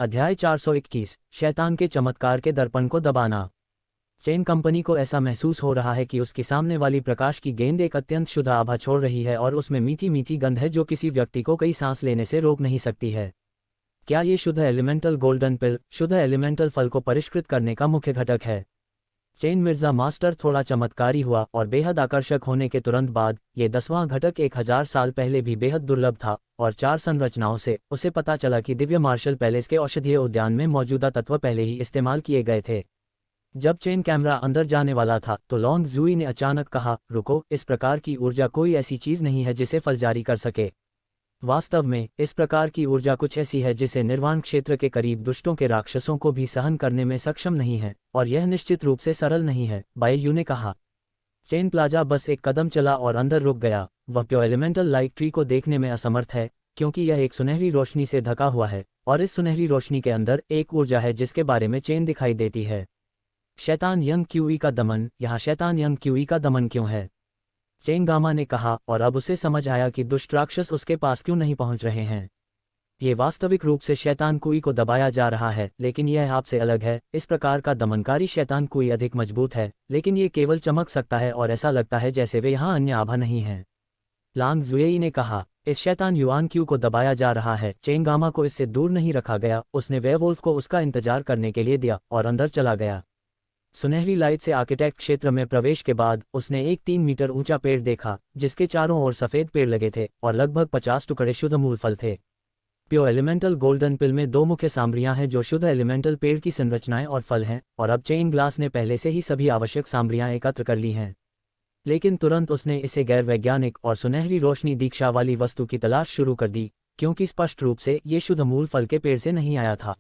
अध्याय 421 शैतान के चमत्कार के दर्पण को दबाना। चेन कंपनी को ऐसा महसूस हो रहा है कि उसके सामने वाली प्रकाश की गेंद एक अत्यंत शुद्ध आभा छोड़ रही है और उसमें मीठी मीठी गंध है जो किसी व्यक्ति को कई सांस लेने से रोक नहीं सकती है। क्या ये शुद्ध एलिमेंटल गोल्डन पिल शुद्ध एलिमेंटल फल को परिष्कृत करने का मुख्य घटक है? चेन मिर्जा मास्टर थोड़ा चमत्कारी हुआ और बेहद आकर्षक होने के तुरंत बाद ये 10वां घटक 1000 साल पहले भी बेहद दुर्लभ था और 4 संरचनाओं से उसे पता चला कि दिव्य मार्शल पैलेस के औषधीय उद्यान में मौजूदा तत्व पहले ही इस्तेमाल किए गए थे। जब चेन कैमरा अंदर जाने वाला था तो लॉन्ग जूई ने अचानक कहा, रुको, इस प्रकार की ऊर्जा कोई ऐसी चीज नहीं है जिसे फल जारी कर सके। वास्तव में इस प्रकार की ऊर्जा कुछ ऐसी है जिसे निर्वाण क्षेत्र के करीब दुष्टों के राक्षसों को भी सहन करने में सक्षम नहीं है और यह निश्चित रूप से सरल नहीं है, बाययू ने कहा। चेन प्लाजा बस एक कदम चला और अंदर रुक गया। वह प्योर एलिमेंटल लाइट ट्री को देखने में असमर्थ है क्योंकि यह एक सुनहरी रोशनी से ढका हुआ है और इस सुनहरी रोशनी के अंदर एक ऊर्जा है जिसके बारे में चेन दिखाई देती है। शैतान यंग क्यूई का दमन। यहाँ शैतान यंग क्यूई का दमन क्यों है? चेन गामा ने कहा और अब उसे समझ आया कि दुष्ट राक्षस उसके पास क्यों नहीं पहुंच रहे हैं। ये वास्तविक रूप से शैतान कुई को दबाया जा रहा है, लेकिन यह आपसे अलग है। इस प्रकार का दमनकारी शैतान कुई अधिक मजबूत है, लेकिन ये केवल चमक सकता है और ऐसा लगता है जैसे वे यहाँ अन्य आभा नहीं हैं। लांग जुएई ने कहा, इस शैतान युआन क्यू को दबाया जा रहा है। चेन गामा को इससे दूर नहीं रखा गया। उसने वेयरवुल्फ को उसका इंतजार करने के लिए दिया और अंदर चला गया। सुनहरी लाइट से आर्किटेक्ट क्षेत्र में प्रवेश के बाद उसने एक 3 मीटर ऊंचा पेड़ देखा जिसके चारों ओर सफेद पेड़ लगे थे और लगभग 50 टुकड़े शुद्ध मूल फल थे। प्योर एलिमेंटल गोल्डन पिल में 2 मुख्य सामग्रियां हैं जो शुद्ध एलिमेंटल पेड़ की संरचनाएं और फल हैं, और अब चेन ग्लास ने पहले से ही सभी आवश्यक सामग्रियां एकत्र कर ली हैं। लेकिन तुरंत उसने इसे गैर वैज्ञानिक और सुनहरी रोशनी दीक्षा वाली वस्तु की तलाश शुरू कर दी क्योंकि स्पष्ट रूप से ये शुद्ध मूल फल के पेड़ से नहीं आया था।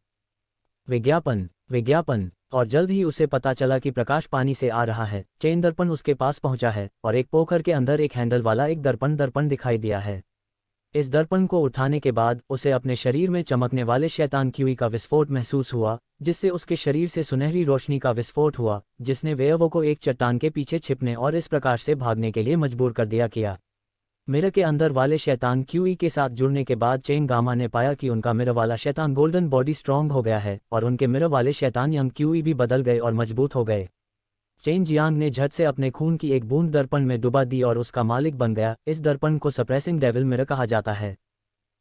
विज्ञापन विज्ञापन और जल्द ही उसे पता चला कि प्रकाश पानी से आ रहा है। चेन दर्पण उसके पास पहुंचा है और एक पोखर के अंदर एक हैंडल वाला एक दर्पण दिखाई दिया है। इस दर्पण को उठाने के बाद उसे अपने शरीर में चमकने वाले शैतान क्यूई का विस्फोट महसूस हुआ, जिससे उसके शरीर से सुनहरी रोशनी का विस्फोट हुआ जिसने वेयवो को एक चट्टान के पीछे छिपने और इस प्रकाश से भागने के लिए मजबूर कर दिया। मिरर के अंदर वाले शैतान क्यूई के साथ जुड़ने के बाद चेन गामा ने पाया कि उनका मिरर वाला शैतान गोल्डन बॉडी स्ट्रांग हो गया है और उनके मिरर वाले शैतान यंग क्यूई भी बदल गए और मजबूत हो गए। चेन जियांग ने झट से अपने खून की एक बूंद दर्पण में डुबा दी और उसका मालिक बन गया। इस दर्पण को सप्रेसिंग डेविल मिरर कहा जाता है।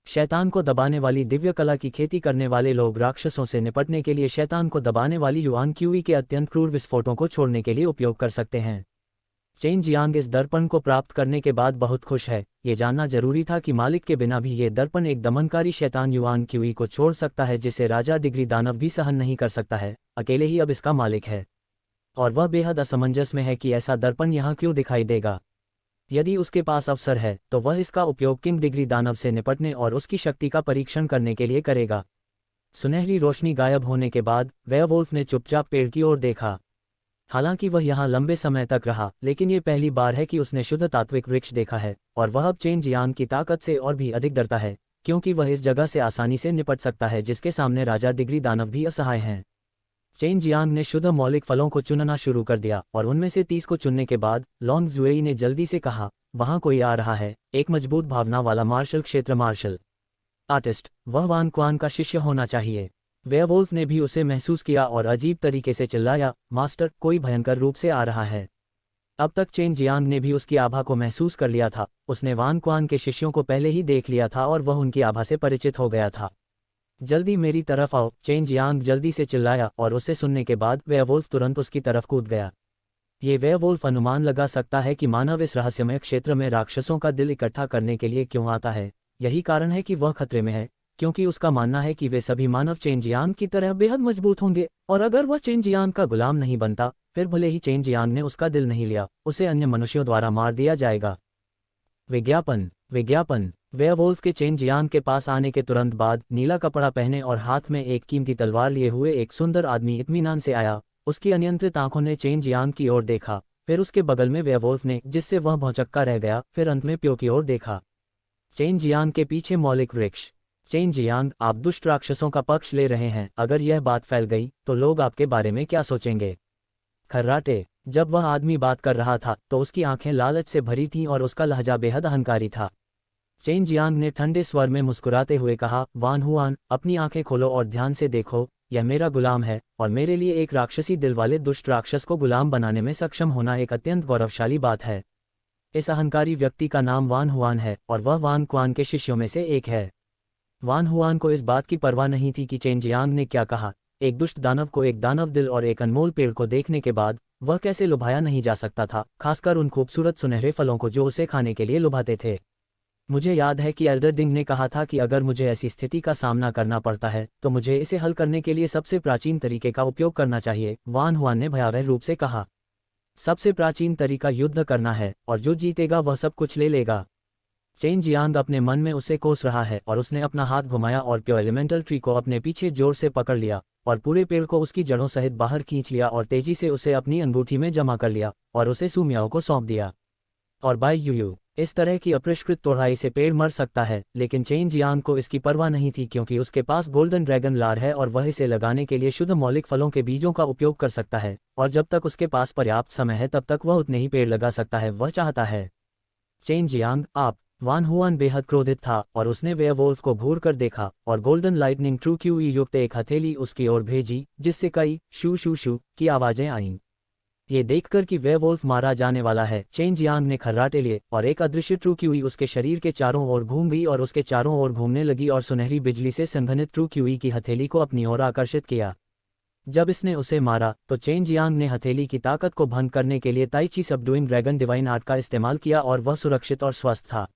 शैतान को दबाने वाली दिव्य कला की खेती करने वाले लोग राक्षसों से निपटने के लिए शैतान को दबाने वाली युआन क्यूई के अत्यंत क्रूर विस्फोटों को छोड़ने के लिए उपयोग कर सकते हैं। चेन जियांग इस दर्पण को प्राप्त करने के बाद बहुत खुश है। ये जानना जरूरी था कि मालिक के बिना भी ये दर्पण एक दमनकारी शैतान युआन क्यूई को छोड़ सकता है जिसे राजा डिग्री दानव भी सहन नहीं कर सकता है। अकेले ही अब इसका मालिक है और वह बेहद असमंजस में है कि ऐसा दर्पण यहाँ क्यों दिखाई देगा। यदि उसके पास अवसर है तो वह इसका उपयोग किंग डिग्री दानव से निपटने और उसकी शक्ति का परीक्षण करने के लिए करेगा। सुनहरी रोशनी गायब होने के बाद वेयरवुल्फ ने चुपचाप पेड़ की ओर देखा। हालांकि वह यहाँ लंबे समय तक रहा, लेकिन ये पहली बार है कि उसने शुद्ध तात्विक वृक्ष देखा है और वह अब चेन जियांग की ताकत से और भी अधिक डरता है क्योंकि वह इस जगह से आसानी से निपट सकता है जिसके सामने राजा डिग्री दानव भी असहाय हैं। चेन जियांग ने शुद्ध मौलिक फलों को चुनना शुरू कर दिया और उनमें से 30 को चुनने के बाद लॉन्ग जुएई ने जल्दी से कहा, वहां कोई आ रहा है, एक मजबूत भावना वाला मार्शल क्षेत्र मार्शल आर्टिस्ट। वह वान क्वान का शिष्य होना चाहिए। वेयरवुल्फ ने भी उसे महसूस किया और अजीब तरीके से चिल्लाया, मास्टर, कोई भयंकर रूप से आ रहा है। अब तक चेन जियांग ने भी उसकी आभा को महसूस कर लिया था। उसने वान क्वान के शिष्यों को पहले ही देख लिया था और वह उनकी आभा से परिचित हो गया था। जल्दी मेरी तरफ आओ, चेन जियांग जल्दी से चिल्लाया और उसे सुनने के बाद वेयरवुल्फ तुरंत उसकी तरफ कूद गया। ये वेयरवुल्फ अनुमान लगा सकता है कि मानव इस रहस्यमय क्षेत्र में राक्षसों का दिल इकट्ठा करने के लिए क्यों आता है। यही कारण है कि वह खतरे में है क्योंकि उसका मानना है कि वे सभी मानव चेन जियांग की तरह बेहद मजबूत होंगे और अगर वह चेन जियांग का गुलाम नहीं बनता, फिर भले ही चेन जियांग ने उसका दिल नहीं लिया, उसे अन्य मनुष्यों द्वारा मार दिया जाएगा। विज्ञापन विज्ञापन वेयरवुल्फ के चेन जियांग के पास आने के तुरंत बाद नीला कपड़ा पहने और हाथ में एक कीमती तलवार लिए हुए एक सुंदर आदमी इत्मीनान से आया। उसकी अनियंत्रित आंखों ने चेन जियांग की ओर देखा, फिर उसके बगल में वेयरवुल्फ ने, जिससे वह भौचक्का रह गया, फिर अंत में प्यो की ओर देखा। चेन जियांग के पीछे मौलिक वृक्ष। चेन जियांग, आप दुष्ट राक्षसों का पक्ष ले रहे हैं। अगर यह बात फैल गई तो लोग आपके बारे में क्या सोचेंगे? खर्राटे। जब वह आदमी बात कर रहा था तो उसकी आंखें लालच से भरी थीं और उसका लहजा बेहद अहंकारी था। चेन जियांग ने ठंडे स्वर में मुस्कुराते हुए कहा, वान हुआन, अपनी आंखें खोलो और ध्यान से देखो, यह मेरा गुलाम है, और मेरे लिए एक राक्षसी दिल वाले दुष्ट राक्षस को गुलाम बनाने में सक्षम होना एक अत्यंत गौरवशाली बात है। इस अहंकारी व्यक्ति का नाम वान हुआन है और वह वान क्वान के शिष्यों में से एक है। वान हुआन को इस बात की परवाह नहीं थी कि चेन जियांग ने क्या कहा। एक दुष्ट दानव को एक दानव दिल और एक अनमोल पेड़ को देखने के बाद वह कैसे लुभाया नहीं जा सकता था, खासकर उन खूबसूरत सुनहरे फलों को जो उसे खाने के लिए लुभाते थे। मुझे याद है कि एल्डर डिंग ने कहा था कि अगर मुझे ऐसी स्थिति का सामना करना पड़ता है तो मुझे इसे हल करने के लिए सबसे प्राचीन तरीके का उपयोग करना चाहिए, वान हुआन ने भयावह रूप से कहा। सबसे प्राचीन तरीका युद्ध करना है, और जो जीतेगा वह सब कुछ ले लेगा। चेन जियांग अपने मन में उसे कोस रहा है और उसने अपना हाथ घुमाया और प्योर एलिमेंटल ट्री को अपने पीछे जोर से पकड़ लिया और पूरे पेड़ को उसकी जड़ों सहित बाहर खींच लिया और तेजी से उसे अपनी अंगूठी में जमा कर लिया और उसे सुमियाओ को सौंप दिया। और बाय यूयू, इस तरह की अपरिष्कृत तोड़ाई से पेड़ मर सकता है, लेकिन चेन जियांग को इसकी परवाह नहीं थी क्योंकि उसके पास गोल्डन ड्रैगन लार है और वह इसे लगाने के लिए शुद्ध मौलिक फलों के बीजों का उपयोग कर सकता है, और जब तक उसके पास पर्याप्त समय है तब तक वह उतने ही पेड़ लगा सकता है वह चाहता है। चेन जियांग, आप। वान हुआन बेहद क्रोधित था और उसने वेयरवोल्फ को घूर कर देखा और गोल्डन लाइटनिंग ट्रू क्यूई युक्त एक हथेली उसकी ओर भेजी जिससे कई शू शू शू की आवाजें आईं। ये देखकर कि वेयरवोल्फ मारा जाने वाला है, चेन जियांग ने खर्राटे लिए और एक अदृश्य ट्रू क्यूई उसके शरीर के चारों ओर घूम गई और उसके चारों ओर घूमने लगी और सुनहरी बिजली से संघनित ट्रू क्यूई की हथेली को अपनी ओर आकर्षित किया। जब इसने उसे मारा तो चेन जियांग ने हथेली की ताकत को भंग करने के लिए ताई ची सबडुइंग ड्रैगन डिवाइन आर्ट का इस्तेमाल किया और वह सुरक्षित और स्वस्थ था।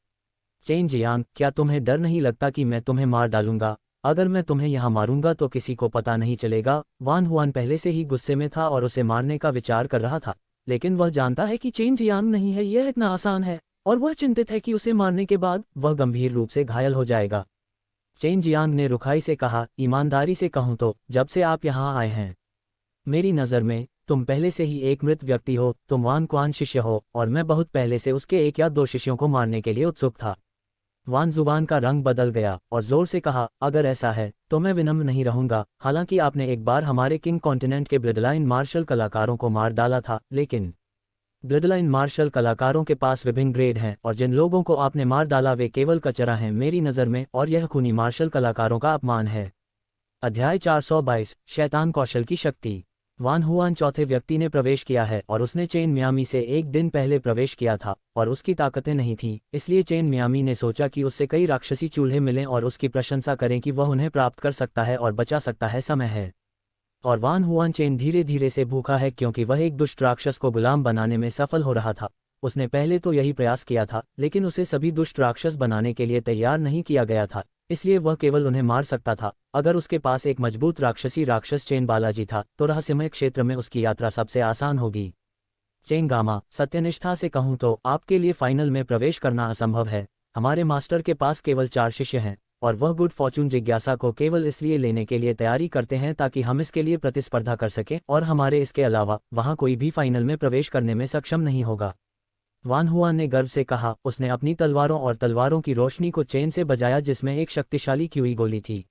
चेन जियांग, क्या तुम्हें डर नहीं लगता कि मैं तुम्हें मार डालूंगा? अगर मैं तुम्हें यहाँ मारूंगा तो किसी को पता नहीं चलेगा। वान हुआन पहले से ही गुस्से में था और उसे मारने का विचार कर रहा था, लेकिन वह जानता है कि चेन जियांग नहीं है यह इतना आसान है, और वह चिंतित है कि उसे मारने के बाद वह गंभीर रूप से घायल हो जाएगा। चेन जियांग ने रुखाई से कहा, ईमानदारी से कहूँ तो जब से आप यहाँ आए हैं मेरी नज़र में तुम पहले से ही एक मृत व्यक्ति हो। तुम वान क्वान शिष्य हो और मैं बहुत पहले से उसके एक या दो शिष्यों को मारने के लिए उत्सुक था। वान जुबान का रंग बदल गया और जोर से कहा, अगर ऐसा है तो मैं विनम्र नहीं रहूंगा। हालांकि आपने एक बार हमारे किंग कॉन्टिनेंट के ब्लडलाइन मार्शल कलाकारों को मार डाला था, लेकिन ब्लडलाइन मार्शल कलाकारों के पास विभिन्न ग्रेड हैं और जिन लोगों को आपने मार डाला वे केवल कचरा हैं मेरी नज़र में, और यह खूनी मार्शल कलाकारों का अपमान है। अध्याय 422, शैतान कौशल की शक्ति। वान हुआन चौथे व्यक्ति ने प्रवेश किया है और उसने चेन मियामी से एक दिन पहले प्रवेश किया था और उसकी ताकतें नहीं थीं, इसलिए चेन मियामी ने सोचा कि उससे कई राक्षसी चूल्हे मिलें और उसकी प्रशंसा करें कि वह उन्हें प्राप्त कर सकता है और बचा सकता है। समय है। और वान हुआन चेन धीरे धीरे से भूखा है क्योंकि वह एक दुष्ट राक्षस को गुलाम बनाने में सफल हो रहा था। उसने पहले तो यही प्रयास किया था, लेकिन उसे सभी दुष्ट राक्षस बनाने के लिए तैयार नहीं किया गया था, इसलिए वह केवल उन्हें मार सकता था। अगर उसके पास एक मजबूत राक्षसी राक्षस चेन बालाजी था तो रहस्यमय क्षेत्र में उसकी यात्रा सबसे आसान होगी। चेन गामा, सत्यनिष्ठा से कहूँ तो आपके लिए फाइनल में प्रवेश करना असंभव है। हमारे मास्टर के पास केवल 4 शिष्य हैं और वह गुड फॉर्चून जिज्ञासा को केवल इसलिए लेने के लिए तैयारी करते हैं ताकि हम इसके लिए प्रतिस्पर्धा कर सकें, और हमारे इसके अलावा वहाँ कोई भी फाइनल में प्रवेश करने में सक्षम नहीं होगा। वान हुआन ने गर्व से कहा। उसने अपनी तलवारों और तलवारों की रोशनी को चेन से बजाया जिसमें एक शक्तिशाली क्यूई गोली थी।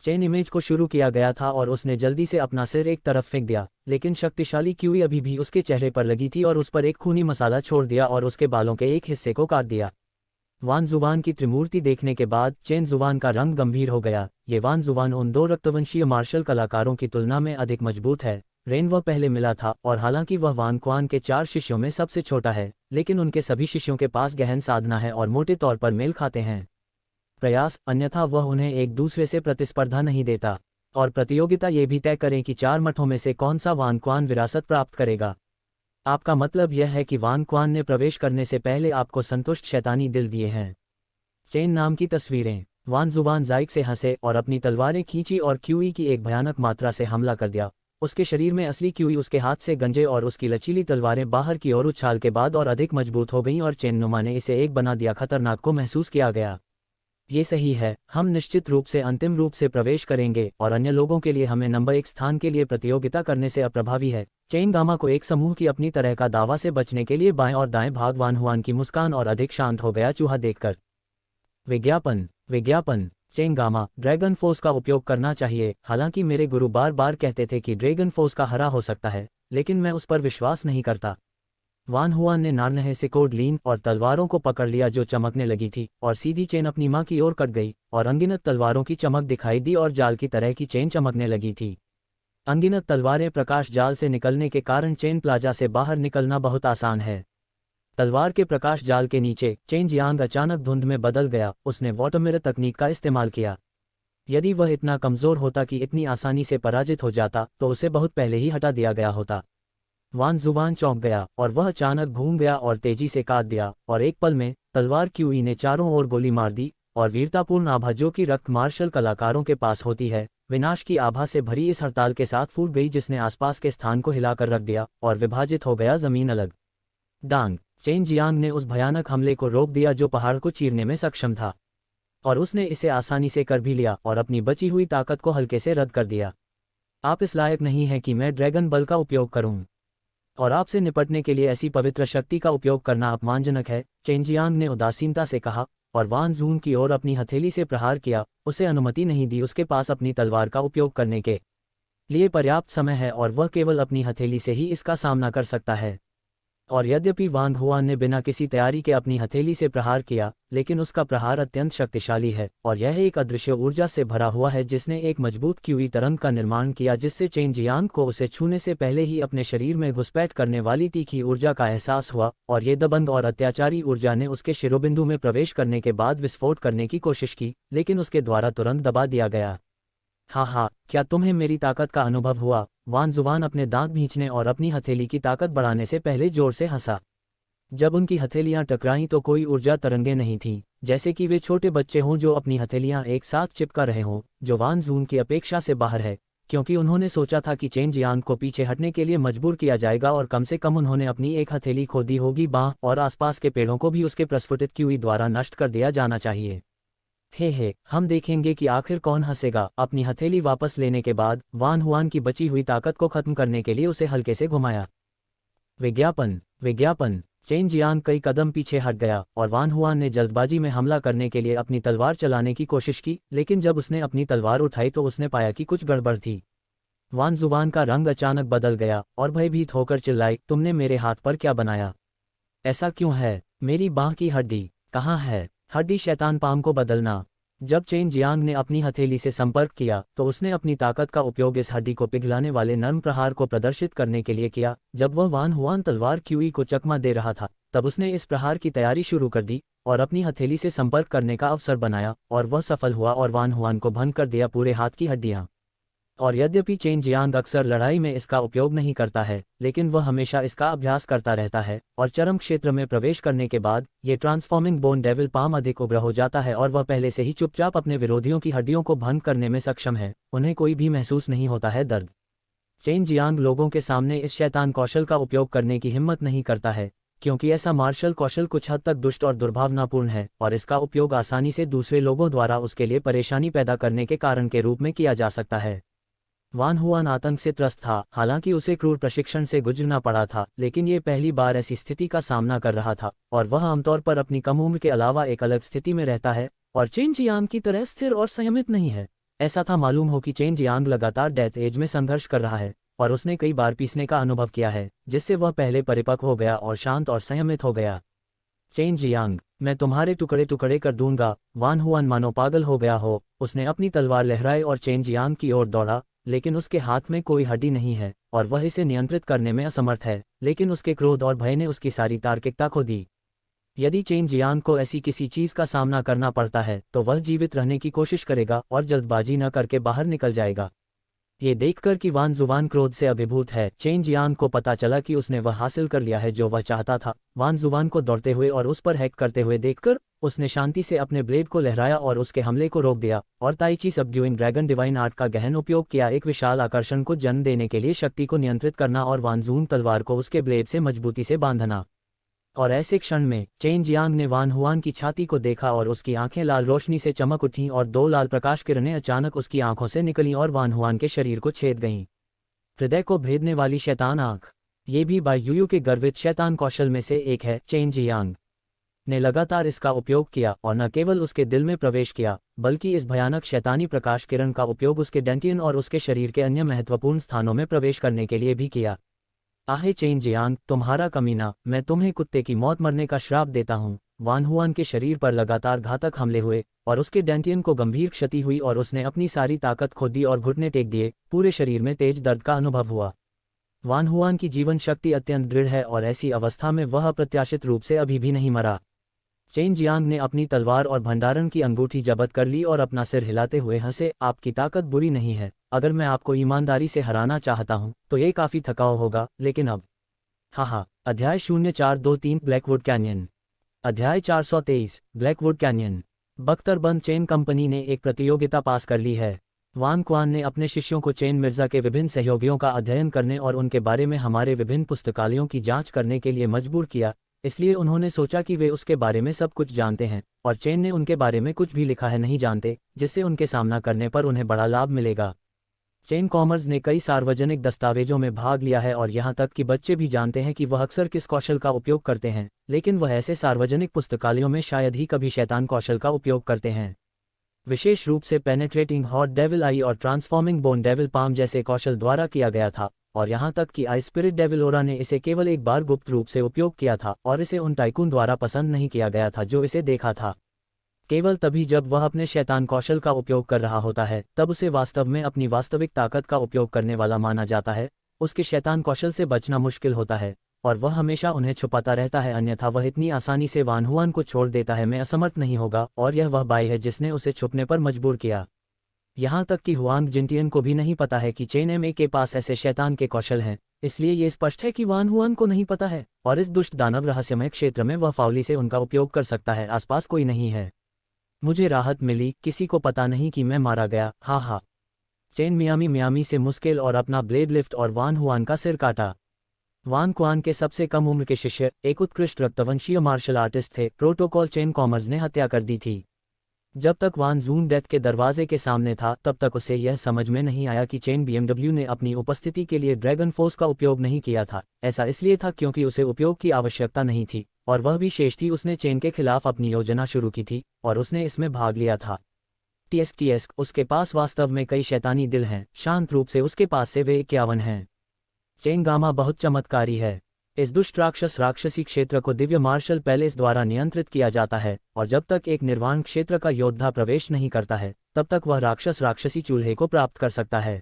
चेन इमेज को शुरू किया गया था और उसने जल्दी से अपना सिर एक तरफ फेंक दिया, लेकिन शक्तिशाली क्यूई अभी भी उसके चेहरे पर लगी थी और उस पर एक खूनी मसाला छोड़ दिया और उसके बालों के एक हिस्से को काट दिया। वान जुबान की त्रिमूर्ति देखने के बाद चेन जुबान का रंग गंभीर हो गया। ये वान जुबान उन 2 रक्तवंशीय मार्शल कलाकारों की तुलना में अधिक मजबूत है। रेन वह पहले मिला था और हालांकि वह वान क्वान के 4 शिष्यों में सबसे छोटा है, लेकिन उनके सभी शिष्यों के पास गहन साधना है और मोटे तौर पर मेल खाते हैं। प्रयास, अन्यथा वह उन्हें एक दूसरे से प्रतिस्पर्धा नहीं देता। और प्रतियोगिता ये भी तय करें कि 4 मठों में से कौन सा वान क्वान विरासत प्राप्त करेगा। आपका मतलब यह है कि वान क्वान ने प्रवेश करने से पहले आपको संतुष्ट शैतानी दिल दिए हैं। चेन नाम की तस्वीरें। वान जुबान जायक से हंसे और अपनी तलवारें खींची और क्यूई की एक भयानक मात्रा से हमला कर दिया। उसके शरीर में असली क्यूई उसके हाथ से गंजे और उसकी लचीली तलवारें बाहर की ओर उछाल के बाद और अधिक मजबूत हो गईं और चेन नुमा ने इसे एक बना दिया। खतरनाक को महसूस किया गया। ये सही है, हम निश्चित रूप से अंतिम रूप से प्रवेश करेंगे और अन्य लोगों के लिए हमें नंबर 1 स्थान के लिए प्रतियोगिता करने से अप्रभावी है। चेन गामा को एक समूह की अपनी तरह का दावा से बचने के लिए बाएं और दाएं भाग वान हुआन की मुस्कान और अधिक शांत हो गया चूहा देखकर। विज्ञापन। चेन गामा, ड्रैगन फोर्स का उपयोग करना चाहिए। हालांकि मेरे गुरु बार बार कहते थे कि ड्रैगन फोर्स का हरा हो सकता है, लेकिन मैं उस पर विश्वास नहीं करता। वान हुआन ने नार्नहे से कोड लीन और तलवारों को पकड़ लिया जो चमकने लगी थी, और सीधी चेन अपनी मां की ओर कट गई, और अनगिनत तलवारों की चमक दिखाई दी और जाल की तरह की चेन चमकने लगी थी। अनगिनत तलवारें प्रकाश जाल से निकलने के कारण चेन प्लाजा से बाहर निकलना बहुत आसान है। तलवार के प्रकाश जाल के नीचे चेन जियांग अचानक धुंध में बदल गया। उसने वाटर मिरर तकनीक का इस्तेमाल किया। यदि वह इतना कमज़ोर होता कि इतनी आसानी से पराजित हो जाता तो उसे बहुत पहले ही हटा दिया गया होता। वान जुवान चौंक गया और वह अचानक घूम गया और तेजी से काट दिया, और एक पल में तलवार क्यूई ने चारों ओर गोली मार दी, और वीरतापूर्ण आभा जो कि रक्त मार्शल कलाकारों के पास होती है, विनाश की आभा से भरी इस हड़ताल के साथ फूट गई जिसने आसपास के स्थान को हिलाकर रख दिया और विभाजित हो गया जमीन अलग। डांग चेन जियांग ने उस भयानक हमले को रोक दिया जो पहाड़ को चीरने में सक्षम था, और उसने इसे आसानी से कर भी लिया और अपनी बची हुई ताकत को हल्के से रद्द कर दिया। आप इस लायक नहीं हैं कि मैं ड्रैगन बल का उपयोग करूं, और आपसे निपटने के लिए ऐसी पवित्र शक्ति का उपयोग करना अपमानजनक है, चेन जियांग ने उदासीनता से कहा, और वान जून की ओर अपनी हथेली से प्रहार किया। उसे अनुमति नहीं दी, उसके पास अपनी तलवार का उपयोग करने के लिए पर्याप्त समय है और वह केवल अपनी हथेली से ही इसका सामना कर सकता है। और यद्यपि वांग हुआन ने बिना किसी तैयारी के अपनी हथेली से प्रहार किया, लेकिन उसका प्रहार अत्यंत शक्तिशाली है, और यह एक अदृश्य ऊर्जा से भरा हुआ है जिसने एक मजबूत क्यूई तरंग का निर्माण किया जिससे चेन जियांग को उसे छूने से पहले ही अपने शरीर में घुसपैठ करने वाली तीखी ऊर्जा का एहसास हुआ, और ये दबंग और अत्याचारी ऊर्जा ने उसके शिरोबिंदु में प्रवेश करने के बाद विस्फोट करने की कोशिश की, लेकिन उसके द्वारा तुरंत दबा दिया गया। हाँ, क्या तुम्हें मेरी ताकत का अनुभव हुआ? वान जुवान अपने दांत भींचने और अपनी हथेली की ताकत बढ़ाने से पहले जोर से हंसा। जब उनकी हथेलियां टकराईं तो कोई ऊर्जा तरंगें नहीं थीं, जैसे कि वे छोटे बच्चे हों जो अपनी हथेलियां एक साथ चिपका रहे हों, जो वान जून की अपेक्षा से बाहर है, क्योंकि उन्होंने सोचा था कि चेन जियांग को पीछे हटने के लिए मजबूर किया जाएगा और कम से कम उन्होंने अपनी एक हथेली खो दी होगी। बाँह और आसपास के पेड़ों को भी उसके प्रस्फुटित क्यूई द्वारा नष्ट कर दिया जाना चाहिए। हे, हम देखेंगे कि आखिर कौन हंसेगा। अपनी हथेली वापस लेने के बाद वान हुआन की बची हुई ताकत को खत्म करने के लिए उसे हल्के से घुमाया। विज्ञापन चेन जियांग कई कदम पीछे हट गया और वान हुआन ने जल्दबाजी में हमला करने के लिए अपनी तलवार चलाने की कोशिश की, लेकिन जब उसने अपनी तलवार उठाई तो उसने पाया कि कुछ गड़बड़ थी। वान जुबान का रंग अचानक बदल गया और भयभीत होकर चिल्लाई, तुमने मेरे हाथ पर क्या बनाया? ऐसा क्यों है? मेरी बांह की हड्डी कहाँ है? हड्डी शैतान पाम को बदलना। जब चेन जियांग ने अपनी हथेली से संपर्क किया तो उसने अपनी ताकत का उपयोग इस हड्डी को पिघलाने वाले नर्म प्रहार को प्रदर्शित करने के लिए किया। जब वह वान हुआन तलवार क्यूई को चकमा दे रहा था तब उसने इस प्रहार की तैयारी शुरू कर दी और अपनी हथेली से संपर्क करने का अवसर बनाया, और वह सफल हुआ और वान हुआन को भंग कर दिया पूरे हाथ की हड्डियां। और यद्यपि चेन जियांग अक्सर लड़ाई में इसका उपयोग नहीं करता है, लेकिन वह हमेशा इसका अभ्यास करता रहता है, और चरम क्षेत्र में प्रवेश करने के बाद ये ट्रांसफॉर्मिंग बोन डेविल पाम अधिक उग्र हो जाता है और वह पहले से ही चुपचाप अपने विरोधियों की हड्डियों को भंग करने में सक्षम है। उन्हें कोई भी महसूस नहीं होता है दर्द। चेन जियांग लोगों के सामने इस शैतान कौशल का उपयोग करने की हिम्मत नहीं करता है, क्योंकि ऐसा मार्शल कौशल कुछ हद तक दुष्ट और दुर्भावनापूर्ण है, और इसका उपयोग आसानी से दूसरे लोगों द्वारा उसके लिए परेशानी पैदा करने के कारण के रूप में किया जा सकता है। वान हुआन आतंक से त्रस्त था। हालांकि उसे क्रूर प्रशिक्षण से गुजरना पड़ा था, लेकिन ये पहली बार ऐसी स्थिति का सामना कर रहा था, और वह आमतौर पर अपनी कम उम्र के अलावा एक अलग स्थिति में रहता है और चेन जियांग की तरह स्थिर और संयमित नहीं है। ऐसा था मालूम हो कि चेन जियांग लगातार डेथ एज में संघर्ष कर रहा है और उसने कई बार पीसने का अनुभव किया है, जिससे वह पहले परिपक्व हो गया और शांत और संयमित हो गया। चेन जियांग, मैं तुम्हारे टुकड़े टुकड़े कर दूंगा। वान हुआन मानो पागल हो गया हो। उसने अपनी तलवार लहराई और चेन जियांग की ओर दौड़ा, लेकिन उसके हाथ में कोई हड्डी नहीं है और वह इसे नियंत्रित करने में असमर्थ है। लेकिन उसके क्रोध और भय ने उसकी सारी तार्किकता खो दी। यदि चेन जियांग को ऐसी किसी चीज का सामना करना पड़ता है तो वह जीवित रहने की कोशिश करेगा और जल्दबाजी न करके बाहर निकल जाएगा। ये देखकर कि वान जुबान क्रोध से अभिभूत है, चेन जियांग को पता चला कि उसने वह हासिल कर लिया है जो वह चाहता था। वान जुबान को दौड़ते हुए और उस पर हैक करते हुए देखकर उसने शांति से अपने ब्लेड को लहराया और उसके हमले को रोक दिया, और tai chi subduing dragon divine art का गहन उपयोग किया, एक विशाल आकर्षण को जन्म देने के लिए शक्ति को नियंत्रित करना और वानजून तलवार को उसके ब्लेड से मजबूती से बांधना। और ऐसे क्षण में चेन जियांग ने वान हुआन की छाती को देखा और उसकी आंखें लाल रोशनी से चमक उठीं और दो लाल प्रकाश किरणें अचानक उसकी आंखों से निकलीं और वान हुआन के शरीर को छेद गईं। हृदय को भेदने वाली शैतान आंख, ये भी बाई यूयू के गर्वित शैतान कौशल में से एक है। चेन जियांग ने लगातार इसका उपयोग किया और न केवल उसके दिल में प्रवेश किया, बल्कि इस भयानक शैतानी प्रकाश किरण का उपयोग उसके डेंटियन और उसके शरीर के अन्य महत्वपूर्ण स्थानों में प्रवेश करने के लिए भी किया। आहे चेन जियांग, तुम्हारा कमीना, मैं तुम्हें कुत्ते की मौत मरने का श्राप देता हूँ। वान हुआन के शरीर पर लगातार घातक हमले हुए और उसके डेंटियन को गंभीर क्षति हुई और उसने अपनी सारी ताकत खो दी और घुटने टेक दिए। पूरे शरीर में तेज दर्द का अनुभव हुआ। वान हुआन की जीवन शक्ति अत्यंत दृढ़ है और ऐसी अवस्था में वह अप्रत्याशित रूप से अभी भी नहीं मरा। चेन जियांग ने अपनी तलवार और भंडारण की अंगूठी जब्त कर ली और अपना सिर हिलाते हुए हंसे, आपकी ताकत बुरी नहीं है। अगर मैं आपको ईमानदारी से हराना चाहता हूं तो ये काफी थकाऊ होगा, लेकिन अब हाँ। अध्याय 0423 ब्लैकवुड कैनियन। अध्याय 423 ब्लैकवुड कैनियन। बख्तरबंद चेन कंपनी ने एक प्रतियोगिता पास कर ली है। वान क्वान ने अपने शिष्यों को चेन मिर्जा के विभिन्न सहयोगियों का अध्ययन करने और उनके बारे में हमारे विभिन्न पुस्तकालयों की जांच करने के लिए मजबूर किया। इसलिए उन्होंने सोचा कि वे उसके बारे में सब कुछ जानते हैं और चेन ने उनके बारे में कुछ भी लिखा है नहीं जानते, जिससे उनके सामना करने पर उन्हें बड़ा लाभ मिलेगा। चेन कॉमर्स ने कई सार्वजनिक दस्तावेजों में भाग लिया है और यहाँ तक कि बच्चे भी जानते हैं कि वह अक्सर किस कौशल का उपयोग करते हैं, लेकिन वह ऐसे सार्वजनिक पुस्तकालयों में शायद ही कभी शैतान कौशल का उपयोग करते हैं। विशेष रूप से पेनेट्रेटिंग हॉट डेविल आई और ट्रांसफॉर्मिंग बोन डेविल पाम जैसे कौशल द्वारा किया गया था, और यहाँ तक कि आई स्पिरिट डेविल ओरा ने इसे केवल एक बार गुप्त रूप से उपयोग किया था और इसे उन टाइकून द्वारा पसंद नहीं किया गया था जो इसे देखा था। केवल तभी जब वह अपने शैतान कौशल का उपयोग कर रहा होता है तब उसे वास्तव में अपनी वास्तविक ताकत का उपयोग करने वाला माना जाता है। उसके शैतान कौशल से बचना मुश्किल होता है और वह हमेशा उन्हें छुपाता रहता है, अन्यथा वह इतनी आसानी से वान हुआन को छोड़ देता है मैं असमर्थ नहीं होगा, और यह वह बाई है जिसने उसे छुपने पर मजबूर किया। यहाँ तक कि हुआंग जिंटियन को भी नहीं पता है कि चेन एमए के पास ऐसे शैतान के कौशल हैं, इसलिए ये स्पष्ट है कि वान हुआन को नहीं पता है और इस दुष्ट दानव रहस्यमय क्षेत्र में वह फाउली से उनका उपयोग कर सकता है। आसपास कोई नहीं है। मुझे राहत मिली, किसी को पता नहीं कि मैं मारा गया, हा। चेन मियामी से मुश्किल और अपना ब्लेड लिफ्ट और वान हुआन का सिर काटा। वान क्वान के सबसे कम उम्र के शिष्य एक उत्कृष्ट रक्तवंशीय मार्शल आर्टिस्ट थे। प्रोटोकॉल चेन कॉमर्स ने हत्या कर दी थी। जब तक वान जून डेथ के दरवाजे के सामने था तब तक उसे यह समझ में नहीं आया कि चेन बीएमडब्ल्यू ने अपनी उपस्थिति के लिए ड्रैगन फोर्स का उपयोग नहीं किया था। ऐसा इसलिए था क्योंकि उसे उपयोग की आवश्यकता नहीं थी और वह भी शेष थी। उसने चेन के खिलाफ अपनी योजना शुरू की थी और उसने इसमें भाग लिया था। टीएस उसके पास वास्तव में कई शैतानी दिल हैं, शांत रूप से उसके पास से वे 51 हैं। चेन गामा बहुत चमत्कारी है। इस दुष्ट राक्षसी क्षेत्र को दिव्य मार्शल पैलेस द्वारा नियंत्रित किया जाता है और जब तक एक निर्वाण क्षेत्र का योद्धा प्रवेश नहीं करता है तब तक वह राक्षसी चूल्हे को प्राप्त कर सकता है।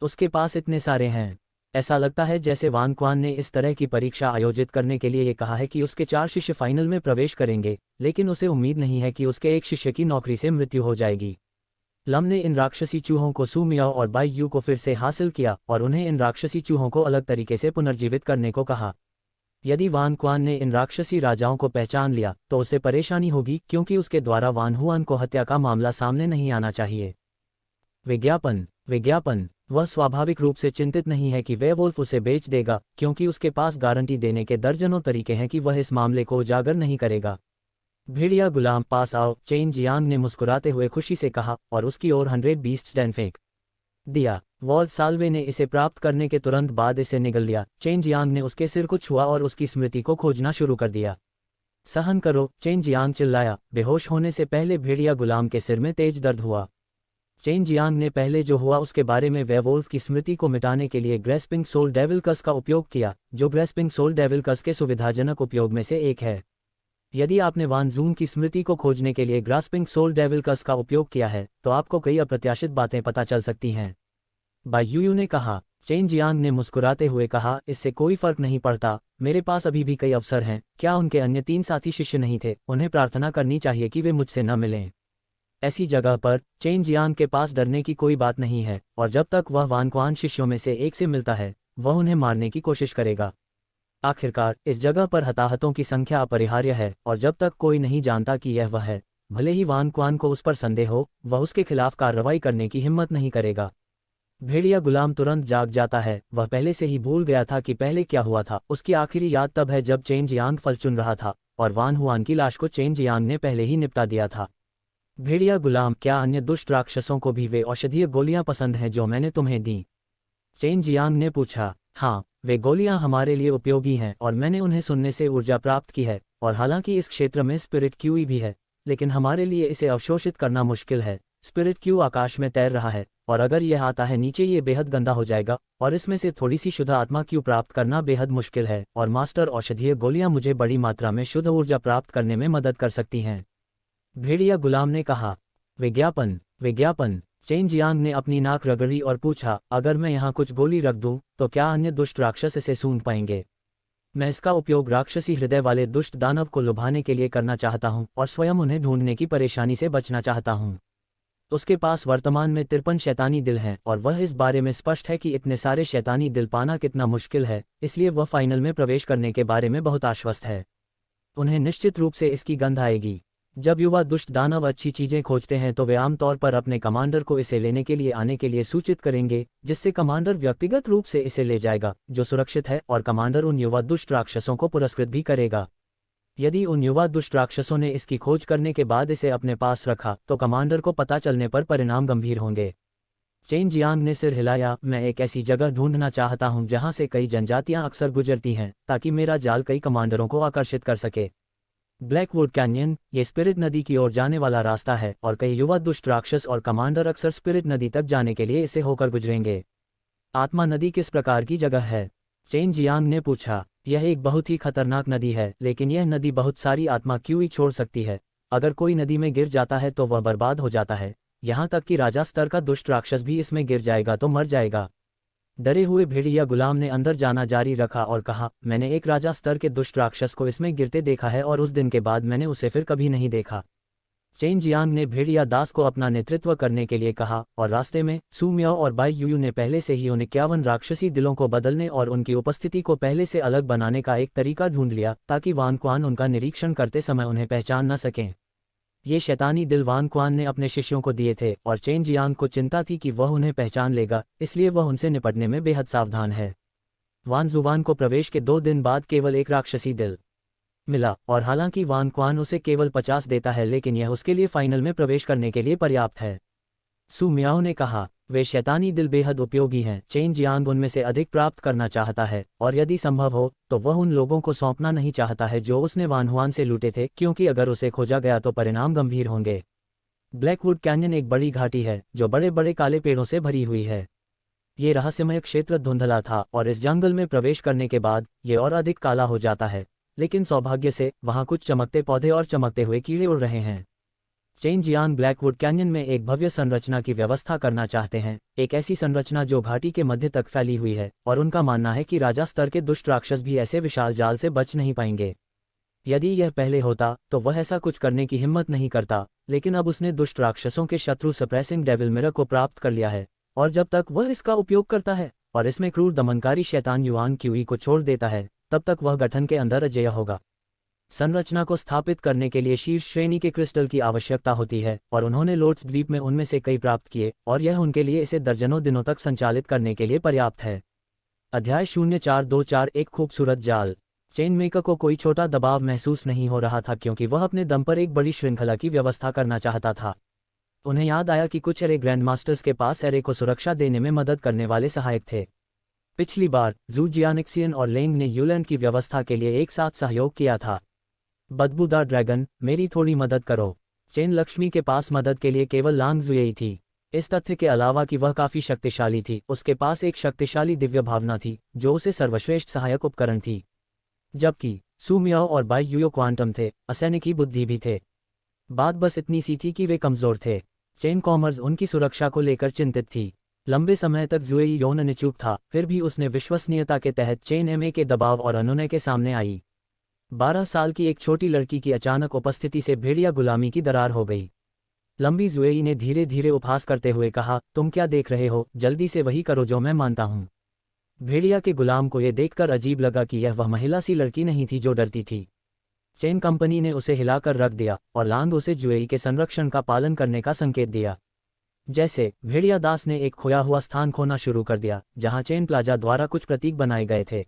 उसके पास इतने सारे हैं। ऐसा लगता है जैसे वान क्वान ने इस तरह की परीक्षा आयोजित करने के लिए ये कहा है कि उसके 4 शिष्य फाइनल में प्रवेश करेंगे, लेकिन उसे उम्मीद नहीं है कि उसके एक शिष्य की नौकरी से मृत्यु हो जाएगी। लम ने इन राक्षसी चूहों को सू मियाओ और बाई यू को फिर से हासिल किया और उन्हें इन राक्षसी चूहों को अलग तरीके से पुनर्जीवित करने को कहा। यदि वान क्वान ने इन राक्षसी राजाओं को पहचान लिया तो उसे परेशानी होगी, क्योंकि उसके द्वारा वान हुआन को हत्या का मामला सामने नहीं आना चाहिए। विज्ञापन वह स्वाभाविक रूप से चिंतित नहीं है कि वेयरवुल्फ उसे बेच देगा, क्योंकि उसके पास गारंटी देने के दर्जनों तरीके हैं कि वह इस मामले को उजागर नहीं करेगा। भेड़िया गुलाम पास आओ, चेन जियांग ने मुस्कुराते हुए खुशी से कहा और उसकी ओर 100 बीस्ट स्टैंड फेंक दिया। वॉल्ट साल्वे ने इसे प्राप्त करने के तुरंत बाद इसे निगल लिया। चेन जियांग ने उसके सिर को छुआ और उसकी स्मृति को खोजना शुरू कर दिया। सहन करो, चेन जियांग चिल्लाया। बेहोश होने से पहले भेड़िया गुलाम के सिर में तेज दर्द हुआ। चेन जियांग ने पहले जो हुआ उसके बारे में वेयरवुल्फ की स्मृति को मिटाने के लिए ग्रेस्पिंग सोल डेविल कस का उपयोग किया, जो ग्रेस्पिंग सोल डेविल कस के सुविधाजनक उपयोग में से एक है। यदि आपने वान जून की स्मृति को खोजने के लिए ग्रास्पिंग सोल डेविल कस का उपयोग किया है तो आपको कई अप्रत्याशित बातें पता चल सकती हैं, बाई यूयू ने कहा। चेन जियांग ने मुस्कुराते हुए कहा, इससे कोई फर्क नहीं पड़ता, मेरे पास अभी भी कई अवसर हैं। क्या उनके अन्य 3 साथी शिष्य नहीं थे? उन्हें प्रार्थना करनी चाहिए कि वे मुझसे न मिलें। ऐसी जगह पर चेन जियांग के पास डरने की कोई बात नहीं है और जब तक वह वान क्वान शिष्यों में से एक से मिलता है वह उन्हें मारने की कोशिश करेगा। आखिरकार इस जगह पर हताहतों की संख्या अपरिहार्य है और जब तक कोई नहीं जानता कि यह वह है, भले ही वान क्वान को उस पर संदेह हो, वह उसके खिलाफ कार्रवाई करने की हिम्मत नहीं करेगा। भेड़िया गुलाम तुरंत जाग जाता है। वह पहले से ही भूल गया था कि पहले क्या हुआ था। उसकी आखिरी याद तब है जब चेन जियांग फल चुन रहा था और वान हुआन की लाश को चेन जियांग ने पहले ही निपटा दिया था। भेड़िया गुलाम, क्या अन्य दुष्ट राक्षसों को भी वे औषधीय गोलियां पसंद हैं जो मैंने तुम्हें दी? चेन जियांग ने पूछा। हाँ, वे गोलियां हमारे लिए उपयोगी हैं और मैंने उन्हें सुनने से ऊर्जा प्राप्त की है, और हालांकि इस क्षेत्र में स्पिरिट क्यूई भी है, लेकिन हमारे लिए इसे अवशोषित करना मुश्किल है। स्पिरिट क्यों आकाश में तैर रहा है, और अगर यह आता है नीचे ये बेहद गंदा हो जाएगा, और इसमें से थोड़ी सी शुद्ध आत्मा क्यों प्राप्त करना बेहद मुश्किल है, और मास्टर औषधीय गोलियां मुझे बड़ी मात्रा में शुद्ध ऊर्जा प्राप्त करने में मदद कर सकती हैं। भेड़िया गुलाम ने कहा। विज्ञापन विज्ञापन। चेन जियांग ने अपनी नाक रगड़ी और पूछा, अगर मैं यहाँ कुछ गोली रख दूं, तो क्या अन्य दुष्ट राक्षस इसे सूंघ पाएंगे? मैं इसका उपयोग राक्षसी हृदय वाले दुष्ट दानव को लुभाने के लिए करना चाहता हूँ और स्वयं उन्हें ढूंढने की परेशानी से बचना चाहता हूँ। उसके पास वर्तमान में 53 शैतानी दिल हैं और वह इस बारे में स्पष्ट है कि इतने सारे शैतानी दिल पाना कितना मुश्किल है, इसलिए वह फाइनल में प्रवेश करने के बारे में बहुत आश्वस्त है। उन्हें निश्चित रूप से इसकी गंध आएगी। जब युवा दुष्ट दानव अच्छी चीजें खोजते हैं तो वे आमतौर पर अपने कमांडर को इसे लेने के लिए आने के लिए सूचित करेंगे, जिससे कमांडर व्यक्तिगत रूप से इसे ले जाएगा, जो सुरक्षित है, और कमांडर उन युवा दुष्ट राक्षसों को पुरस्कृत भी करेगा। यदि उन युवा दुष्ट राक्षसों ने इसकी खोज करने के बाद इसे अपने पास रखा तो कमांडर को पता चलने पर परिणाम गंभीर होंगे। चेन जियांग ने सिर हिलाया। मैं एक ऐसी जगह ढूंढना चाहता हूं जहां से कई जनजातियां अक्सर गुजरती हैं, ताकि मेरा जाल कई कमांडरों को आकर्षित कर सके। ब्लैकवुड कैन्यन, ये स्पिरिट नदी की ओर जाने वाला रास्ता है, और कई युवा दुष्ट राक्षस और कमांडर अक्सर स्पिरिट नदी तक जाने के लिए इसे होकर गुजरेंगे। आत्मा नदी किस प्रकार की जगह है? चेन जियांग ने पूछा। यह एक बहुत ही खतरनाक नदी है, लेकिन यह नदी बहुत सारी आत्मा क्यों ही छोड़ सकती है। अगर कोई नदी में गिर जाता है तो वह बर्बाद हो जाता है, यहाँ तक कि राजा स्तर का दुष्ट राक्षस भी इसमें गिर जाएगा तो मर जाएगा। डरे हुए भेड़िया गुलाम ने अंदर जाना जारी रखा और कहा, मैंने एक राजा स्तर के दुष्ट राक्षस को इसमें गिरते देखा है और उस दिन के बाद मैंने उसे फिर कभी नहीं देखा। चेन जियांग ने भेड़िया दास को अपना नेतृत्व करने के लिए कहा, और रास्ते में सू मियाओ और बाई यूयू ने पहले से ही उन 51 राक्षसी दिलों को बदलने और उनकी उपस्थिति को पहले से अलग बनाने का एक तरीका ढूंढ लिया, ताकि वान क्वान उनका निरीक्षण करते समय उन्हें पहचान न सकें। ये शैतानी दिल वान क्वान ने अपने शिष्यों को दिए थे, और चेन जियांग को चिंता थी कि वह उन्हें पहचान लेगा, इसलिए वह उनसे निपटने में बेहद सावधान है। वान जुवान को प्रवेश के 2 दिन बाद केवल एक राक्षसी दिल मिला, और हालांकि वान क्वान उसे केवल 50 देता है, लेकिन यह उसके लिए फाइनल में प्रवेश करने के लिए पर्याप्त है। सू मियाओ ने कहा, वे शैतानी दिल बेहद उपयोगी हैं। चेन जियांग उनमें से अधिक प्राप्त करना चाहता है, और यदि संभव हो तो वह उन लोगों को सौंपना नहीं चाहता है जो उसने वानहुआन से लूटे थे, क्योंकि अगर उसे खोजा गया तो परिणाम गंभीर होंगे। ब्लैकवुड कैन्यन एक बड़ी घाटी है जो बड़े बड़े काले पेड़ों से भरी हुई है। ये रहस्यमय क्षेत्र धुंधला था, और इस जंगल में प्रवेश करने के बाद ये और अधिक काला हो जाता है, लेकिन सौभाग्य से वहाँ कुछ चमकते पौधे और चमकते हुए कीड़े उड़ रहे हैं। चेन जियांग ब्लैकवुड कैन्यन में एक भव्य संरचना की व्यवस्था करना चाहते हैं, एक ऐसी संरचना जो घाटी के मध्य तक फैली हुई है, और उनका मानना है कि राजा स्तर के दुष्ट राक्षस भी ऐसे विशाल जाल से बच नहीं पाएंगे। यदि यह पहले होता तो वह ऐसा कुछ करने की हिम्मत नहीं करता, लेकिन अब उसने दुष्ट राक्षसों के शत्रु सप्रेसिंग डेविल मिरर को प्राप्त कर लिया है, और जब तक वह इसका उपयोग करता है और इसमें क्रूर दमनकारी शैतान युआन क्यूई को छोड़ देता है, तब तक वह गठन के अंदर अजेय होगा। संरचना को स्थापित करने के लिए शीर्ष श्रेणी के क्रिस्टल की आवश्यकता होती है, और उन्होंने लोट्स द्वीप में उनमें से कई प्राप्त किए, और यह उनके लिए इसे दर्जनों दिनों तक संचालित करने के लिए पर्याप्त है। अध्याय 0424 एक खूबसूरत जाल। चेन मेकर को कोई छोटा दबाव महसूस नहीं हो रहा था, क्योंकि वह अपने दम पर एक बड़ी श्रृंखला की व्यवस्था करना चाहता था। उन्हें याद आया कि कुछ एरे ग्रैंड मास्टर्स के पास एरे को सुरक्षा देने में मदद करने वाले सहायक थे। पिछली बार जू जियानिक्सियन और लेंग ने यूलैंड की व्यवस्था के लिए एक साथ सहयोग किया था। बदबूदार ड्रैगन, मेरी थोड़ी मदद करो। चेन लक्ष्मी के पास मदद के लिए केवल लांग जुएई थी। इस तथ्य के अलावा कि वह काफी शक्तिशाली थी, उसके पास एक शक्तिशाली दिव्य भावना थी जो उसे सर्वश्रेष्ठ सहायक उपकरण थी। जबकि सू मियाओ और बाई यूयो क्वांटम थे, असैनिकी बुद्धि भी थे। बात बस इतनी सी थी कि वे कमजोर थे। चेन कॉमर्स उनकी सुरक्षा को लेकर चिंतित थी। लंबे समय तक जुएई यौन निचुप था, फिर भी उसने विश्वसनीयता के तहत चेन एमए के दबाव और अनुनय के सामने आई। 12 साल की एक छोटी लड़की की अचानक उपस्थिति से भेड़िया गुलामी की दरार हो गई। लंबी जुएई ने धीरे धीरे उपहास करते हुए कहा, तुम क्या देख रहे हो, जल्दी से वही करो जो मैं मानता हूँ। भेड़िया के गुलाम को यह देखकर अजीब लगा कि यह वह महिला सी लड़की नहीं थी जो डरती थी। चेन कंपनी ने उसे हिलाकर रख दिया, और लांग उसे जुएई के संरक्षण का पालन करने का संकेत दिया। जैसे भेड़िया दास ने एक खोया हुआ स्थान खोना शुरू कर दिया, जहां चेन प्लाजा द्वारा कुछ प्रतीक बनाए गए थे।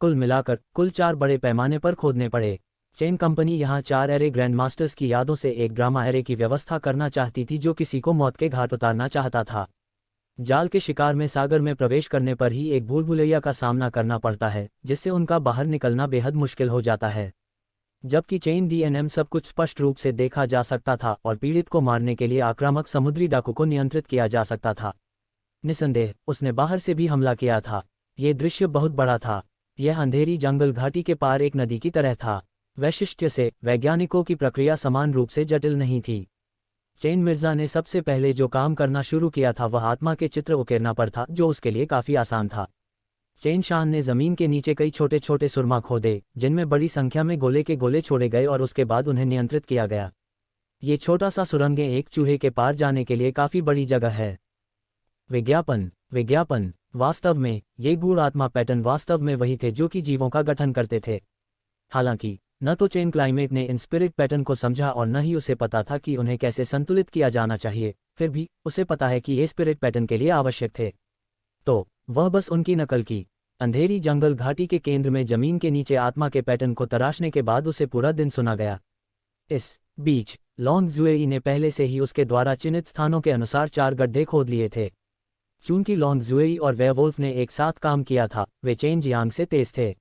कुल मिलाकर कुल 4 बड़े पैमाने पर खोदने पड़े। चेन कंपनी यहां 4 एरे ग्रैंड मास्टर्स की यादों से एक ड्रामा एरे की व्यवस्था करना चाहती थी, जो किसी को मौत के घाट उतारना चाहता था। जाल के शिकार में सागर में प्रवेश करने पर ही एक भूल भुलैया का सामना करना पड़ता है, जिससे उनका बाहर निकलना बेहद मुश्किल हो जाता है। जबकि चेन डीएनएम सब कुछ स्पष्ट रूप से देखा जा सकता था और पीड़ित को मारने के लिए आक्रामक समुद्री डाकू को नियंत्रित किया जा सकता था। निसंदेह उसने बाहर से भी हमला किया था। ये दृश्य बहुत बड़ा था। यह अंधेरी जंगल घाटी के पार एक नदी की तरह था। वैशिष्ट्य से वैज्ञानिकों की प्रक्रिया समान रूप से जटिल नहीं थी। चेन मिर्जा ने सबसे पहले जो काम करना शुरू किया था वह आत्मा के चित्र उकेरना पर था, जो उसके लिए काफ़ी आसान था। चेन शान ने ज़मीन के नीचे कई छोटे छोटे सुरमा खोदे जिनमें बड़ी संख्या में गोले के गोले छोड़े गए और उसके बाद उन्हें नियंत्रित किया गया। ये छोटा सा सुरंगें एक चूहे के पार जाने के लिए काफ़ी बड़ी जगह है। विज्ञापन वास्तव में ये गूढ़ आत्मा पैटर्न वास्तव में वही थे जो कि जीवों का गठन करते थे। हालांकि न तो चेन क्लाइमेट ने इन स्पिरिट पैटर्न को समझा और न ही उसे पता था कि उन्हें कैसे संतुलित किया जाना चाहिए, फिर भी उसे पता है कि ये स्पिरिट पैटर्न के लिए आवश्यक थे, तो वह बस उनकी नकल की। अंधेरी जंगल घाटी के केंद्र में जमीन के नीचे आत्मा के पैटर्न को तराशने के बाद उसे पूरा दिन सुना गया। इस बीच लॉन्ग जुएई ने पहले से ही उसके द्वारा चिन्हित स्थानों के अनुसार 4 गड्ढे खोद लिए थे। चूंकि लॉन्ग जुएई और वेयरवुल्फ ने एक साथ काम किया था, वे चेन जियांग से तेज थे।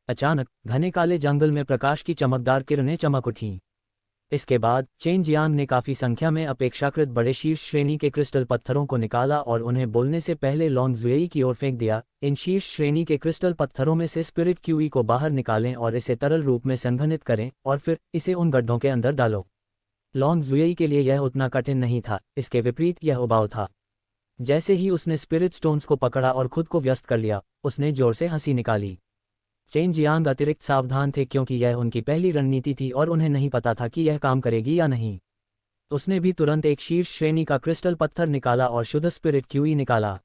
अचानक घने काले जंगल में प्रकाश की चमकदार किरणें चमक उठीं। इसके बाद चेन जियांग ने काफ़ी संख्या में अपेक्षाकृत बड़े शीर्ष श्रेणी के क्रिस्टल पत्थरों को निकाला और उन्हें बोलने से पहले लॉन्ग जुएई की ओर फेंक दिया। इन शीर्ष श्रेणी के क्रिस्टल पत्थरों में से स्पिरिट क्यूई को बाहर निकालें और इसे तरल रूप में संघनित करें और फिर इसे उन गड्ढों के अंदर डालो। लॉन्ग जुएई के लिए यह उतना कठिन नहीं था, इसके विपरीत यह उबाऊ था। जैसे ही उसने स्पिरिट स्टोन्स को पकड़ा और खुद को व्यस्त कर लिया, उसने जोर से हंसी निकाली। चेन जियांग अतिरिक्त सावधान थे क्योंकि यह उनकी पहली रणनीति थी और उन्हें नहीं पता था कि यह काम करेगी या नहीं। उसने भी तुरंत एक शीर्ष श्रेणी का क्रिस्टल पत्थर निकाला और शुद्ध स्पिरिट क्यूई निकाला,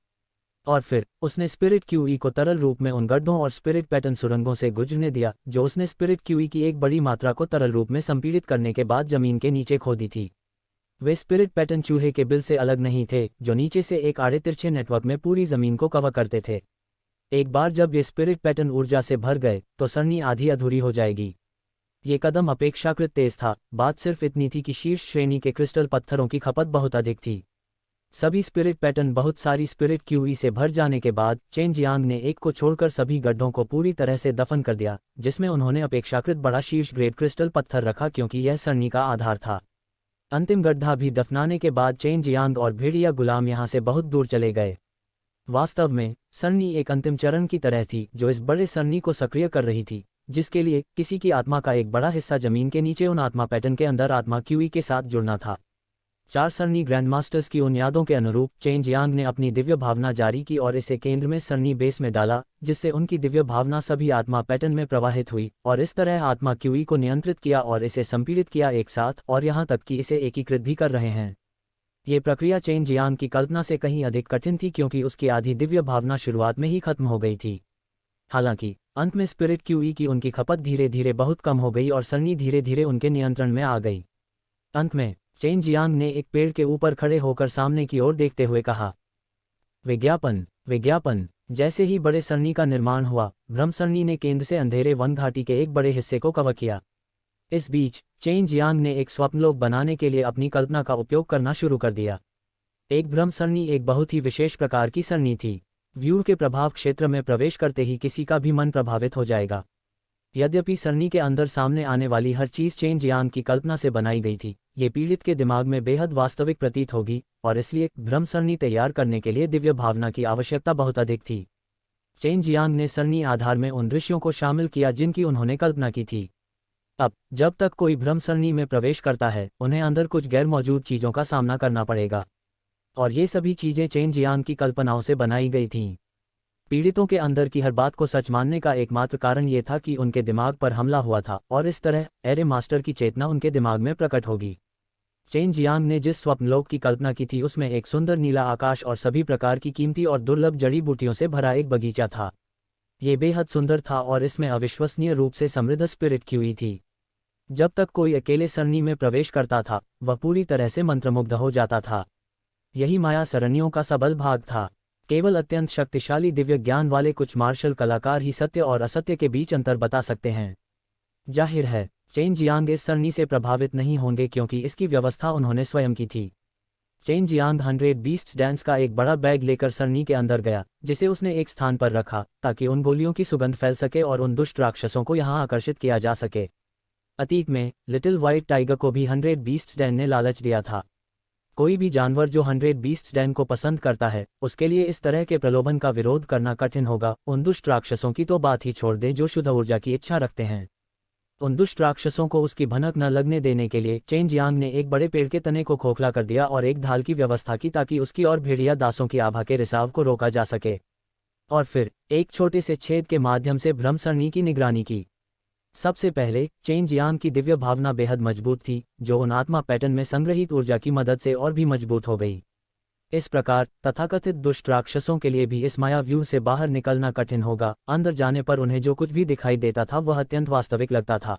और फिर उसने स्पिरिट क्यूई को तरल रूप में उन गड्ढों और स्पिरिट पैटर्न सुरंगों से गुजरने दिया जो उसने स्पिरिट क्यूई की एक बड़ी मात्रा को तरल रूप में संपीड़ित करने के बाद जमीन के नीचे खोदी थी। वे स्पिरिट पैटर्न चूहे के बिल से अलग नहीं थे, जो नीचे से एक आड़े तिरछे नेटवर्क में पूरी जमीन को कवर करते थे। एक बार जब ये स्पिरिट पैटर्न ऊर्जा से भर गए तो सरनी आधी अधूरी हो जाएगी। ये कदम अपेक्षाकृत तेज था। बात सिर्फ इतनी थी कि शीर्ष श्रेणी के क्रिस्टल पत्थरों की खपत बहुत अधिक थी। सभी स्पिरिट पैटर्न बहुत सारी स्पिरिट क्यूई से भर जाने के बाद चेन जियांग ने एक को छोड़कर सभी गड्ढों को पूरी तरह से दफन कर दिया, जिसमें उन्होंने अपेक्षाकृत बड़ा शीर्ष ग्रेड क्रिस्टल पत्थर रखा क्योंकि यह सरनी का आधार था। अंतिम गड्ढा भी दफनाने के बाद चेन जियांग और भेड़िया गुलाम यहाँ से बहुत दूर चले गए। वास्तव में सरनी एक अंतिम चरण की तरह थी जो इस बड़े सरनी को सक्रिय कर रही थी, जिसके लिए किसी की आत्मा का एक बड़ा हिस्सा जमीन के नीचे उन आत्मा पैटर्न के अंदर आत्मा क्यूई के साथ जुड़ना था। 4 सरनी ग्रैंडमास्टर्स की उन यादों के अनुरूप चेन जियांग ने अपनी दिव्य भावना जारी की और इसे केंद्र में सरनी बेस में डाला, जिससे उनकी दिव्य भावना सभी आत्मा पैटर्न में प्रवाहित हुई और इस तरह आत्मा क्यूई को नियंत्रित किया और इसे संपीड़ित किया एक साथ, और यहाँ तक कि इसे एकीकृत भी कर रहे हैं। ये प्रक्रिया चेन जियांग की कल्पना से कहीं अधिक कठिन थी क्योंकि उसकी आधी दिव्य भावना शुरुआत में ही खत्म हो गई थी। हालांकि अंत में स्पिरिट क्यूई की उनकी खपत धीरे धीरे बहुत कम हो गई और सरनी धीरे धीरे उनके नियंत्रण में आ गई। अंत में चेन जियांग ने एक पेड़ के ऊपर खड़े होकर सामने की ओर देखते हुए कहा, विज्ञापन। जैसे ही बड़े सरनी का निर्माण हुआ, ब्रह्म सरनी ने केंद्र से अंधेरे वन घाटी के एक बड़े हिस्से को कवर किया। इस बीच चेन जियांग ने एक स्वप्नलोक बनाने के लिए अपनी कल्पना का उपयोग करना शुरू कर दिया। एक ब्रह्म सरनी एक बहुत ही विशेष प्रकार की सरनी थी। व्यू के प्रभाव क्षेत्र में प्रवेश करते ही किसी का भी मन प्रभावित हो जाएगा। यद्यपि सरनी के अंदर सामने आने वाली हर चीज़ चेन जियांग की कल्पना से बनाई गई थी, ये पीड़ित के दिमाग में बेहद वास्तविक प्रतीत होगी और इसलिए ब्रह्म सरनी तैयार करने के लिए दिव्य भावना की आवश्यकता बहुत अधिक थी। चेन जियांग ने सरनी आधार में उन दृश्यों को शामिल किया जिनकी उन्होंने कल्पना की थी। अब जब तक कोई भ्रम सरनी में प्रवेश करता है, उन्हें अंदर कुछ गैर मौजूद चीज़ों का सामना करना पड़ेगा, और ये सभी चीज़ें चेन जियांग की कल्पनाओं से बनाई गई थीं। पीड़ितों के अंदर की हर बात को सच मानने का एकमात्र कारण ये था कि उनके दिमाग पर हमला हुआ था और इस तरह एरे मास्टर की चेतना उनके दिमाग में प्रकट होगी। चेन जियांग ने जिस स्वप्नलोक की कल्पना की थी उसमें एक सुंदर नीला आकाश और सभी प्रकार की कीमती और दुर्लभ जड़ी बूटियों से भरा एक बगीचा था। ये बेहद सुंदर था और इसमें अविश्वसनीय रूप से समृद्ध स्पिरिट क्यूई थी। जब तक कोई अकेले सरनी में प्रवेश करता था, वह पूरी तरह से मंत्रमुग्ध हो जाता था। यही माया सरनियों का सबल भाग था। केवल अत्यंत शक्तिशाली दिव्य ज्ञान वाले कुछ मार्शल कलाकार ही सत्य और असत्य के बीच अंतर बता सकते हैं। जाहिर है चेन जियांग इस सरनी से प्रभावित नहीं होंगे क्योंकि इसकी व्यवस्था उन्होंने स्वयं की थी। चेन जियांग 100 बीस्ट्स डांस का एक बड़ा बैग लेकर सरनी के अंदर गया, जिसे उसने एक स्थान पर रखा ताकि उन गोलियों की सुगंध फैल सके और उन दुष्ट राक्षसों को यहाँ आकर्षित किया जा सके। अतीत में लिटिल व्हाइट टाइगर को भी 100 बीस्ट्स डैन ने लालच दिया था। कोई भी जानवर जो 100 बीस्ट्स डैन को पसंद करता है, उसके लिए इस तरह के प्रलोभन का विरोध करना कठिन होगा। उन दुष्ट राक्षसों की तो बात ही छोड़ दें जो शुद्ध ऊर्जा की इच्छा रखते हैं। उन दुष्ट राक्षसों को उसकी भनक न लगने देने के लिए चेन जियांग ने एक बड़े पेड़ के तने को खोखला कर दिया और एक ढाल की व्यवस्था की ताकि उसकी और भेड़िया दासों की आभा के रिसाव को रोका जा सके। और फिर एक छोटे से छेद के माध्यम से भ्रम सरणी की निगरानी की। सबसे पहले चेन जियांग की दिव्य भावना बेहद मजबूत थी, जो उन आत्मा पैटर्न में संग्रहित ऊर्जा की मदद से और भी मजबूत हो गई। इस प्रकार तथाकथित दुष्ट राक्षसों के लिए भी इस माया व्यूह से बाहर निकलना कठिन होगा। अंदर जाने पर उन्हें जो कुछ भी दिखाई देता था वह अत्यंत वास्तविक लगता था।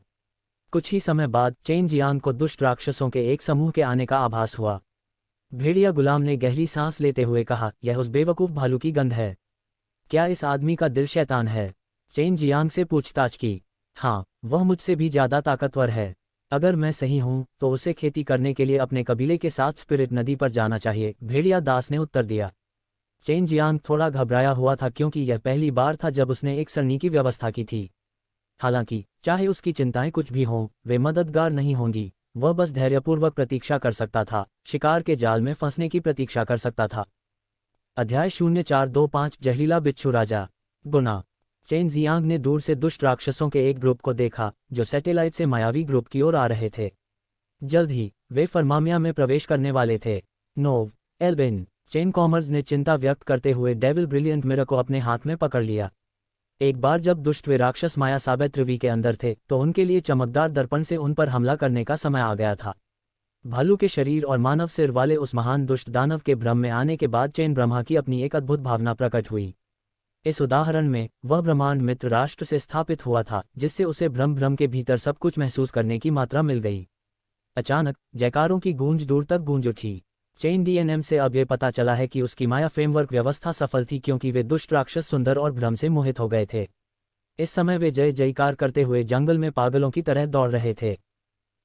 कुछ ही समय बाद चेन जियांग को दुष्ट राक्षसों के एक समूह के आने का आभास हुआ। भेड़िया गुलाम ने गहरी सांस लेते हुए कहा, यह उस बेवकूफ भालू की गंध है। क्या इस आदमी का दिल शैतान है? चेन जियांग से पूछताछ की। हाँ, वह मुझसे भी ज्यादा ताकतवर है। अगर मैं सही हूं तो उसे खेती करने के लिए अपने कबीले के साथ स्पिरिट नदी पर जाना चाहिए, भेड़िया दास ने उत्तर दिया। चेन जियांग थोड़ा घबराया हुआ था क्योंकि यह पहली बार था जब उसने एक सरनी की व्यवस्था की थी। हालांकि चाहे उसकी चिंताएं कुछ भी हों, वे मददगार नहीं होंगी। वह बस धैर्यपूर्वक प्रतीक्षा कर सकता था, शिकार के जाल में फंसने की प्रतीक्षा कर सकता था। अध्याय 0425 जहरीला बिच्छू राजा। गुना। चेन जियांग ने दूर से दुष्ट राक्षसों के एक ग्रुप को देखा जो सैटेलाइट से मायावी ग्रुप की ओर आ रहे थे। जल्द ही वे फरमामिया में प्रवेश करने वाले थे। नोव एल्बिन। चेन कॉमर्स ने चिंता व्यक्त करते हुए डेविल ब्रिलियंट मिरर को अपने हाथ में पकड़ लिया। एक बार जब दुष्ट वे राक्षस माया साबित्री के अंदर थे तो उनके लिए चमकदार दर्पण से उन पर हमला करने का समय आ गया था। भालू के शरीर और मानव सिर वाले उस महान दुष्ट दानव के भ्रम में आने के बाद चेन ब्रह्मा की अपनी एक अद्भुत भावना प्रकट हुई। इस उदाहरण में वह ब्रह्मांड मित्र राष्ट्र से स्थापित हुआ था, जिससे उसे भ्रम के भीतर सब कुछ महसूस करने की मात्रा मिल गई। अचानक जयकारों की गूंज दूर तक गूंज उठी। चेन डीएनएम से अब यह पता चला है कि उसकी माया फ्रेमवर्क व्यवस्था सफल थी क्योंकि वे दुष्ट राक्षस सुंदर और भ्रम से मोहित हो गए थे। इस समय वे जय जयकार करते हुए जंगल में पागलों की तरह दौड़ रहे थे।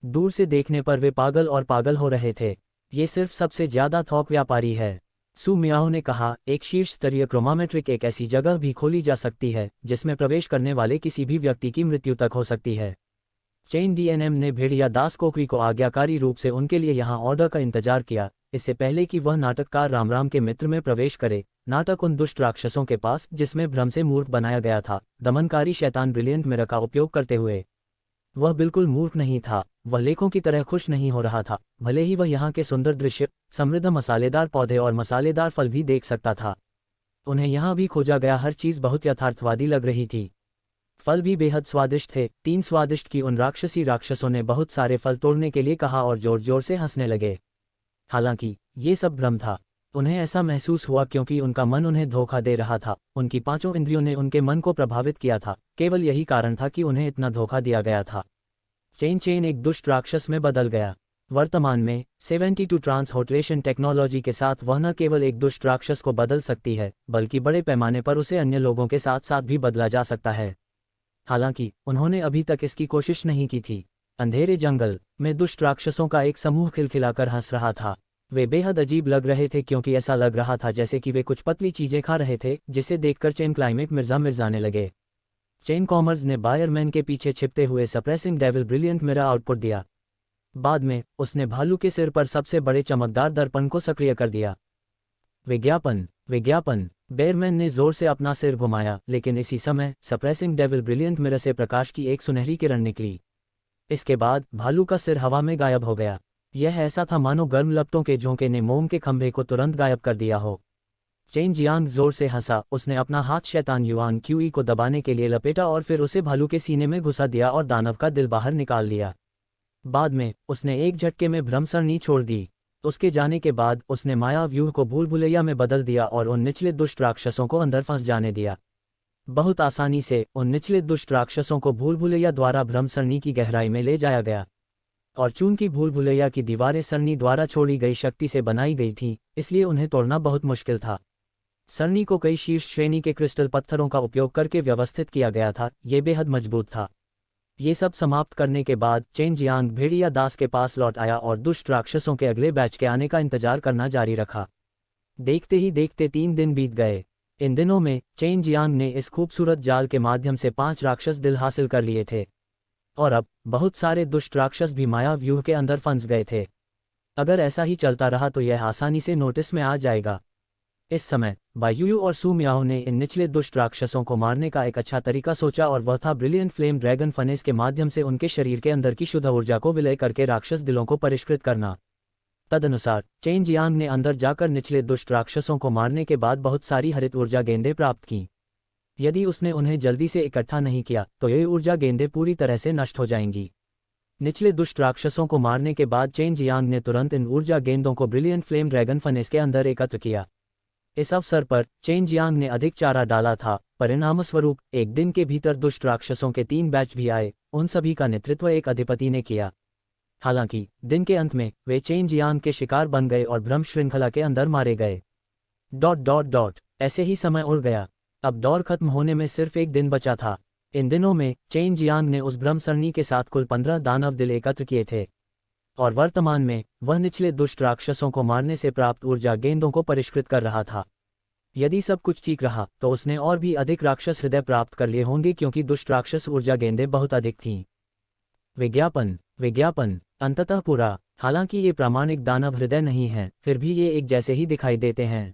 दूर से देखने पर वे पागल और पागल हो रहे थे। ये सिर्फ सबसे ज्यादा थोक व्यापारी है, सु मियाओ ने कहा। एक शीर्ष स्तरीय क्रोमामेट्रिक एक ऐसी जगह भी खोली जा सकती है जिसमें प्रवेश करने वाले किसी भी व्यक्ति की मृत्यु तक हो सकती है। चेन डीएनएम ने भेड़िया दास कोकरी को आज्ञाकारी रूप से उनके लिए यहाँ ऑर्डर का इंतजार किया, इससे पहले कि वह नाटककार राम के मित्र में प्रवेश करे। नाटक उन दुष्ट राक्षसों के पास जिसमें भ्रम से मूर्ख बनाया गया था, दमनकारी शैतान ब्रिलियंट मिरर का उपयोग करते हुए। वह बिल्कुल मूर्ख नहीं था, वह लेखों की तरह खुश नहीं हो रहा था, भले ही वह यहाँ के सुंदर दृश्य, समृद्ध मसालेदार पौधे और मसालेदार फल भी देख सकता था। उन्हें यहाँ भी खोजा गया हर चीज बहुत यथार्थवादी लग रही थी। फल भी बेहद स्वादिष्ट थे। 3 स्वादिष्ट की उन राक्षसी राक्षसों ने बहुत सारे फल तोड़ने के लिए कहा और जोर जोर से हंसने लगे। हालांकि ये सब भ्रम था। उन्हें ऐसा महसूस हुआ क्योंकि उनका मन उन्हें धोखा दे रहा था। उनकी 5 इंद्रियों ने उनके मन को प्रभावित किया था। केवल यही कारण था कि उन्हें इतना धोखा दिया गया था। चेन एक दुष्ट राक्षस में बदल गया। वर्तमान में 72 ट्रांसहोटरेशन टेक्नोलॉजी के साथ वह न केवल एक दुष्ट राक्षस को बदल सकती है, बल्कि बड़े पैमाने पर उसे अन्य लोगों के साथ साथ भी बदला जा सकता है। हालांकि उन्होंने अभी तक इसकी कोशिश नहीं की थी। अंधेरे जंगल में दुष्ट राक्षसों का एक समूह खिलखिलाकर हंस रहा था। वे बेहद अजीब लग रहे थे क्योंकि ऐसा लग रहा था जैसे कि वे कुछ पतली चीजें खा रहे थे, जिसे देखकर चेन क्लाइमेट मिर्जाने लगे। चेन कॉमर्स ने बायरमैन के पीछे छिपते हुए suppressing devil brilliant mirror output दिया। बाद में उसने भालू के सिर पर सबसे बड़े चमकदार दर्पण को सक्रिय कर दिया। विज्ञापन। बेयरमैन ने जोर से अपना सिर घुमाया, लेकिन इसी समय सप्रेसिंग डेविल ब्रिलियंट मिरर से प्रकाश की एक सुनहरी किरण निकली। इसके बाद भालू का सिर हवा में गायब हो गया। यह ऐसा था मानो गर्म लपटों के झोंके ने मोम के खंभे को तुरंत गायब कर दिया हो। चेन जियांग जोर से हंसा। उसने अपना हाथ शैतान युआन क्यूई को दबाने के लिए लपेटा और फिर उसे भालू के सीने में घुसा दिया और दानव का दिल बाहर निकाल लिया। बाद में उसने एक झटके में भ्रम सरणी छोड़ दी। उसके जाने के बाद उसने माया व्यूह को भूल भुलैया में बदल दिया और उन निचले दुष्ट राक्षसों को अंदर फंस जाने दिया। बहुत आसानी से उन निचले दुष्ट राक्षसों को भूल भुलैया द्वारा भ्रम सरणी की गहराई में ले जाया गया। और चूंकि भूल भुलैया की दीवारें सरणी द्वारा छोड़ी गई शक्ति से बनाई गई थीं, इसलिए उन्हें तोड़ना बहुत मुश्किल था। सरणी को कई शीर्ष श्रेणी के क्रिस्टल पत्थरों का उपयोग करके व्यवस्थित किया गया था। ये बेहद मजबूत था। ये सब समाप्त करने के बाद चेन जियांग भेड़िया दास के पास लौट आया और दुष्ट राक्षसों के अगले बैच के आने का इंतजार करना जारी रखा। देखते ही देखते 3 दिन बीत गए। इन दिनों में चेन जियांग ने इस खूबसूरत जाल के माध्यम से 5 राक्षस दिल हासिल कर लिए थे। और अब बहुत सारे दुष्ट राक्षस भी माया व्यूह के अंदर फंस गए थे। अगर ऐसा ही चलता रहा तो यह आसानी से नोटिस में आ जाएगा। इस समय बायुयू और सू मियाओ ने इन निचले दुष्ट राक्षसों को मारने का एक अच्छा तरीका सोचा, और वह था ब्रिलियंट फ्लेम ड्रैगन फनेस के माध्यम से उनके शरीर के अंदर की शुद्ध ऊर्जा को विलय करके राक्षस दिलों को परिष्कृत करना। तदनुसार चेन जियांग ने अंदर जाकर निचले दुष्ट राक्षसों को मारने के बाद बहुत सारी हरित ऊर्जा गेंदें प्राप्त की। यदि उसने उन्हें जल्दी से इकट्ठा नहीं किया तो ये ऊर्जा गेंदें पूरी तरह से नष्ट हो जाएंगी। निचले दुष्ट राक्षसों को मारने के बाद चेन जियांग ने तुरंत इन ऊर्जा गेंदों को ब्रिलियंट फ्लेम ड्रैगन फनेस के अंदर एकत्र किया। इस अवसर पर चेन जियांग ने अधिक चारा डाला था। परिणामस्वरूप एक दिन के भीतर दुष्ट राक्षसों के 3 बैच भी आए। उन सभी का नेतृत्व एक अधिपति ने किया। हालांकि दिन के अंत में वे चेन जियांग के शिकार बन गए और भ्रम श्रृंखला के अंदर मारे गए। ... ऐसे ही समय उड़ गया। अब दौर खत्म होने में सिर्फ एक दिन बचा था। इन दिनों में चेन जियांग ने उस भ्रम सरणी के साथ कुल 15 दानव दिल एकत्र किए थे, और वर्तमान में वह निचले दुष्ट राक्षसों को मारने से प्राप्त ऊर्जा गेंदों को परिष्कृत कर रहा था। यदि सब कुछ ठीक रहा तो उसने और भी अधिक राक्षस हृदय प्राप्त कर लिए होंगे, क्योंकि दुष्ट राक्षस ऊर्जा गेंदें बहुत अधिक थीं। विज्ञापन अंततः पूरा। हालांकि ये प्रामाणिक दानव हृदय नहीं हैं, फिर भी ये एक जैसे ही दिखाई देते हैं।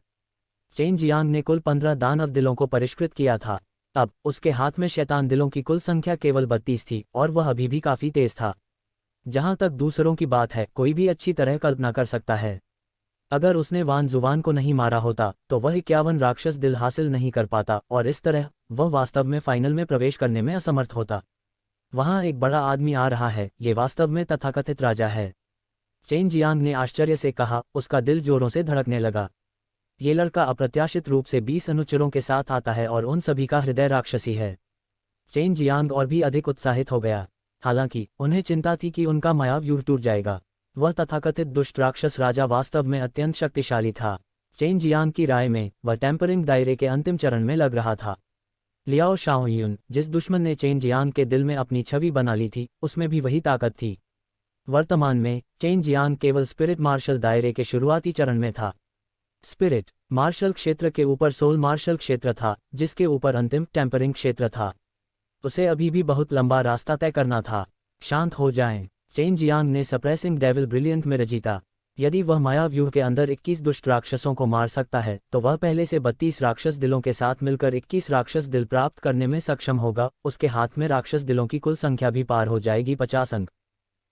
चेन जियांग ने कुल 15 दानव दिलों को परिष्कृत किया था। अब उसके हाथ में शैतान दिलों की कुल संख्या केवल 32 थी, और वह अभी भी काफी तेज था। जहां तक दूसरों की बात है, कोई भी अच्छी तरह कल्पना कर सकता है। अगर उसने वान जुवान को नहीं मारा होता तो वह 51 राक्षस दिल हासिल नहीं कर पाता, और इस तरह वह वास्तव में फाइनल में प्रवेश करने में असमर्थ होता। वहां एक बड़ा आदमी आ रहा है, ये वास्तव में तथाकथित राजा है। चेन जियांग ने आश्चर्य से कहा। उसका दिल जोरों से धड़कने लगा। ये लड़का अप्रत्याशित रूप से 20 अनुचरों के साथ आता है, और उन सभी का हृदय राक्षसी है। चेन जियांग और भी अधिक उत्साहित हो गया। हालांकि उन्हें चिंता थी कि उनका मायाव्यूह टूट जाएगा। वह तथाकथित दुष्ट राक्षस राजा वास्तव में अत्यंत शक्तिशाली था। चेन जियांग की राय में वह टेम्परिंग दायरे के अंतिम चरण में लग रहा था। लियाओ शाओयुन, जिस दुश्मन ने चेन जियांग के दिल में अपनी छवि बना ली थी, उसमें भी वही ताकत थी। वर्तमान में चेन जियांग केवल स्पिरिट मार्शल दायरे के शुरुआती चरण में था। स्पिरिट मार्शल क्षेत्र के ऊपर सोल मार्शल क्षेत्र था, जिसके ऊपर अंतिम टेम्परिंग क्षेत्र था। उसे अभी भी बहुत लंबा रास्ता तय करना था। शांत हो जाएं। चेन जियांग ने सप्रेसिंग डेविल ब्रिलियंट में जीता। यदि वह मायाव्यूह के अंदर 21 दुष्ट राक्षसों को मार सकता है तो वह पहले से 32 राक्षस दिलों के साथ मिलकर 21 राक्षस दिल प्राप्त करने में सक्षम होगा। उसके हाथ में राक्षस दिलों की कुल संख्या भी पार हो जाएगी 50 अंक।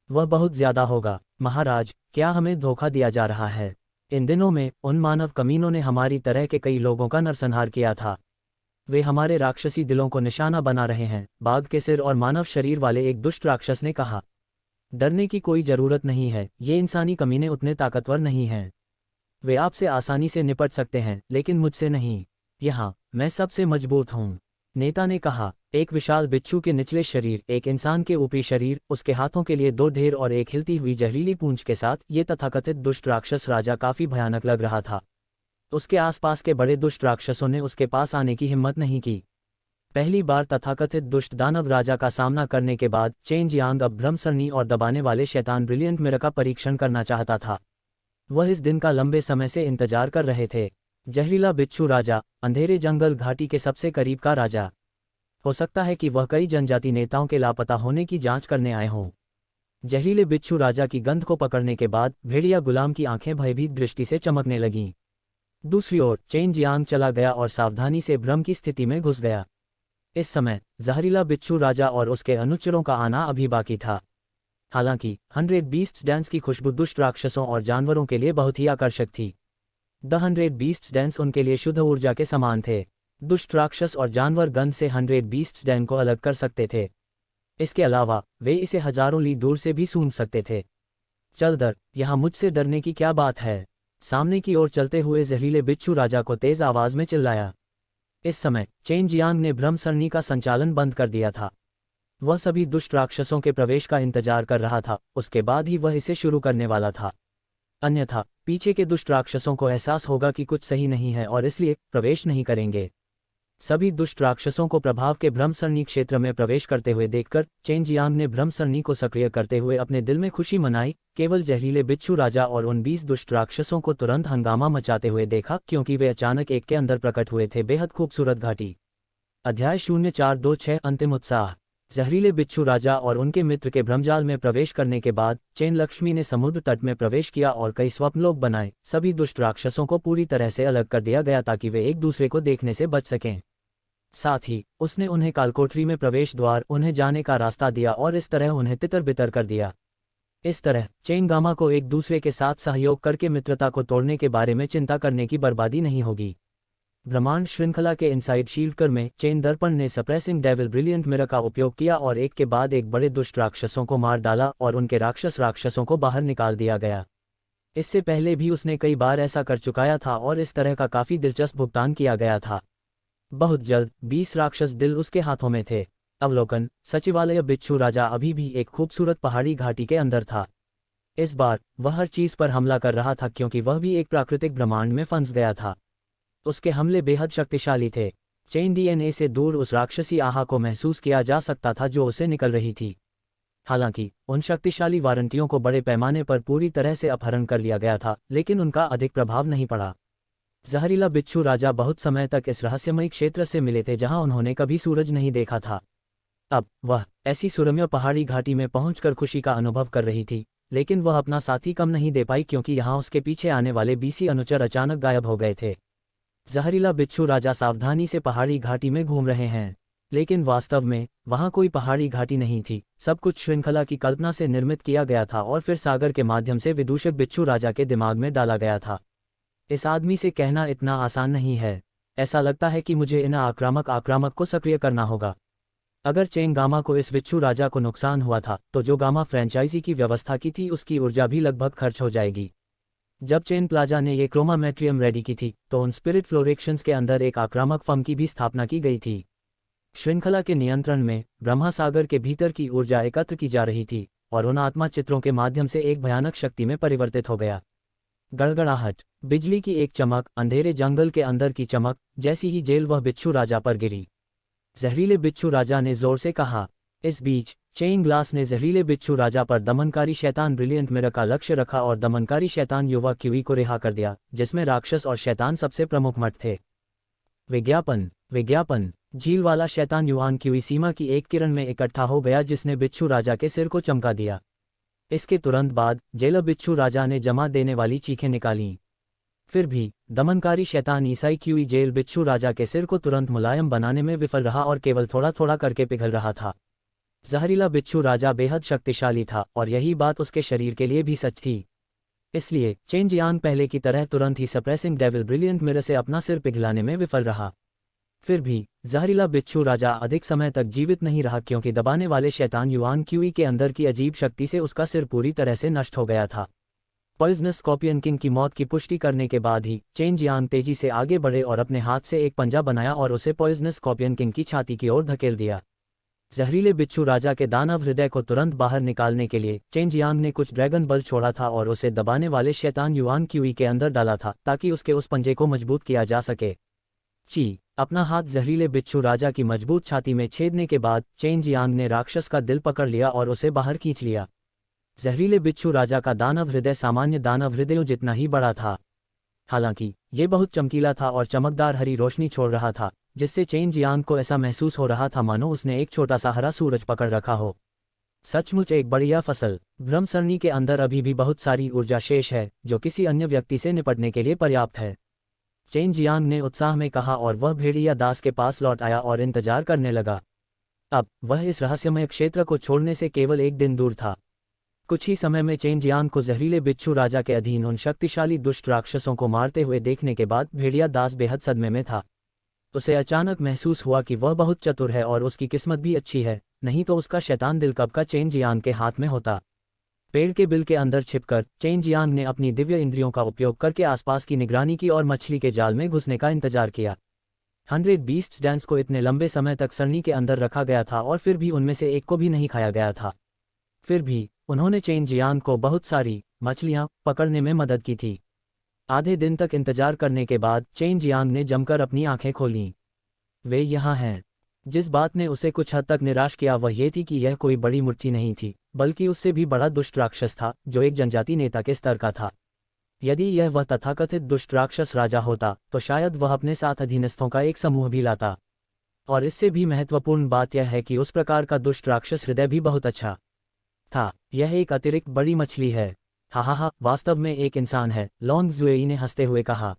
वह बहुत ज्यादा होगा। महाराज, क्या हमें धोखा दिया जा रहा है? इन दिनों में उन मानव कमीनों ने हमारी तरह के कई लोगों का नरसंहार किया था। वे हमारे राक्षसी दिलों को निशाना बना रहे हैं। बाघ के सिर और मानव शरीर वाले एक दुष्ट राक्षस ने कहा। डरने की कोई जरूरत नहीं है, ये इंसानी कमीने उतने ताकतवर नहीं हैं। वे आपसे आसानी से निपट सकते हैं, लेकिन मुझसे नहीं। यहाँ मैं सबसे मजबूत हूँ, नेता ने कहा। एक विशाल बिच्छू के निचले शरीर, एक इंसान के ऊपरी शरीर, उसके हाथों के लिए 2 ढेर और एक हिलती हुई जहरीली पूंछ के साथ ये तथाकथित दुष्ट राक्षस राजा काफी भयानक लग रहा था। उसके आसपास के बड़े दुष्ट राक्षसों ने उसके पास आने की हिम्मत नहीं की। पहली बार तथाकथित दुष्ट दानव राजा का सामना करने के बाद चेन जियांग अब भ्रम सरणी और दबाने वाले शैतान ब्रिलियंट मिरर का परीक्षण करना चाहता था। वह इस दिन का लंबे समय से इंतजार कर रहे थे। जहरीला बिच्छू राजा, अंधेरे जंगल घाटी के सबसे करीब का राजा। हो सकता है कि वह कई जनजाति नेताओं के लापता होने की जांच करने आए हों। जहरीले बिच्छू राजा की गंध को पकड़ने के बाद भेड़िया गुलाम की आंखें भयभीत दृष्टि से चमकने लगीं। दूसरी ओर चेन जियांग चला गया और सावधानी से भ्रम की स्थिति में घुस गया। इस समय जहरीला बिच्छू राजा और उसके अनुचरों का आना अभी बाकी था। हालांकि 100 बीस्ट्स डांस की खुशबू दुष्ट राक्षसों और जानवरों के लिए बहुत ही आकर्षक थी। द 100 बीस्ट्स डांस उनके लिए शुद्ध ऊर्जा के समान थे। दुष्ट राक्षस और जानवर गंध से 100 बीस्ट्स डैन को अलग कर सकते थे। इसके अलावा वे इसे हजारों ली दूर से भी सूंघ सकते थे। चल दर, यहाँ मुझसे डरने की क्या बात है? सामने की ओर चलते हुए जहरीले बिच्छू राजा को तेज आवाज में चिल्लाया। इस समय चेन जियांग ने भ्रम सरणी का संचालन बंद कर दिया था। वह सभी दुष्ट राक्षसों के प्रवेश का इंतजार कर रहा था, उसके बाद ही वह इसे शुरू करने वाला था। अन्यथा पीछे के दुष्ट राक्षसों को एहसास होगा कि कुछ सही नहीं है और इसलिए प्रवेश नहीं करेंगे। सभी दुष्ट राक्षसों को प्रभाव के भ्रम सरणी क्षेत्र में प्रवेश करते हुए देखकर चेन जियांग ने भ्रम सरणी को सक्रिय करते हुए अपने दिल में खुशी मनाई। केवल जहरीले बिच्छू राजा और उन 20 दुष्ट राक्षसों को तुरंत हंगामा मचाते हुए देखा, क्योंकि वे अचानक एक के अंदर प्रकट हुए थे। बेहद खूबसूरत घाटी। अध्याय 0426 अंतिम उत्साह। जहरीले बिच्छू राजा और उनके मित्र के भ्रमजाल में प्रवेश करने के बाद चेन लक्ष्मी ने समुद्र तट में प्रवेश किया और कई स्वप्नलोक बनाए। सभी दुष्ट राक्षसों को पूरी तरह से अलग कर दिया गया ताकि वे एक दूसरे को देखने से बच सकें। साथ ही उसने उन्हें कालकोठरी में प्रवेश द्वार, उन्हें जाने का रास्ता दिया और इस तरह उन्हें तितर बितर कर दिया। इस तरह चेन गामा को एक दूसरे के साथ सहयोग करके मित्रता को तोड़ने के बारे में चिंता करने की बर्बादी नहीं होगी। ब्रह्मांड श्रृंखला के इनसाइड शील्डकर में चेन दर्पण ने सप्रेसिंग डेविल ब्रिलियंट मिरर का उपयोग किया और एक के बाद एक बड़े दुष्ट राक्षसों को मार डाला और उनके राक्षसों को बाहर निकाल दिया गया। इससे पहले भी उसने कई बार ऐसा कर चुकाया था और इस तरह का काफी दिलचस्प भुगतान किया गया था। बहुत जल्द 20 राक्षस दिल उसके हाथों में थे। अवलोकन: सचिवालय बिच्छू राजा अभी भी एक खूबसूरत पहाड़ी घाटी के अंदर था। इस बार वह हर चीज पर हमला कर रहा था क्योंकि वह भी एक प्राकृतिक ब्रह्मांड में फंस गया था। उसके हमले बेहद शक्तिशाली थे। चेन डीएनए से दूर उस राक्षसी आहा को महसूस किया जा सकता था जो उसे निकल रही थी। हालांकि उन शक्तिशाली वारंटियों को बड़े पैमाने पर पूरी तरह से अपहरण कर लिया गया था, लेकिन उनका अधिक प्रभाव नहीं पड़ा। जहरीला बिच्छू राजा बहुत समय तक इस रहस्यमयी क्षेत्र से मिले थे जहां उन्होंने कभी सूरज नहीं देखा था। अब वह ऐसी सुरम्य पहाड़ी घाटी में पहुंचकर खुशी का अनुभव कर रही थी, लेकिन वह अपना साथी कम नहीं दे पाई क्योंकि यहां उसके पीछे आने वाले 20 अनुचर अचानक गायब हो गए थे। जहरीला बिच्छू राजा सावधानी से पहाड़ी घाटी में घूम रहे हैं, लेकिन वास्तव में वहां कोई पहाड़ी घाटी नहीं थी। सब कुछ श्रृंखला की कल्पना से निर्मित किया गया था और फिर सागर के माध्यम से विदूषक बिच्छू राजा के दिमाग में डाला गया था। इस आदमी से कहना इतना आसान नहीं है। ऐसा लगता है कि मुझे इन आक्रामक को सक्रिय करना होगा। अगर चेन गामा को इस बिच्छू राजा को नुकसान हुआ था तो जो गामा फ्रेंचाइजी की व्यवस्था की थी उसकी ऊर्जा भी लगभग खर्च हो जाएगी। जब चेन प्लाजा ने ये क्रोमामेट्रियम रेडी की थी तो उन स्पिरिट फ्लोरेक्शंस के अंदर एक आक्रामक फर्म की भी स्थापना की गई थी। श्रृंखला के नियंत्रण में ब्रह्मा सागर के भीतर की ऊर्जा एकत्र की जा रही थी और उन आत्मा चित्रों के माध्यम से एक भयानक शक्ति में परिवर्तित हो गया। गड़गड़ाहट, बिजली की एक चमक, अंधेरे जंगल के अंदर की चमक, जैसी ही जेल वह बिच्छू राजा पर गिरी। जहरीले बिच्छू राजा ने जोर से कहा। इस बीच चेन ग्लास ने जहरीले बिच्छू राजा पर दमनकारी शैतान ब्रिलियंट मिरर का लक्ष्य रखा और दमनकारी शैतान युवा क्यूई को रिहा कर दिया, जिसमें राक्षस और शैतान सबसे प्रमुख मठ थे। विज्ञापन झील वाला शैतान युआन क्यूई सीमा की एक किरण में इकट्ठा हो गया जिसने बिच्छू राजा के सिर को चमका दिया। इसके तुरंत बाद जेलर बिच्छू राजा ने जमा देने वाली चीखें निकालीं। फिर भी दमनकारी शैतान ईसाई क्यूई जेल बिच्छू राजा के सिर को तुरंत मुलायम बनाने में विफल रहा और केवल थोड़ा थोड़ा करके पिघल रहा था। जहरीला बिच्छू राजा बेहद शक्तिशाली था और यही बात उसके शरीर के लिए भी सच थी। इसलिए चेन जियान पहले की तरह तुरंत ही सप्रेसिंग डेविल ब्रिलियंट मिरर से अपना सिर पिघलाने में विफल रहा। फिर भी जहरीला बिच्छू राजा अधिक समय तक जीवित नहीं रहा क्योंकि दबाने वाले शैतान युआन क्यूई के अंदर की अजीब शक्ति से उसका सिर पूरी तरह से नष्ट हो गया था। पॉइजनस स्कॉर्पियन किंग की मौत की पुष्टि करने के बाद ही चेन जियान तेजी से आगे बढ़े और अपने हाथ से एक पंजा बनाया और उसे पॉइजनस स्कॉर्पियन किंग की छाती की ओर धकेल दिया। जहरीले बिच्छू राजा के दानव हृदय को तुरंत बाहर निकालने के लिए चेन जियांग ने कुछ ड्रैगन बल छोड़ा था और उसे दबाने वाले शैतान युआन क्यूई के अंदर डाला था ताकि उसके उस पंजे को मजबूत किया जा सके। अपना हाथ जहरीले बिच्छू राजा की मजबूत छाती में छेदने के बाद चेन जियांग ने राक्षस का दिल पकड़ लिया और उसे बाहर खींच लिया। जहरीले बिच्छू राजा का दानव हृदय सामान्य दानव हृदयों जितना ही बड़ा था। हालांकि ये बहुत चमकीला था और चमकदार हरी रोशनी छोड़ रहा था, जिससे चेन जियांग को ऐसा महसूस हो रहा था मानो उसने एक छोटा सा हरा सूरज पकड़ रखा हो। सचमुच एक बढ़िया फसल। भ्रम सरणी के अंदर अभी भी बहुत सारी ऊर्जा शेष है जो किसी अन्य व्यक्ति से निपटने के लिए पर्याप्त है, चेन जियांग ने उत्साह में कहा और वह भेड़िया दास के पास लौट आया और इंतजार करने लगा। अब वह इस रहस्यमय क्षेत्र को छोड़ने से केवल एक दिन दूर था। कुछ ही समय में चेन जियांग को जहरीले बिच्छू राजा के अधीन उन शक्तिशाली दुष्ट राक्षसों को मारते हुए देखने के बाद भेड़िया दास बेहद सदमे में था। उसे अचानक महसूस हुआ कि वह बहुत चतुर है और उसकी किस्मत भी अच्छी है, नहीं तो उसका शैतान दिल कब का चेन जियांग के हाथ में होता। पेड़ के बिल के अंदर छिपकर चेन जियांग ने अपनी दिव्य इंद्रियों का उपयोग करके आसपास की निगरानी की और मछली के जाल में घुसने का इंतजार किया। 100 बीस्ट्स डांस को इतने लंबे समय तक सरणी के अंदर रखा गया था और फिर भी उनमें से एक को भी नहीं खाया गया था। फिर भी उन्होंने चेन जियांग को बहुत सारी मछलियां पकड़ने में मदद की थी। आधे दिन तक इंतजार करने के बाद चेन जियांग ने जमकर अपनी आंखें खोलीं। वे यहाँ हैं। जिस बात ने उसे कुछ हद तक निराश किया वह ये थी कि यह कोई बड़ी मुट्ठी नहीं थी, बल्कि उससे भी बड़ा दुष्ट राक्षस था जो एक जनजाति नेता के स्तर का था। यदि यह वह तथाकथित दुष्ट राक्षस राजा होता तो शायद वह अपने साथ अधीनस्थों का एक समूह भी लाता। और इससे भी महत्वपूर्ण बात यह है कि उस प्रकार का दुष्ट राक्षस हृदय भी बहुत अच्छा था। यह एक अतिरिक्त बड़ी मछली है। हा, वास्तव में एक इंसान है, लॉन्ग जुएई ने हंसते हुए कहा।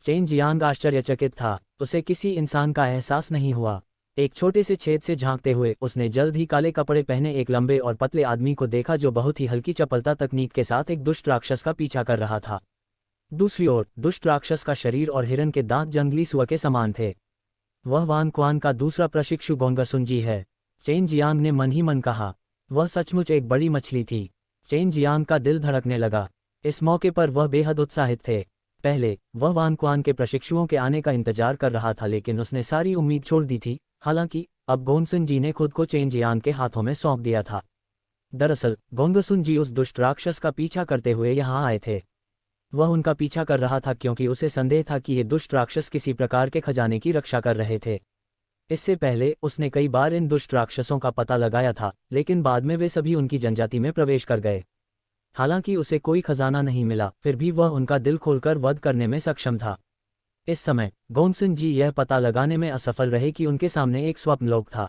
चेन जियांग आश्चर्यचकित था, उसे किसी इंसान का एहसास नहीं हुआ। एक छोटे से छेद से झांकते हुए उसने जल्द ही काले कपड़े पहने एक लंबे और पतले आदमी को देखा जो बहुत ही हल्की चपलता तकनीक के साथ एक दुष्ट राक्षस का पीछा कर रहा था। दूसरी ओर दुष्ट राक्षस का शरीर और हिरन के दांत जंगली सुअर के समान थे। वह वान क्वान का दूसरा प्रशिक्षु गोंगसुनजी है, चेन जियांग ने मन ही मन कहा। वह सचमुच एक बड़ी मछली थी। चेन जियांग का दिल धड़कने लगा। इस मौके पर वह बेहद उत्साहित थे। पहले वह वान क्वान के प्रशिक्षुओं के आने का इंतजार कर रहा था, लेकिन उसने सारी उम्मीद छोड़ दी थी। हालांकि अब गोंगसुनजी ने खुद को चेन जियांग के हाथों में सौंप दिया था। दरअसल गोंगसुनजी उस दुष्ट राक्षस का पीछा करते हुए यहाँ आए थे। वह उनका पीछा कर रहा था क्योंकि उसे संदेह था कि ये दुष्ट राक्षस किसी प्रकार के खजाने की रक्षा कर रहे थे। इससे पहले उसने कई बार इन दुष्ट राक्षसों का पता लगाया था, लेकिन बाद में वे सभी उनकी जनजाति में प्रवेश कर गए। हालांकि उसे कोई खजाना नहीं मिला, फिर भी वह उनका दिल खोलकर वध करने में सक्षम था। इस समय गोंगसुनजी यह पता लगाने में असफल रहे कि उनके सामने एक स्वप्नलोक था।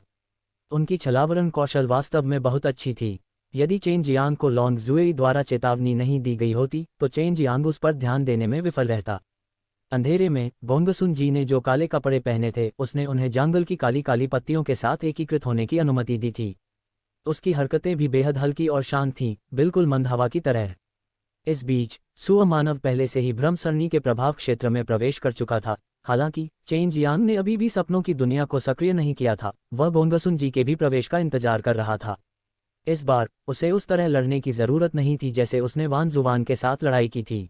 उनकी छलावरण कौशल वास्तव में बहुत अच्छी थी। यदि चेन जियांग को लॉन्ग जुएई द्वारा चेतावनी नहीं दी गई होती तो चेन जियांग उस पर ध्यान देने में विफल रहता। अंधेरे में गोंगसुनजी ने जो काले कपड़े पहने थे उसने उन्हें जंगल की काली काली पत्तियों के साथ एकीकृत होने की अनुमति दी थी। उसकी हरकतें भी बेहद हल्की और शांत थीं, बिल्कुल मंद हवा की तरह। इस बीच सुअर मानव पहले से ही भ्रम सरणी के प्रभाव क्षेत्र में प्रवेश कर चुका था। हालांकि चेन जियांग ने अभी भी सपनों की दुनिया को सक्रिय नहीं किया था। वह गोंगसुनजी के भी प्रवेश का इंतजार कर रहा था। इस बार उसे उस तरह लड़ने की जरूरत नहीं थी जैसे उसने वान जुवान के साथ लड़ाई की थी।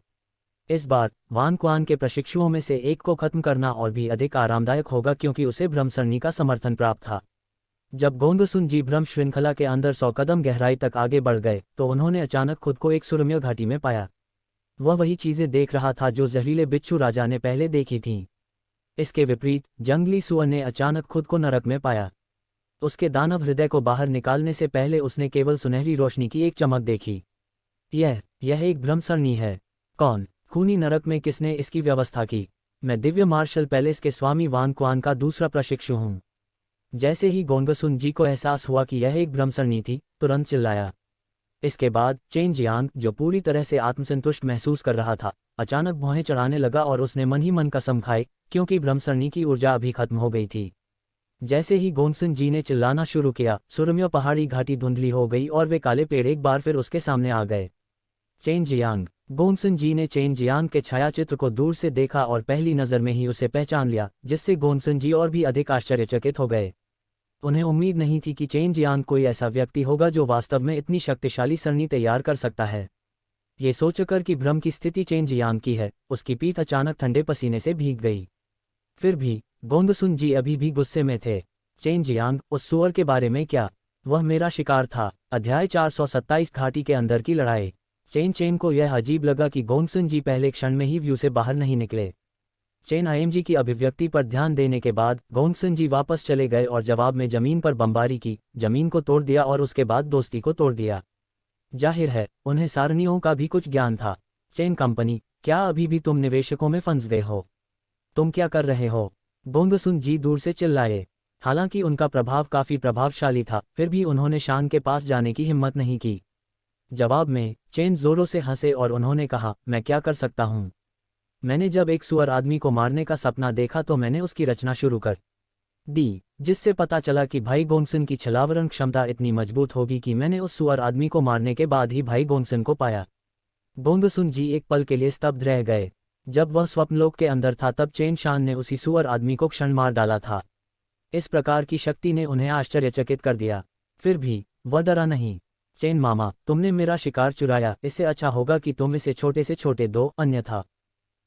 इस बार वान क्वान के प्रशिक्षुओं में से एक को खत्म करना और भी अधिक आरामदायक होगा क्योंकि उसे भ्रम सरणी का समर्थन प्राप्त था। जब गोंगसुनजी भ्रम श्रृंखला के अंदर 100 कदम गहराई तक आगे बढ़ गए तो उन्होंने अचानक खुद को एक सुरम्य घाटी में पाया। वह वही चीजें देख रहा था जो जहरीले बिच्छू राजा ने पहले देखी थीं। इसके विपरीत जंगली सुअर ने अचानक खुद को नरक में पाया। उसके दानव हृदय को बाहर निकालने से पहले उसने केवल सुनहरी रोशनी की एक चमक देखी। यह एक भ्रम सरणी है। कौन? खूनी नरक में किसने इसकी व्यवस्था की? मैं दिव्य मार्शल पैलेस के स्वामी वान क्वान का दूसरा प्रशिक्षु हूँ। जैसे ही गोंगसुनजी को एहसास हुआ कि यह एक भ्रम सरणी थी, तुरंत चिल्लाया। इसके बाद चेन जियांग, जो पूरी तरह से आत्मसंतुष्ट महसूस कर रहा था, अचानक भौहें चढ़ाने लगा और उसने मन ही मन कसम खाई, क्योंकि भ्रम सरणी की ऊर्जा अभी खत्म हो गई थी। जैसे ही गोंगसुनजी ने चिल्लाना शुरू किया, सुरम्य पहाड़ी घाटी धुंधली हो गई और वे काले पेड़ एक बार फिर उसके सामने आ गए। Chain Jiang. गोंगसुनजी ने चेन जियांग के छायाचित्र को दूर से देखा और पहली नज़र में ही उसे पहचान लिया, जिससे गोंगसुनजी और भी अधिक आश्चर्यचकित हो गए। उन्हें उम्मीद नहीं थी कि चेन जियांग कोई ऐसा व्यक्ति होगा जो वास्तव में इतनी शक्तिशाली सरणी तैयार कर सकता है। ये सोचकर कि भ्रम की स्थिति चेन जियांग की है, उसकी पीठ अचानक ठंडे पसीने से भीग गई। फिर भी गोंगसुनजी अभी भी गुस्से में थे। चेन जियांग, उस सुअर के बारे में क्या? वह मेरा शिकार था। अध्याय 427 घाटी के अंदर की लड़ाई। चेन को यह अजीब लगा कि गोंगसुनजी पहले क्षण में ही व्यू से बाहर नहीं निकले। चेन आईएमजी की अभिव्यक्ति पर ध्यान देने के बाद गोंगसुनजी वापस चले गए और जवाब में जमीन पर बमबारी की, जमीन को तोड़ दिया और उसके बाद दोस्ती को तोड़ दिया। जाहिर है उन्हें सारणियों का भी कुछ ज्ञान था। चेन कंपनी, क्या अभी भी तुम निवेशकों में फंस हो? तुम क्या कर रहे हो? गोंगसुनजी दूर से चिल्लाए। हालांकि उनका प्रभाव काफी प्रभावशाली था, फिर भी उन्होंने शान के पास जाने की हिम्मत नहीं की। जवाब में चेन जोरों से हंसे और उन्होंने कहा, मैं क्या कर सकता हूँ? मैंने जब एक सुअर आदमी को मारने का सपना देखा तो मैंने उसकी रचना शुरू कर दी, जिससे पता चला कि भाई गोंगसन की छलावरण क्षमता इतनी मजबूत होगी कि मैंने उस सुअर आदमी को मारने के बाद ही भाई गोंगसन को पाया। गोंगसुनजी एक पल के लिए स्तब्ध रह गए। जब वह स्वप्नलोक के अंदर था तब चेन शान ने उसी सुअर आदमी को क्षण मार डाला था। इस प्रकार की शक्ति ने उन्हें आश्चर्यचकित कर दिया। फिर भी वह डरा नहीं। चेन मामा, तुमने मेरा शिकार चुराया, इससे अच्छा होगा कि तुम इसे छोटे से छोटे दो, अन्यथा।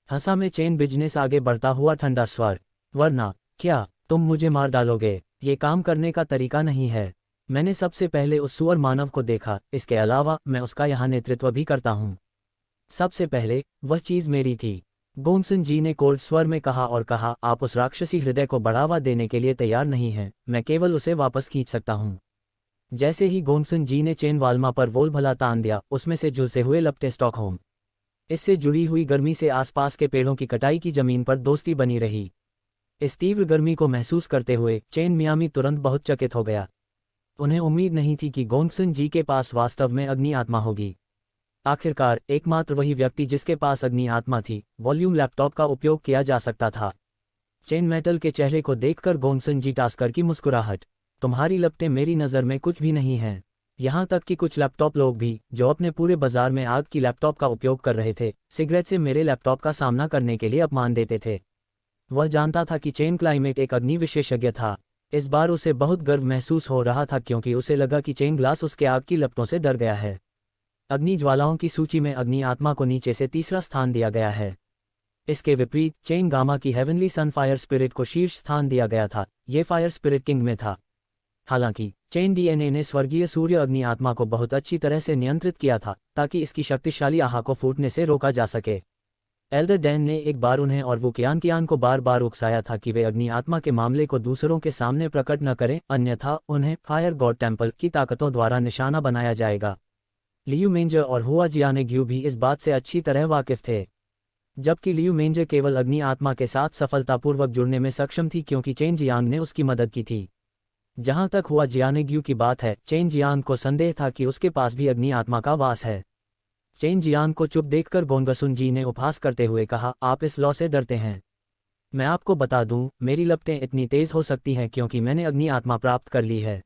हंसा में चेन बिजनेस आगे बढ़ता हुआ ठंडा स्वर। वरना क्या तुम मुझे मार डालोगे? ये काम करने का तरीका नहीं है। मैंने सबसे पहले उस सुअर मानव को देखा, इसके अलावा मैं उसका यहाँ नेतृत्व भी करता हूँ। सबसे पहले वह चीज़ मेरी थी, गोंगसुनजी ने कोल्ड स्वर में कहा और कहा, आप उस राक्षसी हृदय को बढ़ावा देने के लिए तैयार नहीं हैं, मैं केवल उसे वापस खींच सकता हूँ। जैसे ही गोंगसुनजी ने चेन वालमा पर वोल भला तान दिया, उसमें से झुलसे हुए लपटे स्टॉकहोम। इससे जुड़ी हुई गर्मी से आसपास के पेड़ों की कटाई की जमीन पर दोस्ती बनी रही। इस तीव्र गर्मी को महसूस करते हुए चेन मियामी तुरंत बहुत चकित हो गया। उन्हें उम्मीद नहीं थी कि गोंगसन जी के पास वास्तव में अग्नि आत्मा होगी। आखिरकार एकमात्र वही व्यक्ति जिसके पास अग्नि आत्मा थी, वॉल्यूम लैपटॉप का उपयोग किया जा सकता था। चेन मेटल के चेहरे को देखकर गोंगसन जी टास्कर की मुस्कुराहट, तुम्हारी लपटें मेरी नज़र में कुछ भी नहीं हैं। यहाँ तक कि कुछ लैपटॉप लोग भी, जो अपने पूरे बाजार में आग की लैपटॉप का उपयोग कर रहे थे, सिगरेट से मेरे लैपटॉप का सामना करने के लिए अपमान देते थे। वह जानता था कि चेन क्लाइमेट एक अग्नि विशेषज्ञ था। इस बार उसे बहुत गर्व महसूस हो रहा था क्योंकि उसे लगा कि चेन ग्लास उसके आग की लपटों से डर गया है। अग्नि ज्वालाओं की सूची में अग्नि आत्मा को नीचे से तीसरा स्थान दिया गया है। इसके विपरीत चेन गामा की हेवनली सन फायर स्पिरिट को शीर्ष स्थान दिया गया था। ये फायर स्पिरिट किंग में था। हालांकि चेन डीएनए ने स्वर्गीय सूर्य अग्नि आत्मा को बहुत अच्छी तरह से नियंत्रित किया था ताकि इसकी शक्तिशाली आह को फूटने से रोका जा सके। एल्डर डैन ने एक बार उन्हें और वुकियान को बार बार उकसाया था कि वे अग्नि आत्मा के मामले को दूसरों के सामने प्रकट न करें, अन्यथा उन्हें फायर गॉड टेम्पल की ताकतों द्वारा निशाना बनाया जाएगा। लियू मेंजर और हुआ जियानेग्यू भी इस बात से अच्छी तरह वाकिफ थे। जबकि लियू मेंजर केवल अग्नि आत्मा के साथ सफलतापूर्वक जुड़ने में सक्षम थी क्योंकि चेन जियांग ने उसकी मदद की थी। जहां तक हुआ जियानेग्यू की बात है, चेन जियांग को संदेह था कि उसके पास भी अग्नि आत्मा का वास है। चेन जियांग को चुप देखकर गोंगसुन जी ने उपहास करते हुए कहा, आप इस लॉ से डरते हैं। मैं आपको बता दूं, मेरी लपटें इतनी तेज हो सकती हैं क्योंकि मैंने अग्नि आत्मा प्राप्त कर ली है।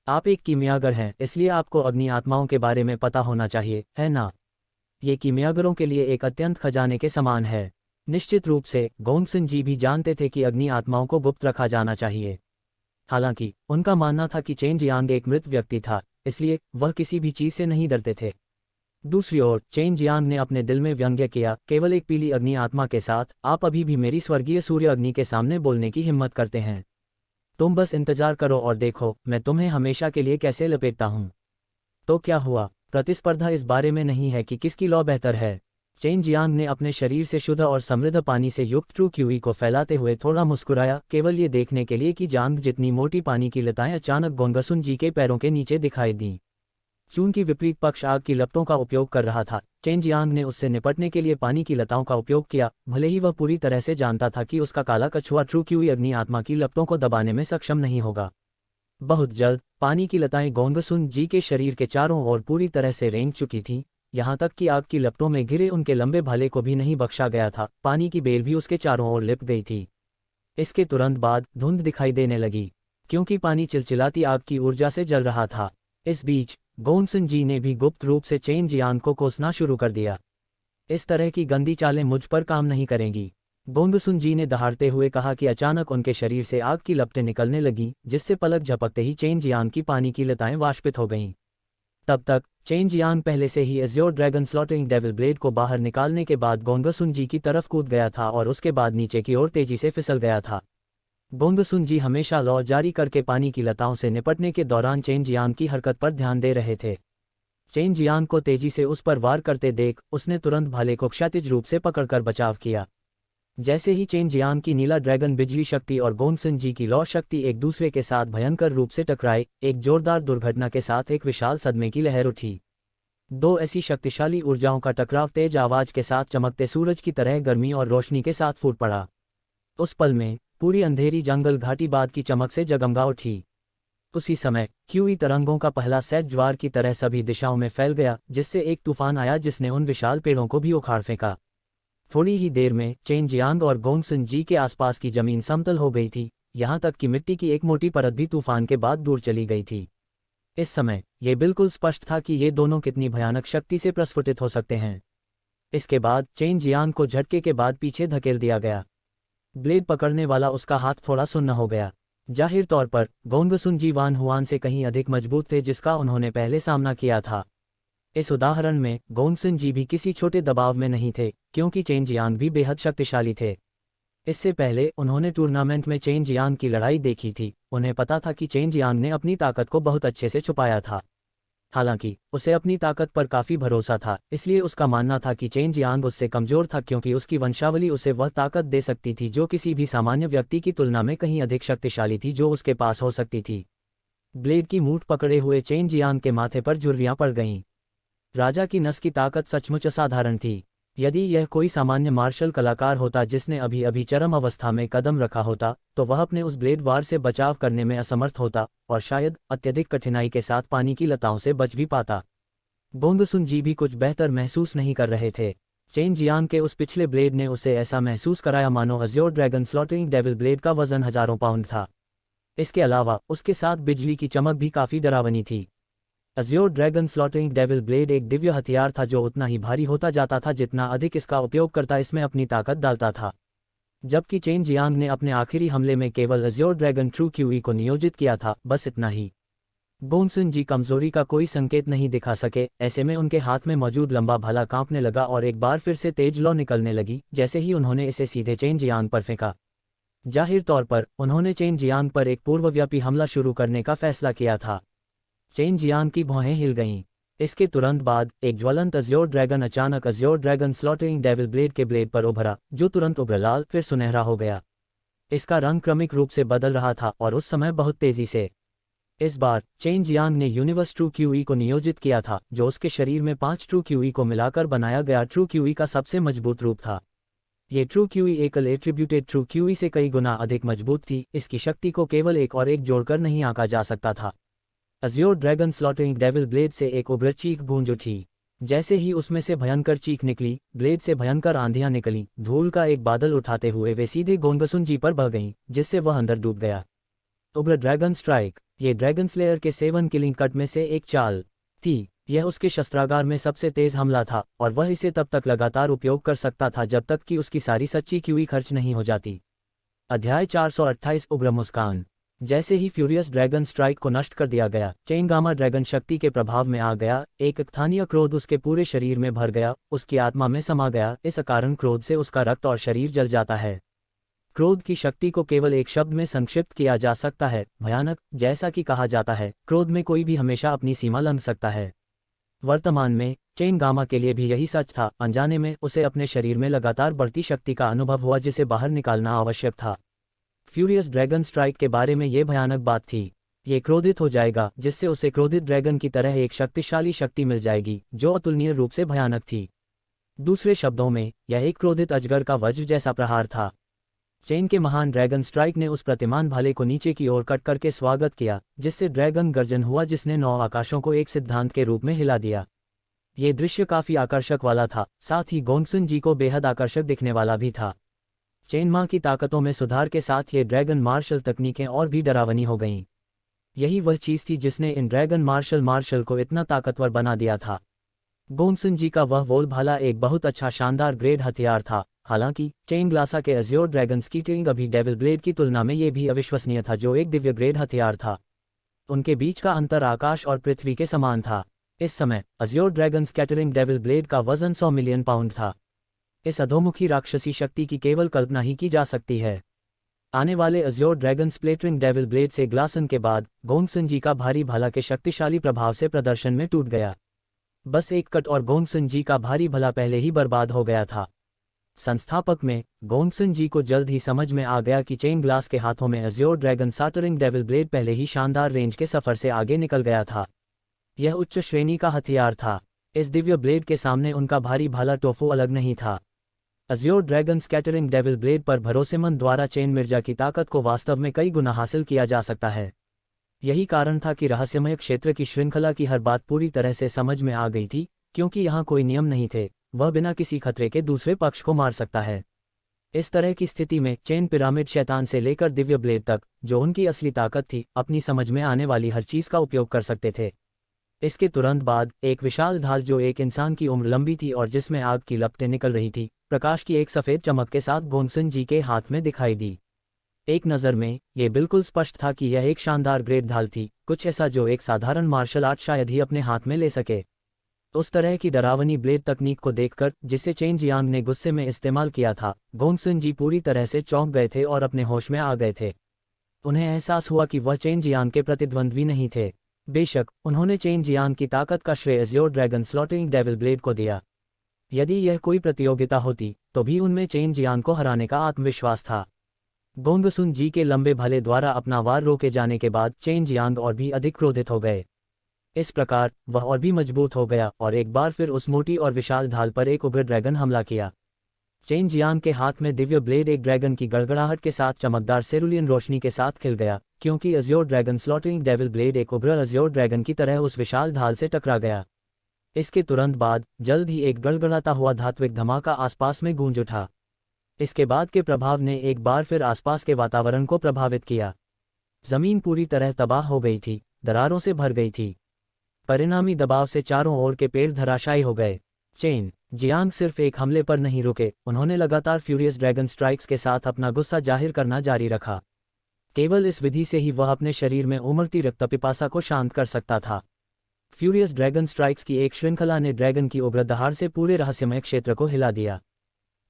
आप एक कीमियागर हैं, इसलिए आपको अग्नि आत्माओं के बारे में पता होना चाहिए, है ना? ये कीमियागरों के लिए एक अत्यंत खजाने के समान है। निश्चित रूप से गोंगसन जी भी जानते थे कि अग्नि आत्माओं को गुप्त रखा जाना चाहिए। हालांकि उनका मानना था कि चेन जियांग एक मृत व्यक्ति था, इसलिए वह किसी भी चीज से नहीं डरते थे। दूसरी ओर चेन जियांग ने अपने दिल में व्यंग्य किया, केवल एक पीली अग्नि आत्मा के साथ आप अभी भी मेरी स्वर्गीय सूर्य अग्नि के सामने बोलने की हिम्मत करते हैं। तुम बस इंतजार करो और देखो मैं तुम्हें हमेशा के लिए कैसे लपेटता हूं। तो क्या हुआ? प्रतिस्पर्धा इस बारे में नहीं है कि किसकी लौ बेहतर है। चेन जियांग ने अपने शरीर से शुद्ध और समृद्ध पानी से युक्त ट्रू क्यूई को फैलाते हुए थोड़ा मुस्कुराया, केवल ये देखने के लिए कि जांग जितनी मोटी पानी की लताएं अचानक गोंगसुन जी के पैरों के नीचे दिखाई दीं। चून की विपरीत पक्ष आग की लपटों का उपयोग कर रहा था, चेन जियांग ने उससे निपटने के लिए पानी की लताओं का उपयोग किया, भले ही वह पूरी तरह से जानता था कि उसका काला कछुआ ट्रू क्यूई अग्नि आत्मा की लपटों को दबाने में सक्षम नहीं होगा। बहुत जल्द पानी की लताएं गोंगसुन जी के शरीर के चारों ओर पूरी तरह से रेंग चुकी थीं, यहाँ तक कि आग की लपटों में घिरे उनके लंबे भाले को भी नहीं बख्शा गया था। पानी की बेल भी उसके चारों ओर लिप गई थी। इसके तुरंत बाद धुंध दिखाई देने लगी, क्योंकि पानी चिलचिलाती आग की ऊर्जा से जल रहा था। इस बीच गोंगसन जी ने भी गुप्त रूप से चेन जियांग को कोसना शुरू कर दिया। इस तरह की गंदी चालें मुझ पर काम नहीं करेंगी, गोंगसुन जी ने दहाड़ते हुए कहा कि अचानक उनके शरीर से आग की लपटें निकलने लगीं, जिससे पलक झपकते ही चेन जियांग की पानी की लताएं वाष्पित हो गईं। तब तक चेन जियांग पहले से ही Azure Dragon Slaughtering Devil Blade को बाहर निकालने के बाद गोंगसुन जी की तरफ कूद गया था और उसके बाद नीचे की ओर तेजी से फिसल गया था। गोंगसुन जी हमेशा लौ जारी करके पानी की लताओं से निपटने के दौरान चेन जियांग की हरकत पर ध्यान दे रहे थे। चेन जियांग को तेजी से उस पर वार करते देख उसने तुरंत भाले को क्षैतिज रूप से पकड़कर बचाव किया। जैसे ही चेन जियांग की नीला ड्रैगन बिजली शक्ति और गोंगसन जी की लौ शक्ति एक दूसरे के साथ भयंकर रूप से टकराए, एक जोरदार दुर्घटना के साथ एक विशाल सदमे की लहर उठी। दो ऐसी शक्तिशाली ऊर्जाओं का टकराव तेज आवाज के साथ चमकते सूरज की तरह गर्मी और रोशनी के साथ फूट पड़ा। उस पल में पूरी अंधेरी जंगल घाटी बाद की चमक से जगमगा उठी। उसी समय क्यूई तरंगों का पहला सेट ज्वार की तरह सभी दिशाओं में फैल गया, जिससे एक तूफान आया जिसने उन विशाल पेड़ों को भी उखाड़ फेंका। थोड़ी ही देर में चेन जियांग और गोंगसन जी के आसपास की जमीन समतल हो गई थी, यहाँ तक कि मिट्टी की एक मोटी परत भी तूफान के बाद दूर चली गई थी। इस समय ये बिल्कुल स्पष्ट था कि ये दोनों कितनी भयानक शक्ति से प्रस्फुटित हो सकते हैं। इसके बाद चेन जियांग को झटके के बाद पीछे धकेल दिया गया। ब्लेड पकड़ने वाला उसका हाथ थोड़ा सुन्न हो गया। जाहिर तौर पर गोंगसुन जी वान हुआन से कहीं अधिक मजबूत थे जिसका उन्होंने पहले सामना किया था। इस उदाहरण में गोंगसन जी भी किसी छोटे दबाव में नहीं थे, क्योंकि चेन जियांग भी बेहद शक्तिशाली थे। इससे पहले उन्होंने टूर्नामेंट में चेन जियांग की लड़ाई देखी थी, उन्हें पता था कि चेन जियांग ने अपनी ताकत को बहुत अच्छे से छुपाया था। हालांकि उसे अपनी ताकत पर काफी भरोसा था, इसलिए उसका मानना था कि चेन जियांग उससे कमजोर था क्योंकि उसकी वंशावली उसे वह ताकत दे सकती थी जो किसी भी सामान्य व्यक्ति की तुलना में कहीं अधिक शक्तिशाली थी जो उसके पास हो सकती थी। ब्लेड की मूठ पकड़े हुए चेन जियांग के माथे पर झुर्रियां पड़ गईं। राजा की नस की ताकत सचमुच असाधारण थी। यदि यह कोई सामान्य मार्शल कलाकार होता जिसने अभी अभी चरम अवस्था में कदम रखा होता, तो वह अपने उस ब्लेड वार से बचाव करने में असमर्थ होता और शायद अत्यधिक कठिनाई के साथ पानी की लताओं से बच भी पाता। गोंगसुन जी भी कुछ बेहतर महसूस नहीं कर रहे थे। चेन जियांग के उस पिछले ब्लेड ने उसे ऐसा महसूस कराया मानो Azure dragon slaughtering devil blade का वजन हजारों पाउंड था। इसके अलावा उसके साथ बिजली की चमक भी काफी डरावनी थी। Azure dragon slaughtering devil blade एक दिव्य हथियार था जो उतना ही भारी होता जाता था जितना अधिक इसका उपयोगकर्ता इसमें अपनी ताकत डालता था। जबकि चेन जियांग ने अपने आखिरी हमले में केवल अज्योर ड्रैगन ट्रू क्यूई को नियोजित किया था, बस इतना ही। गोंगसुन जी कमजोरी का कोई संकेत नहीं दिखा सके, ऐसे में उनके हाथ में मौजूद लंबा भाला कांपने लगा और एक बार फिर से तेज लौ निकलने लगी जैसे ही उन्होंने इसे सीधे चेन जियांग पर फेंका। जाहिर तौर पर उन्होंने चेन जियांग पर एक पूर्वव्यापी हमला शुरू करने का फैसला किया था। चेन जियांग की भौहें हिल गईं। इसके तुरंत बाद एक ज्वलंत अज्योर ड्रैगन अचानक Azure dragon slaughtering devil blade के ब्लेड पर उभरा, जो तुरंत उभर लाल फिर सुनहरा हो गया। इसका रंग क्रमिक रूप से बदल रहा था और उस समय बहुत तेजी से। इस बार चेन जियांग ने यूनिवर्स ट्रू क्यूई को नियोजित किया था, जो उसके शरीर में 5 ट्रू क्यूई को मिलाकर बनाया गया ट्रू क्यूई का सबसे मजबूत रूप था। ये ट्रू क्यूई एकल एट्रीब्यूटेड ट्रू क्यूई से कई गुना अधिक मजबूत थी। इसकी शक्ति को केवल एक और एक जोड़कर नहीं आंका जा सकता था। Azure dragon slaughtering devil blade से एक उग्र चीख गूंज उठी। जैसे ही उसमें से भयंकर चीख निकली, ब्लेड से भयंकर आंधियां निकली। धूल का एक बादल उठाते हुए वे सीधे गोंगसुन जी पर बह गईं, जिससे वह अंदर डूब गया। उग्र ड्रैगन स्ट्राइक, ये ड्रैगन स्लेयर के 7 किलिंग कट में से एक चाल थी। यह उसके शस्त्रागार में सबसे तेज हमला था और वह इसे तब तक लगातार उपयोग कर सकता था जब तक कि उसकी सारी सच्ची क्यूई खर्च नहीं हो जाती। अध्याय 428 उग्र मुस्कान। जैसे ही फ्यूरियस ड्रैगन स्ट्राइक को नष्ट कर दिया गया, चेन गामा ड्रैगन शक्ति के प्रभाव में आ गया। एक स्थानीय क्रोध उसके पूरे शरीर में भर गया, उसकी आत्मा में समा गया। इस कारण क्रोध से उसका रक्त और शरीर जल जाता है। क्रोध की शक्ति को केवल एक शब्द में संक्षिप्त किया जा सकता है, भयानक। जैसा कि कहा जाता है, क्रोध में कोई भी हमेशा अपनी सीमा लंघ सकता है। वर्तमान में चेन गामा के लिए भी यही सच था। अनजाने में उसे अपने शरीर में लगातार बढ़ती शक्ति का अनुभव हुआ जिसे बाहर निकालना आवश्यक था। फ्यूरियस ड्रैगन स्ट्राइक के बारे में ये भयानक बात थी। ये क्रोधित हो जाएगा, जिससे उसे क्रोधित ड्रैगन की तरह एक शक्तिशाली शक्ति मिल जाएगी जो अतुलनीय रूप से भयानक थी। दूसरे शब्दों में, यह एक क्रोधित अजगर का वज्र जैसा प्रहार था। चेन के महान ड्रैगन स्ट्राइक ने उस प्रतिमान भाले को नीचे की ओर कट करके स्वागत किया, जिससे ड्रैगन गर्जन हुआ जिसने 9 आकाशों को एक सिद्धांत के रूप में हिला दिया। ये दृश्य काफी आकर्षक वाला था, साथ ही गोंगसुन जी को बेहद आकर्षक दिखने वाला भी था। चेन मां की ताकतों में सुधार के साथ ये ड्रैगन मार्शल तकनीकें और भी डरावनी हो गईं। यही वह चीज थी जिसने इन ड्रैगन मार्शल को इतना ताकतवर बना दिया था। गोंगसुन जी का वह वोल भाला एक बहुत अच्छा शानदार ग्रेड हथियार था। हालांकि चेन ग्लासा के अज्योर ड्रैगन स्कीटिंग अभी डेविल ब्लेड की तुलना में ये भी अविश्वसनीय था, जो एक दिव्य ग्रेड हथियार था। उनके बीच का अंतर आकाश और पृथ्वी के समान था। इस समय Azure dragon scattering devil blade का वजन 100 मिलियन पाउंड था। इस अधोमुखी राक्षसी शक्ति की केवल कल्पना ही की जा सकती है। आने वाले अज्योर ड्रैगन स्प्लेटरिंग डेविल ब्लेड से ग्लासन के बाद गोंगसुन जी का भारी भाला के शक्तिशाली प्रभाव से प्रदर्शन में टूट गया। बस एक कट और गोंगसुन जी का भारी भला पहले ही बर्बाद हो गया था। संस्थापक में गोंगसुन जी को जल्द ही समझ में आ गया कि चेन ग्लास के हाथों में अज्योर ड्रैगन साटरिंग डेविल ब्लेड पहले ही शानदार रेंज के सफर से आगे निकल गया था। यह उच्च श्रेणी का हथियार था। इस दिव्य ब्लेड के सामने उनका भारी भाला टोफू अलग नहीं था। Azure dragon scattering devil blade पर भरोसेमंद द्वारा चेन मिर्जा की ताकत को वास्तव में कई गुना हासिल किया जा सकता है। यही कारण था कि रहस्यमय क्षेत्र की श्रृंखला की हर बात पूरी तरह से समझ में आ गई थी, क्योंकि यहाँ कोई नियम नहीं थे। वह बिना किसी खतरे के दूसरे पक्ष को मार सकता है। इस तरह की स्थिति में चेन पिरामिड शैतान से लेकर दिव्य ब्लेड तक, जो उनकी असली ताकत थी, अपनी समझ में आने वाली हर चीज का उपयोग कर सकते थे। इसके तुरंत बाद एक विशाल ढाल जो एक इंसान की उम्र लंबी थी और जिसमें आग की लपटें निकल रही थी, प्रकाश की एक सफेद चमक के साथ गोंगसुन जी के हाथ में दिखाई दी। एक नज़र में ये बिल्कुल स्पष्ट था कि यह एक शानदार ग्रेट ढाल थी, कुछ ऐसा जो एक साधारण मार्शल आर्ट शायद ही अपने हाथ में ले सके। उस तरह की डरावनी ब्लेड तकनीक को देखकर, जिसे चेन जियांग ने गुस्से में इस्तेमाल किया था, गोंगसुन जी पूरी तरह से चौंक गए थे और अपने होश में आ गए थे। उन्हें एहसास हुआ कि वह चेन जियांग के प्रतिद्वंद्वी नहीं थे। बेशक उन्होंने चेन जियांग की ताकत का श्रेय Azure dragon slaughtering devil Blade को दिया। यदि यह कोई प्रतियोगिता होती तो भी उनमें चेन जियांग को हराने का आत्मविश्वास था। गोंगसुन जी के लंबे भले द्वारा अपना वार रोके जाने के बाद चेन जियांग और भी अधिक क्रोधित हो गए। इस प्रकार वह और भी मजबूत हो गया और एक बार फिर उस मोटी और विशाल ढाल पर एक उग्र ड्रैगन हमला किया। चेन जियांग के हाथ में दिव्य ब्लेड एक ड्रैगन की गड़गड़ाहट के साथ चमकदार सेरुलियन रोशनी के साथ खिल गया, क्योंकि Azure dragon slaughtering devil blade एक उग्र अज़्योर ड्रैगन की तरह उस विशाल ढाल से टकरा गया। इसके तुरंत बाद जल्द ही एक गड़गड़ाता हुआ धात्विक धमाका आसपास में गूंज उठा। इसके बाद के प्रभाव ने एक बार फिर आसपास के वातावरण को प्रभावित किया। जमीन पूरी तरह तबाह हो गई थी, दरारों से भर गई थी। परिणामी दबाव से चारों ओर के पेड़ धराशायी हो गए। चेन जियांग सिर्फ एक हमले पर नहीं रुके, उन्होंने लगातार फ्यूरियस ड्रैगन स्ट्राइक्स के साथ अपना गुस्सा जाहिर करना जारी रखा। केवल इस विधि से ही वह अपने शरीर में उमड़ती रक्तपिपासा को शांत कर सकता था। फ्यूरियस ड्रैगन स्ट्राइक्स की एक श्रृंखला ने ड्रैगन की उग्र दहाड़ से पूरे रहस्यमय क्षेत्र को हिला दिया।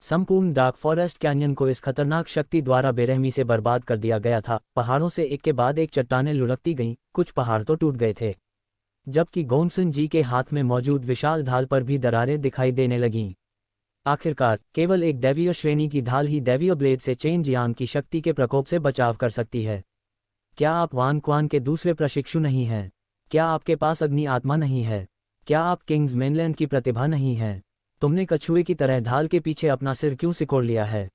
संपूर्ण डार्क फॉरेस्ट कैन्यन को इस खतरनाक शक्ति द्वारा बेरहमी से बर्बाद कर दिया गया था। पहाड़ों से एक के बाद एक चट्टानें लुढ़कती गईं, कुछ पहाड़ तो टूट गए थे, जबकि गोंगसुन जी के हाथ में मौजूद विशाल ढाल पर भी दरारें दिखाई देने लगीं। आखिरकार केवल एक दैवीय श्रेणी की ढाल ही दैवीय ब्लेड से चेन जियांग की शक्ति के प्रकोप से बचाव कर सकती है। क्या आप वान क्वान के दूसरे प्रशिक्षु नहीं हैं? क्या आपके पास अग्नि आत्मा नहीं है? क्या आप किंग्स मेनलैंड की प्रतिभा नहीं है? तुमने कछुए की तरह ढाल के पीछे अपना सिर क्यों सिकोड़ लिया है?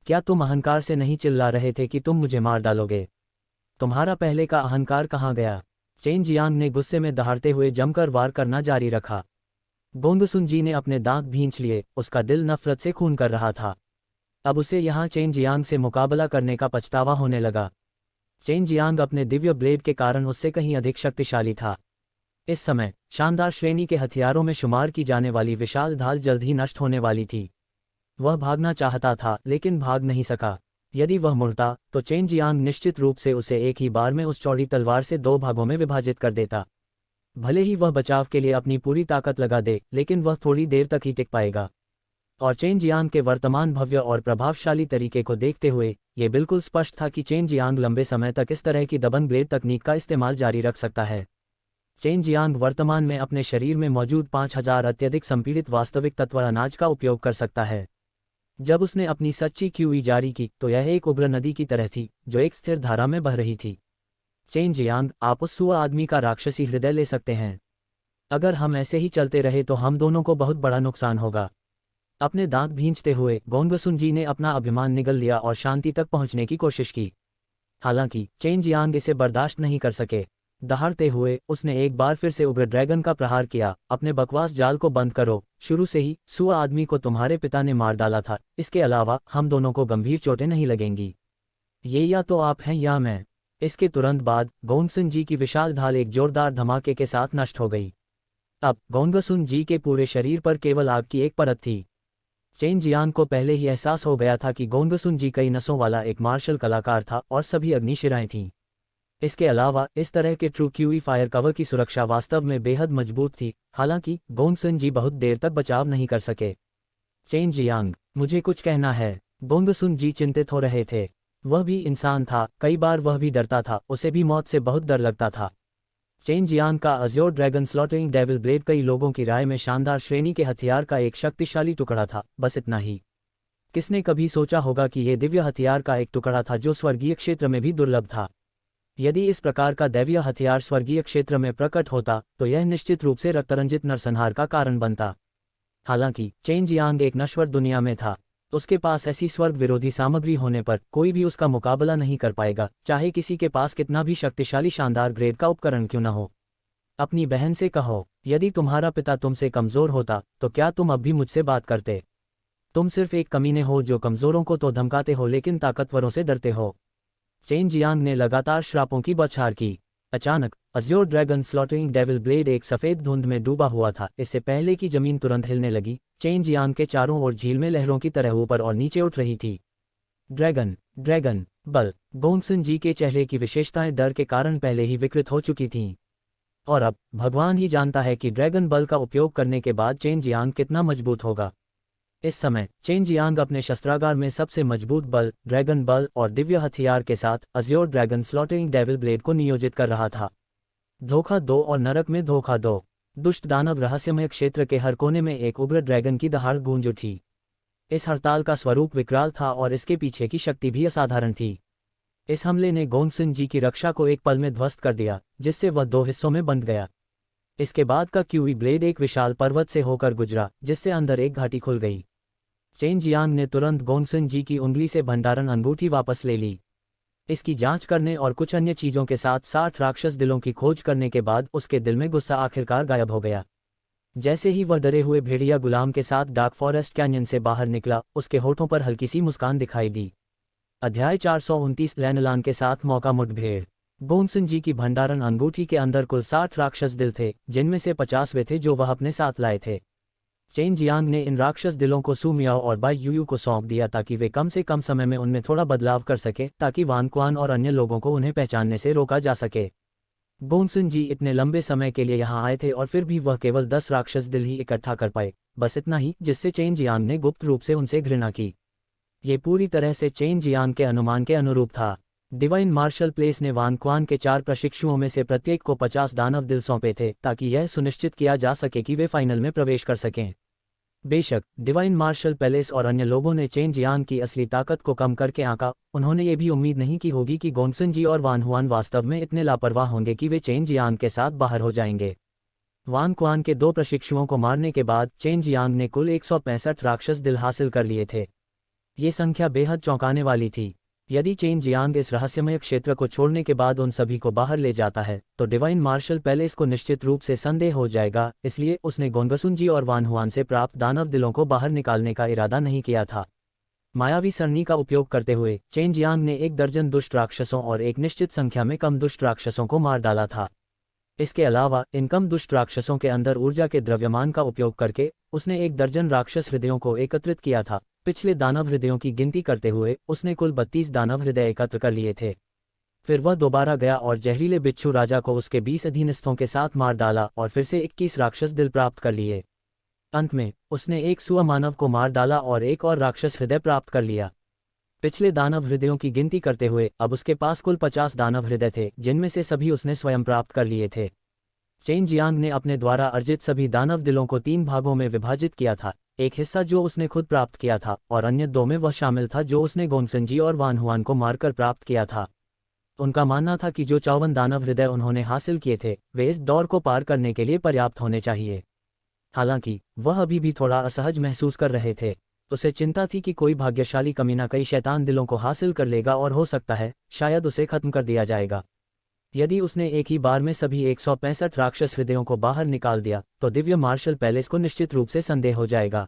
क्या तुम अहंकार से नहीं चिल्ला रहे थे कि तुम मुझे मार डालोगे? तुम्हारा पहले का अहंकार कहाँ गया? चेन जियांग ने गुस्से में दहाड़ते हुए जमकर वार करना जारी रखा। गोंगसुन जी ने अपने दांत भींच लिए, उसका दिल नफरत से खून कर रहा था। अब उसे यहाँ चेन जियांग से मुकाबला करने का पछतावा होने लगा। चेन जियांग अपने दिव्य ब्लेड के कारण उससे कहीं अधिक शक्तिशाली था। इस समय शानदार श्रेणी के हथियारों में शुमार की जाने वाली विशाल ढाल जल्द ही नष्ट होने वाली थी। वह भागना चाहता था लेकिन भाग नहीं सका। यदि वह मुड़ता तो चेन जियांग निश्चित रूप से उसे एक ही बार में उस चौड़ी तलवार से 2 भागों में विभाजित कर देता। भले ही वह बचाव के लिए अपनी पूरी ताकत लगा दे, लेकिन वह थोड़ी देर तक ही टिक पाएगा। और चेन जियांग के वर्तमान भव्य और प्रभावशाली तरीके को देखते हुए ये बिल्कुल स्पष्ट था कि चेन जियांग लंबे समय तक इस तरह की दबंग ब्लेड तकनीक का इस्तेमाल जारी रख सकता है। चेन जियांग वर्तमान में अपने शरीर में मौजूद 5000 अत्यधिक संपीड़ित वास्तविक तत्व अनाज का उपयोग कर सकता है। जब उसने अपनी सच्ची क्यूई जारी की तो यह एक उग्र नदी की तरह थी जो एक स्थिर धारा में बह रही थी। चेन जियांग, आप उस सुअ आदमी का राक्षसी हृदय ले सकते हैं। अगर हम ऐसे ही चलते रहे तो हम दोनों को बहुत बड़ा नुकसान होगा। अपने दांत भींचते हुए गोंगसुन जी ने अपना अभिमान निगल लिया और शांति तक पहुंचने की कोशिश की। हालांकि चेन जियांग इसे बर्दाश्त नहीं कर सके। दहाड़ते हुए उसने एक बार फिर से उग्र ड्रैगन का प्रहार किया। अपने बकवास जाल को बंद करो। शुरू से ही सुअ आदमी को तुम्हारे पिता ने मार डाला था। इसके अलावा हम दोनों को गंभीर चोटें नहीं लगेंगी। ये या तो आप हैं या मैं। इसके तुरंत बाद गोंगसुन जी की विशाल ढाल एक जोरदार धमाके के साथ नष्ट हो गई। अब गोंगसुन जी के पूरे शरीर पर केवल आग की एक परत थी। चेन जियांग को पहले ही एहसास हो गया था कि गोंगसुन जी कई नसों वाला एक मार्शल कलाकार था और सभी अग्निशिराएं थीं। इसके अलावा इस तरह के ट्रू क्यूई फायर कवर की सुरक्षा वास्तव में बेहद मजबूत थी। हालांकि गोंगसुन जी बहुत देर तक बचाव नहीं कर सके। चेन जियांग, मुझे कुछ कहना है। गोंगसुन जी चिंतित हो रहे थे। वह भी इंसान था, कई बार वह भी डरता था, उसे भी मौत से बहुत डर लगता था। चेन जियांग का Azure dragon slaughtering devil blade कई लोगों की राय में शानदार श्रेणी के हथियार का एक शक्तिशाली टुकड़ा था। बस इतना ही। किसने कभी सोचा होगा कि यह दिव्य हथियार का एक टुकड़ा था जो स्वर्गीय क्षेत्र में भी दुर्लभ था। यदि इस प्रकार का दैवीय हथियार स्वर्गीय क्षेत्र में प्रकट होता तो यह निश्चित रूप से रक्तरंजित नरसंहार का कारण बनता। हालांकि चेन जियांग एक नश्वर दुनिया में था। उसके पास ऐसी स्वर्ग विरोधी सामग्री होने पर कोई भी उसका मुकाबला नहीं कर पाएगा, चाहे किसी के पास कितना भी शक्तिशाली शानदार ग्रेड का उपकरण क्यों न हो। अपनी बहन से कहो, यदि तुम्हारा पिता तुमसे कमजोर होता तो क्या तुम अब भी मुझसे बात करते? तुम सिर्फ एक कमीने हो जो कमजोरों को तो धमकाते हो लेकिन ताकतवरों से डरते हो। चेन जियांग ने लगातार श्रापों की बौछार की। अचानक Azure dragon slaughtering devil blade एक सफेद धुंध में डूबा हुआ था। इससे पहले कि जमीन तुरंत हिलने लगी, चेन जियांग के चारों ओर झील में लहरों की तरह ऊपर और नीचे उठ रही थी। ड्रैगन ड्रैगन बल। गोंगसुन जी के चेहरे की विशेषताएं डर के कारण पहले ही विकृत हो चुकी थीं। और अब भगवान ही जानता है कि ड्रैगन बल का उपयोग करने के बाद चेन जियांग कितना मजबूत होगा। इस समय चेन जियांग अपने शस्त्रागार में सबसे मजबूत बल, ड्रैगन बल और दिव्य हथियार के साथ Azure dragon slaughtering devil Blade को नियोजित कर रहा था। धोखा दो और नरक में धोखा दो। दुष्ट दानव रहस्यमय क्षेत्र के हर कोने में एक उग्र ड्रैगन की दहाड़ गूंज उठी। इस हड़ताल का स्वरूप विकराल था और इसके पीछे की शक्ति भी असाधारण थी। इस हमले ने गोंगसुन जी की रक्षा को एक पल में ध्वस्त कर दिया, जिससे वह 2 हिस्सों में बंट गया। इसके बाद का क्यूई ब्लेड एक विशाल पर्वत से होकर गुजरा, जिससे अंदर एक घाटी खुल गई। चेन जियांग ने तुरंत गोंगसन जी की उंगली से भंडारण अंगूठी वापस ले ली। इसकी जांच करने और कुछ अन्य चीजों के साथ 60 राक्षस दिलों की खोज करने के बाद उसके दिल में गुस्सा आखिरकार गायब हो गया। जैसे ही वह डरे हुए भेड़िया गुलाम के साथ डार्क फॉरेस्ट कैन्यन से बाहर निकला, उसके होठों पर हल्की सी मुस्कान दिखाई दी। अध्याय 429 लैनलान के साथ मौका मुठभेड़। गोंगसन जी की भंडारण अंगूठी के अंदर कुल 60 राक्षस दिल थे, जिनमें से 50 वे थे जो वह अपने साथ लाए थे। चेन जियांग ने इन राक्षस दिलों को सू मियाओ और बाई यूयू को सौंप दिया ताकि वे कम से कम समय में उनमें थोड़ा बदलाव कर सके, ताकि वान क्वान और अन्य लोगों को उन्हें पहचानने से रोका जा सके। गोंगसन जी इतने लंबे समय के लिए यहाँ आए थे और फिर भी वह केवल 10 राक्षस दिल ही इकट्ठा कर पाए, बस इतना ही, जिससे चेन जियांग ने गुप्त रूप से उनसे घृणा की। ये पूरी तरह से चेन जियांग के अनुमान के अनुरूप था। डिवाइन मार्शल प्लेस ने वान क्वान के 4 प्रशिक्षुओं में से प्रत्येक को 50 दानव दिल सौंपे थे, ताकि यह सुनिश्चित किया जा सके कि वे फाइनल में प्रवेश कर सकें। बेशक डिवाइन मार्शल पैलेस और अन्य लोगों ने चेन जियांग की असली ताकत को कम करके आंका, उन्होंने ये भी उम्मीद नहीं की होगी कि गोंगसन जी और वान हुआन वास्तव में इतने लापरवाह होंगे कि वे चेन जियांग के साथ बाहर हो जाएंगे। वान क्वान के 2 प्रशिक्षुओं को मारने के बाद चेन जियांग ने कुल 165 राक्षस दिल हासिल कर लिए थे। ये संख्या बेहद चौंकाने वाली थी। यदि चेन जियांग इस रहस्यमय क्षेत्र को छोड़ने के बाद उन सभी को बाहर ले जाता है, तो डिवाइन मार्शल पैलेस को निश्चित रूप से संदेह हो जाएगा, इसलिए उसने गोंगसुन जी और वान हुआन से प्राप्त दानव दिलों को बाहर निकालने का इरादा नहीं किया था। मायावी सरनी का उपयोग करते हुए चेन जियांग ने 1 दर्जन दुष्ट राक्षसों और एक निश्चित संख्या में कम दुष्ट राक्षसों को मार डाला था। इसके अलावा इन कम दुष्ट राक्षसों के अंदर ऊर्जा के द्रव्यमान का उपयोग करके उसने 1 दर्जन राक्षस हृदयों को एकत्रित किया था। पिछले दानव हृदयों की गिनती करते हुए उसने कुल 32 दानव हृदय एकत्र कर लिए थे। फिर वह दोबारा गया और जहरीले बिच्छू राजा को उसके 20 अधीनस्थों के साथ मार डाला और फिर से 21 राक्षस दिल प्राप्त कर लिए। अंत में उसने एक सुअ मानव को मार डाला और एक और राक्षस हृदय प्राप्त कर लिया। पिछले दानव हृदयों की गिनती करते हुए अब उसके पास कुल 50 दानव हृदय थे, जिनमें से सभी उसने स्वयं प्राप्त कर लिए थे। चेन जियांग ने अपने द्वारा अर्जित सभी दानव दिलों को 3 भागों में विभाजित किया था, एक हिस्सा जो उसने खुद प्राप्त किया था और अन्य 2 में वह शामिल था जो उसने गोंगसन जी और वान हुआन को मारकर प्राप्त किया था। उनका मानना था कि जो 54 दानव हृदय उन्होंने हासिल किए थे वे इस दौर को पार करने के लिए पर्याप्त होने चाहिए। हालांकि वह अभी भी थोड़ा असहज महसूस कर रहे थे। उसे चिंता थी कि कोई भाग्यशाली कमीना कई शैतान दिलों को हासिल कर लेगा और हो सकता है शायद उसे खत्म कर दिया जाएगा। यदि उसने एक ही बार में सभी 165 राक्षस हृदयों को बाहर निकाल दिया तो दिव्य मार्शल पैलेस को निश्चित रूप से संदेह हो जाएगा।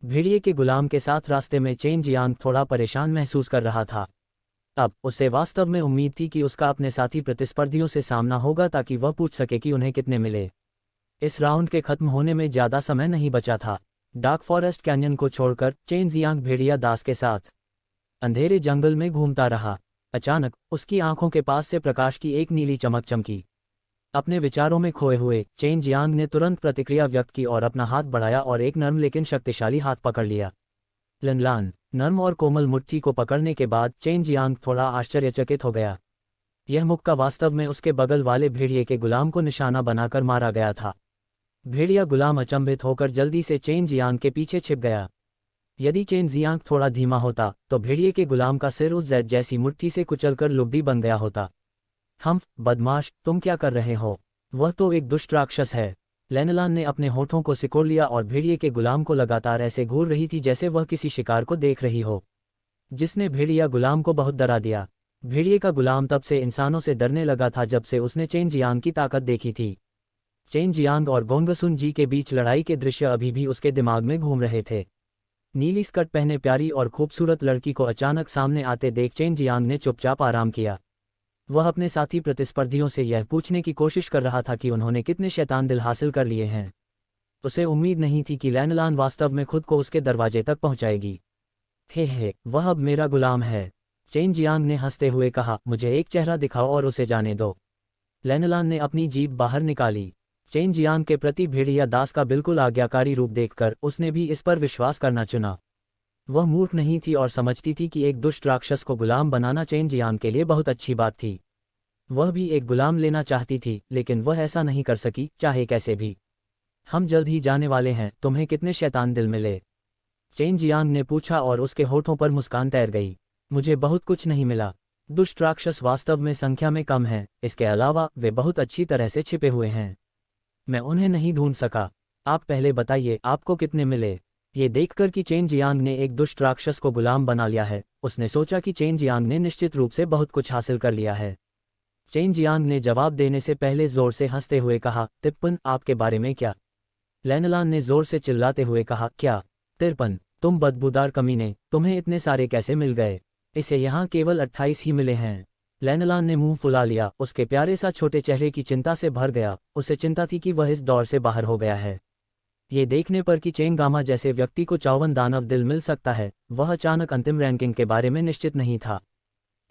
भेड़िए के गुलाम के साथ रास्ते में चेन जियांग थोड़ा परेशान महसूस कर रहा था। अब उसे वास्तव में उम्मीद थी कि उसका अपने साथी प्रतिस्पर्धियों से सामना होगा ताकि वह पूछ सके कि उन्हें कितने मिले। इस राउंड के खत्म होने में ज़्यादा समय नहीं बचा था। डार्क फॉरेस्ट कैन्यन को छोड़कर चेन जियांग भेड़िया दास के साथ अंधेरे जंगल में घूमता रहा। अचानक उसकी आंखों के पास से प्रकाश की एक नीली चमक चमकी। अपने विचारों में खोए हुए चेन जियांग ने तुरंत प्रतिक्रिया व्यक्त की और अपना हाथ बढ़ाया और एक नर्म लेकिन शक्तिशाली हाथ पकड़ लिया। लनलान। नर्म और कोमल मुट्ठी को पकड़ने के बाद चेन जियांग थोड़ा आश्चर्यचकित हो गया। यह मुक्का वास्तव में उसके बगल वाले भेड़िए के गुलाम को निशाना बनाकर मारा गया था। भेड़िया गुलाम अचंभित होकर जल्दी से चेन जियांग के पीछे छिप गया। यदि चेन जियांग थोड़ा धीमा होता तो भेड़िए के गुलाम का सिर उस जैद जैसी मुट्ठी से कुचलकर लुगदी बन गया होता। हम बदमाश, तुम क्या कर रहे हो? वह तो एक दुष्ट राक्षस है। लैनलान ने अपने होठों को सिकोड़ लिया और भेड़िए के गुलाम को लगातार ऐसे घूर रही थी जैसे वह किसी शिकार को देख रही हो, जिसने भेड़िया गुलाम को बहुत डरा दिया। भेड़िए का गुलाम तब से इंसानों से डरने लगा था जब से उसने चेन जियांग की ताकत देखी थी। चेन जियांग और गोंगसुन जी के बीच लड़ाई के दृश्य अभी भी उसके दिमाग में घूम रहे थे। नीली स्कर्ट पहने प्यारी और खूबसूरत लड़की को अचानक सामने आते देख चेन जियांग ने चुपचाप आराम किया। वह अपने साथी प्रतिस्पर्धियों से यह पूछने की कोशिश कर रहा था कि उन्होंने कितने शैतान दिल हासिल कर लिए हैं। उसे उम्मीद नहीं थी कि लैनलान वास्तव में खुद को उसके दरवाजे तक पहुंचाएगी। हे, वह अब मेरा गुलाम है। चेन जियांग ने हंसते हुए कहा, मुझे एक चेहरा दिखाओ और उसे जाने दो। लैनलान ने अपनी जीभ बाहर निकाली। चेन जियांग के प्रति भेड़िया दास का बिल्कुल आज्ञाकारी रूप देखकर उसने भी इस पर विश्वास करना चुना। वह मूर्ख नहीं थी और समझती थी कि एक दुष्ट राक्षस को गुलाम बनाना चेन जियांग के लिए बहुत अच्छी बात थी। वह भी एक गुलाम लेना चाहती थी, लेकिन वह ऐसा नहीं कर सकी, चाहे कैसे भी। हम जल्द ही जाने वाले हैं, तुम्हें कितने शैतान दिल मिले? चेन जियांग ने पूछा और उसके होठों पर मुस्कान तैर गई। मुझे बहुत कुछ नहीं मिला। दुष्ट राक्षस वास्तव में संख्या में कम हैं, इसके अलावा वे बहुत अच्छी तरह से छिपे हुए हैं। मैं उन्हें नहीं ढूंढ सका। आप पहले बताइए, आपको कितने मिले? ये देखकर कि चेन जियांग ने एक दुष्ट राक्षस को गुलाम बना लिया है, उसने सोचा कि चेन जियांग ने निश्चित रूप से बहुत कुछ हासिल कर लिया है। चेन जियांग ने जवाब देने से पहले जोर से हंसते हुए कहा, तिरपन, आपके बारे में क्या? लैनलान ने जोर से चिल्लाते हुए कहा, क्या? तिरपन, तुम बदबूदार कमीने, तुम्हें इतने सारे कैसे मिल गए? इसे यहाँ केवल 28 ही मिले हैं। लैनलान ने मुंह फुला लिया, उसके प्यारे सा छोटे चेहरे की चिंता से भर गया। उसे चिंता थी कि वह इस दौर से बाहर हो गया है। ये देखने पर कि चेन गामा जैसे व्यक्ति को 54 दानव दिल मिल सकता है, वह अचानक अंतिम रैंकिंग के बारे में निश्चित नहीं था।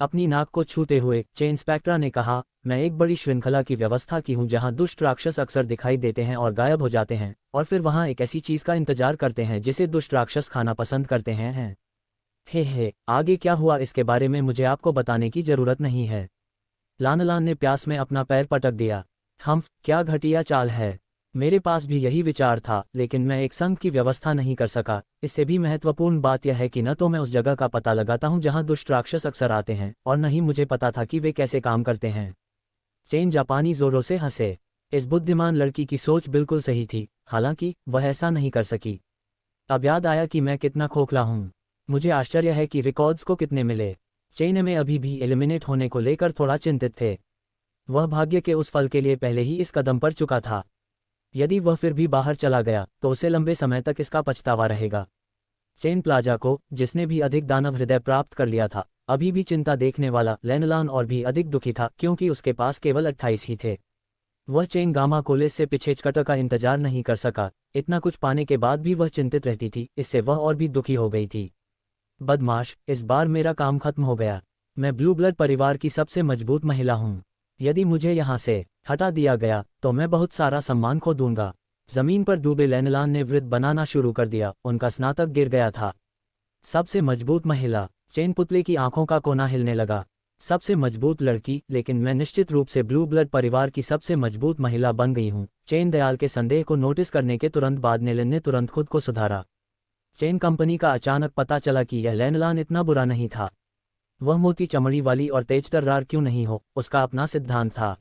अपनी नाक को छूते हुए चेन स्पेक्ट्रा ने कहा, मैं एक बड़ी श्रृंखला की व्यवस्था की हूँ जहाँ दुष्ट राक्षस अक्सर दिखाई देते हैं और गायब हो जाते हैं, और फिर वहाँ एक ऐसी चीज़ का इंतजार करते हैं जिसे दुष्ट राक्षस खाना पसंद करते हैं। हे, आगे क्या हुआ इसके बारे में मुझे आपको बताने की जरूरत नहीं है। लानलान ने प्यास में अपना पैर पटक दिया। क्या घटिया चाल है। मेरे पास भी यही विचार था, लेकिन मैं एक संघ की व्यवस्था नहीं कर सका। इससे भी महत्वपूर्ण बात यह है कि न तो मैं उस जगह का पता लगाता हूँ जहाँ दुष्ट राक्षस अक्सर आते हैं, और न ही मुझे पता था कि वे कैसे काम करते हैं। चेन जापानी जोरों से हंसे। इस बुद्धिमान लड़की की सोच बिल्कुल सही थी, हालांकि वह ऐसा नहीं कर सकी। अब याद आया कि मैं कितना खोखला हूँ। मुझे आश्चर्य है कि रिकॉर्ड्स को कितने मिले। चेन में अभी भी एलिमिनेट होने को लेकर थोड़ा चिंतित थे। वह भाग्य के उस फल के लिए पहले ही इस कदम पर चुका था। यदि वह फिर भी बाहर चला गया तो उसे लंबे समय तक इसका पछतावा रहेगा। चेन प्लाजा को, जिसने भी अधिक दानव हृदय प्राप्त कर लिया था, अभी भी चिंता देखने वाला लैनलान और भी अधिक दुखी था, क्योंकि उसके पास केवल 28 ही थे। वह चेन गामा कोलेस से पिछेचकट का इंतजार नहीं कर सका। इतना कुछ पाने के बाद भी वह चिंतित रहती थी, इससे वह और भी दुखी हो गई थी। बदमाश, इस बार मेरा काम खत्म हो गया। मैं ब्लू ब्लड परिवार की सबसे मजबूत महिला हूँ। यदि मुझे यहाँ से हटा दिया गया तो मैं बहुत सारा सम्मान खो दूंगा। जमीन पर डूबे लैनलान ने वृत्त बनाना शुरू कर दिया, उनका स्नातक गिर गया था। सबसे मजबूत महिला। चेन पुतले की आंखों का कोना हिलने लगा। सबसे मजबूत लड़की, लेकिन मैं निश्चित रूप से ब्लू ब्लड परिवार की सबसे मजबूत महिला बन गई हूँ। चेन दयाल के संदेह को नोटिस करने के तुरंत बाद नेलिन ने तुरंत खुद को सुधारा। चेन कंपनी का अचानक पता चला कि यह लैनलान इतना बुरा नहीं था। वह मोटी चमड़ी वाली और तेज तर्रार क्यों नहीं हो, उसका अपना सिद्धांत था।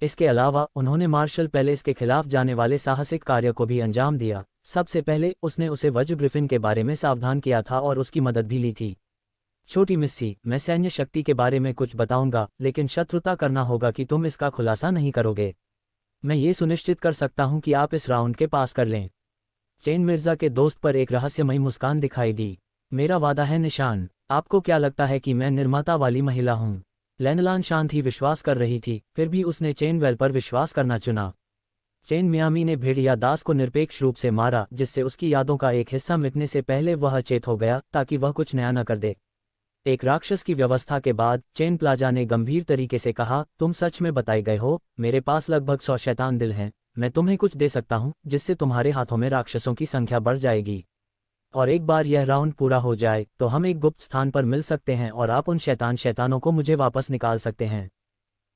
इसके अलावा उन्होंने मार्शल पैलेस के खिलाफ जाने वाले साहसिक कार्य को भी अंजाम दिया। सबसे पहले उसने उसे वज्र ग्रिफिन के बारे में सावधान किया था और उसकी मदद भी ली थी। छोटी मिस्सी, मैं सैन्य शक्ति के बारे में कुछ बताऊंगा, लेकिन शत्रुता करना होगा कि तुम इसका खुलासा नहीं करोगे। मैं ये सुनिश्चित कर सकता हूं कि आप इस राउंड के पास कर लें। चेन मिर्जा के दोस्त पर एक रहस्यमयी मुस्कान दिखाई दी। मेरा वादा है निशान। आपको क्या लगता है कि मैं निर्माता वाली महिला हूँ? लैनलान शांत ही विश्वास कर रही थी, फिर भी उसने चेन वेल पर विश्वास करना चुना। चेन मियामी ने भेड़िया दास को निरपेक्ष रूप से मारा, जिससे उसकी यादों का एक हिस्सा मिटने से पहले वह अचेत हो गया, ताकि वह कुछ नया न कर दे। एक राक्षस की व्यवस्था के बाद चेन प्लाजा ने गंभीर तरीके से कहा, तुम सच में बताए गए हो। मेरे पास लगभग 100 शैतान दिल हैं। मैं तुम्हें कुछ दे सकता हूँ जिससे तुम्हारे हाथों में राक्षसों की संख्या बढ़ जाएगी। और एक बार यह राउंड पूरा हो जाए तो हम एक गुप्त स्थान पर मिल सकते हैं और आप उन शैतानों को मुझे वापस निकाल सकते हैं।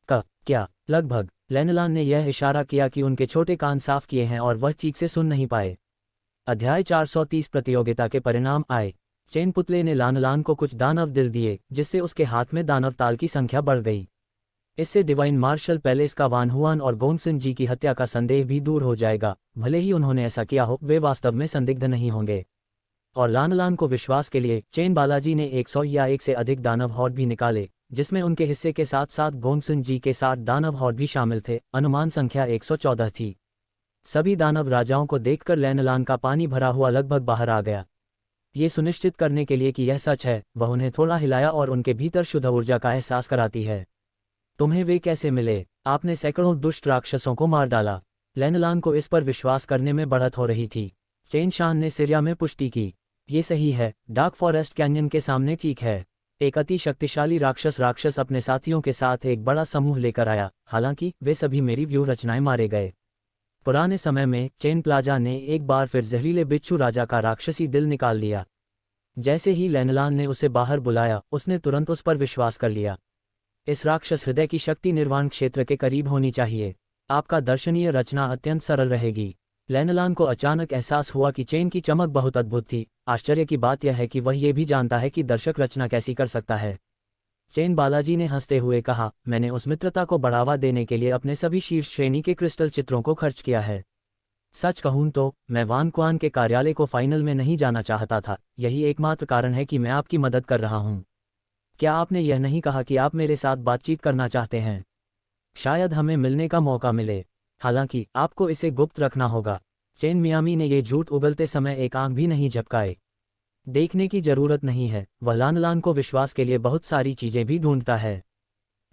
क्या? लगभग। लैनलान ने यह इशारा किया कि उनके छोटे कान साफ किए हैं और वह ठीक से सुन नहीं पाए। अध्याय 430 प्रतियोगिता के परिणाम आए। चेन पुतले ने लानलान को कुछ दानव दिल दिए, जिससे उसके हाथ में दानव ताल की संख्या बढ़ गई। इससे डिवाइन मार्शल पैलेस का वान हुआन और गोंगसिन जी की हत्या का संदेह भी दूर हो जाएगा। भले ही उन्होंने ऐसा किया हो, वे वास्तव में संदिग्ध नहीं होंगे। और लानलान को विश्वास के लिए चेन बालाजी ने 100 या 1 से अधिक दानव हॉर्ड भी निकाले, जिसमें उनके हिस्से के साथ साथ गोंगसिन जी के 60 दानव हॉर्ड भी शामिल थे। अनुमान संख्या 114 थी। सभी दानव राजाओं को देखकर लैनलान का पानी भरा हुआ लगभग बाहर आ गया। ये सुनिश्चित करने के लिए कि यह सच है, वह उन्हें थोड़ा हिलाया और उनके भीतर शुद्ध ऊर्जा का एहसास कराती है। तुम्हें वे कैसे मिले? आपने सैकड़ों दुष्ट राक्षसों को मार डाला। लैनलान को इस पर विश्वास करने में बढ़त हो रही थी। चेन शान ने सिरिया में पुष्टि की। ये सही है, डार्क फॉरेस्ट कैन्यन के सामने ठीक है। एक अति शक्तिशाली राक्षस अपने साथियों के साथ एक बड़ा समूह लेकर आया, हालांकि वे सभी मेरी व्यूह रचनाएं मारे गए। पुराने समय में चेन प्लाजा ने एक बार फिर जहरीले बिच्छू राजा का राक्षसी दिल निकाल लिया। जैसे ही लैनलान ने उसे बाहर बुलाया, उसने तुरंत उस पर विश्वास कर लिया। इस राक्षस हृदय की शक्ति निर्वाण क्षेत्र के करीब होनी चाहिए। आपका दर्शनीय रचना अत्यंत सरल रहेगी। लैनलान को अचानक एहसास हुआ कि चेन की चमक बहुत अद्भुत थी। आश्चर्य की बात यह है कि वह ये भी जानता है कि दर्शक रचना कैसी कर सकता है। चेन बालाजी ने हंसते हुए कहा, मैंने उस मित्रता को बढ़ावा देने के लिए अपने सभी शीर्ष श्रेणी के क्रिस्टल चित्रों को खर्च किया है। सच कहूं तो मैं वान क्वान के कार्यालय को फाइनल में नहीं जाना चाहता था, यही एकमात्र कारण है कि मैं आपकी मदद कर रहा हूं। क्या आपने यह नहीं कहा कि आप मेरे साथ बातचीत करना चाहते हैं? शायद हमें मिलने का मौका मिले। हालांकि आपको इसे गुप्त रखना होगा। चेन मियामी ने यह झूठ उगलते समय एक आंख भी नहीं झपकाए। देखने की जरूरत नहीं है, वह लानलान को विश्वास के लिए बहुत सारी चीजें भी ढूंढता है।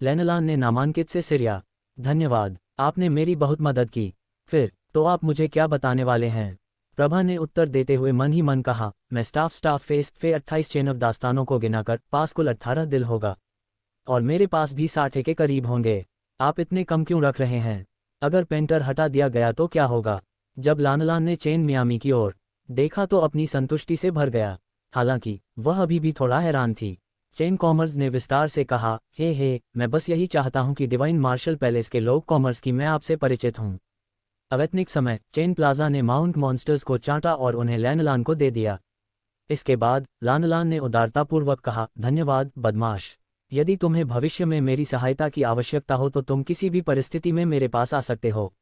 लेनलान ने नामांकित से सिरिया, धन्यवाद, आपने मेरी बहुत मदद की। फिर तो आप मुझे क्या बताने वाले हैं? प्रभा ने उत्तर देते हुए मन ही मन कहा, मैं स्टाफ फेस फे 28 चेन ऑफ दास्तानों को गिनाकर पास कुल 18 दिल होगा, और मेरे पास भी 60 के करीब होंगे। आप इतने कम क्यों रख रहे हैं? अगर पेंटर हटा दिया गया तो क्या होगा? जब लानलान ने चेन मियामी की ओर देखा तो अपनी संतुष्टि से भर गया। हालांकि वह अभी भी थोड़ा हैरान थी। चेन कॉमर्स ने विस्तार से कहा, हे मैं बस यही चाहता हूं कि डिवाइन मार्शल पैलेस के लोग कॉमर्स की मैं आपसे परिचित हूं। अवैतनिक समय चेन प्लाजा ने माउंट मॉन्स्टर्स को चाटा और उन्हें लैनलान को दे दिया। इसके बाद लानलान ने उदारतापूर्वक कहा, धन्यवाद बदमाश। यदि तुम्हें भविष्य में मेरी सहायता की आवश्यकता हो तो तुम किसी भी परिस्थिति में मेरे पास आ सकते हो।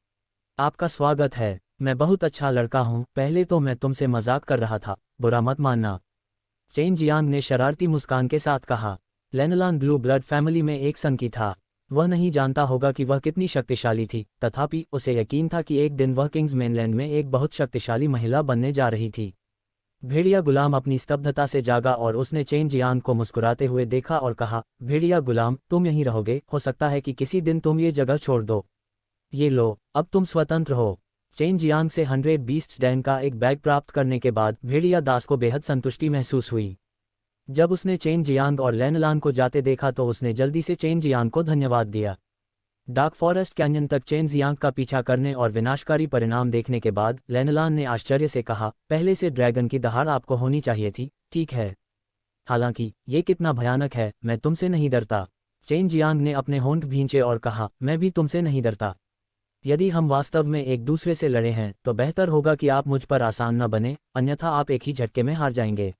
आपका स्वागत है। मैं बहुत अच्छा लड़का हूं। पहले तो मैं तुमसे मजाक कर रहा था, बुरा मत मानना। चेन जियांग ने शरारती मुस्कान के साथ कहा। लेनलान ब्लू ब्लड फैमिली में एक संकी था। वह नहीं जानता होगा कि वह कितनी शक्तिशाली थी, तथापि उसे यकीन था कि एक दिन वह किंग्स मेनलैंड में एक बहुत शक्तिशाली महिला बनने जा रही थी। भेड़िया गुलाम अपनी स्तब्धता से जागा और उसने चेन जियांग को मुस्कुराते हुए देखा और कहा, भेड़िया गुलाम, तुम यहीं रहोगे? हो सकता है कि किसी दिन तुम ये जगह छोड़ दो। ये लो, अब तुम स्वतंत्र हो। चेन जियांग से 100 बीस्ट्स डैन का एक बैग प्राप्त करने के बाद भेड़िया दास को बेहद संतुष्टि महसूस हुई। जब उसने चेन जियांग और लेनलान को जाते देखा तो उसने जल्दी से चेन जियांग को धन्यवाद दिया। डार्क फॉरेस्ट कैन्यन तक चेन जियांग का पीछा करने और विनाशकारी परिणाम देखने के बाद लेनलान ने आश्चर्य से कहा, पहले से ड्रैगन की दहाड़ आपको होनी चाहिए थी, ठीक है। हालांकि ये कितना भयानक है, मैं तुमसे नहीं डरता। चेन जियांग ने अपने होंठ भींचे और कहा, मैं भी तुमसे नहीं डरता। यदि हम वास्तव में एक दूसरे से लड़े हैं तो बेहतर होगा कि आप मुझ पर आसान न बने, अन्यथा आप एक ही झटके में हार जाएंगे।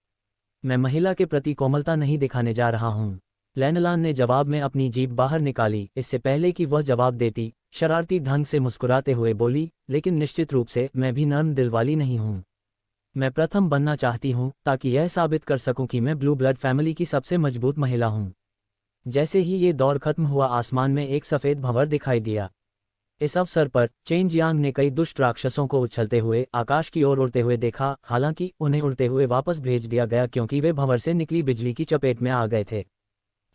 मैं महिला के प्रति कोमलता नहीं दिखाने जा रहा हूं। लेनलान ने जवाब में अपनी जीभ बाहर निकाली। इससे पहले कि वह जवाब देती, शरारती ढंग से मुस्कुराते हुए बोली, लेकिन निश्चित रूप से मैं भी नर्म दिल वाली नहीं हूं। मैं प्रथम बनना चाहती हूं ताकि यह साबित कर सकूं कि मैं ब्लू ब्लड फैमिली की सबसे मजबूत महिला हूं। जैसे ही ये दौर खत्म हुआ, आसमान में एक सफेद भंवर दिखाई दिया। इस अवसर पर चेन जियांग ने कई दुष्ट राक्षसों को उछलते हुए आकाश की ओर उड़ते हुए देखा। हालांकि उन्हें उड़ते हुए वापस भेज दिया गया क्योंकि वे भंवर से निकली बिजली की चपेट में आ गए थे।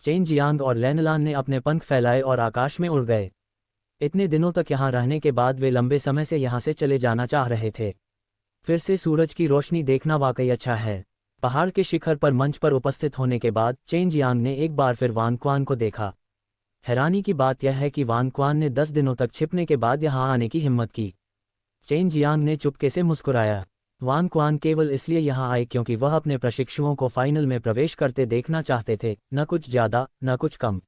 चेन जियांग और लेनलान ने अपने पंख फैलाए और आकाश में उड़ गए। इतने दिनों तक यहाँ रहने के बाद वे लंबे समय से यहाँ से चले जाना चाह रहे थे। फिर से सूरज की रोशनी देखना वाकई अच्छा है। पहाड़ के शिखर पर मंच पर उपस्थित होने के बाद चेन जियांग ने एक बार फिर वान क्वान को देखा। हैरानी की बात यह है कि वान क्वान ने 10 दिनों तक छिपने के बाद यहाँ आने की हिम्मत की। चेन जियांग ने चुपके से मुस्कुराया। वान क्वान केवल इसलिए यहाँ आए क्योंकि वह अपने प्रशिक्षुओं को फाइनल में प्रवेश करते देखना चाहते थे, न कुछ ज्यादा न कुछ कम।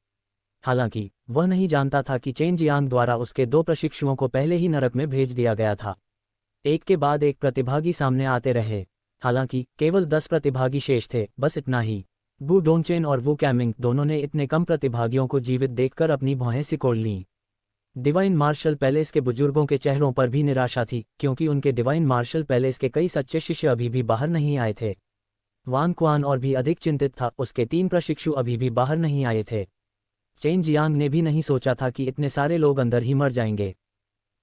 हालांकि वह नहीं जानता था कि चेन जियांग द्वारा उसके 2 प्रशिक्षुओं को पहले ही नरक में भेज दिया गया था। एक के बाद एक प्रतिभागी सामने आते रहे। हालांकि केवल 10 प्रतिभागी शेष थे, बस इतना ही। वू डोंगचेन और वू कैमिंग दोनों ने इतने कम प्रतिभागियों को जीवित देखकर अपनी भौहें सिकोड़ लीं। डिवाइन मार्शल पैलेस के बुजुर्गों के चेहरों पर भी निराशा थी क्योंकि उनके डिवाइन मार्शल पैलेस के कई सच्चे शिष्य अभी भी बाहर नहीं आए थे। वान क्वान और भी अधिक चिंतित था, उसके 3 प्रशिक्षु अभी भी बाहर नहीं आए थे। चेन जियांग ने भी नहीं सोचा था कि इतने सारे लोग अंदर ही मर जाएंगे।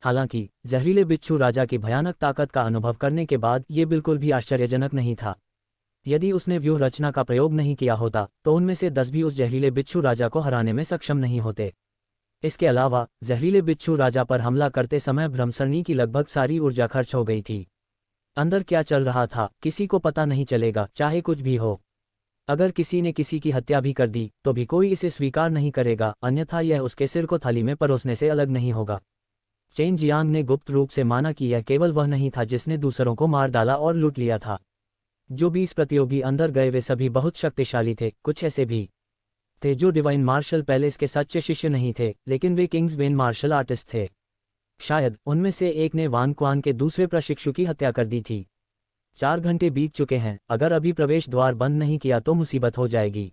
हालांकि जहरीले बिच्छू राजा की भयानक ताकत का अनुभव करने के बाद ये बिल्कुल भी आश्चर्यजनक नहीं था। यदि उसने व्यूह रचना का प्रयोग नहीं किया होता तो उनमें से 10 भी उस जहरीले बिच्छू राजा को हराने में सक्षम नहीं होते। इसके अलावा जहरीले बिच्छू राजा पर हमला करते समय भ्रमसरणी की लगभग सारी ऊर्जा खर्च हो गई थी। अंदर क्या चल रहा था किसी को पता नहीं चलेगा, चाहे कुछ भी हो। अगर किसी ने किसी की हत्या भी कर दी तो भी कोई इसे स्वीकार नहीं करेगा, अन्यथा यह उसके सिर को थाली में परोसने से अलग नहीं होगा। चेन जियांग ने गुप्त रूप से माना कि यह केवल वह नहीं था जिसने दूसरों को मार डाला और लूट लिया था। जो 20 प्रतियोगी अंदर गए वे सभी बहुत शक्तिशाली थे। कुछ ऐसे भी थे जो डिवाइन मार्शल पैलेस के सच्चे शिष्य नहीं थे, लेकिन वे किंग्स वेन मार्शल आर्टिस्ट थे। शायद उनमें से एक ने वान क्वान के दूसरे प्रशिक्षु की हत्या कर दी थी। 4 घंटे बीत चुके हैं, अगर अभी प्रवेश द्वार बंद नहीं किया तो मुसीबत हो जाएगी।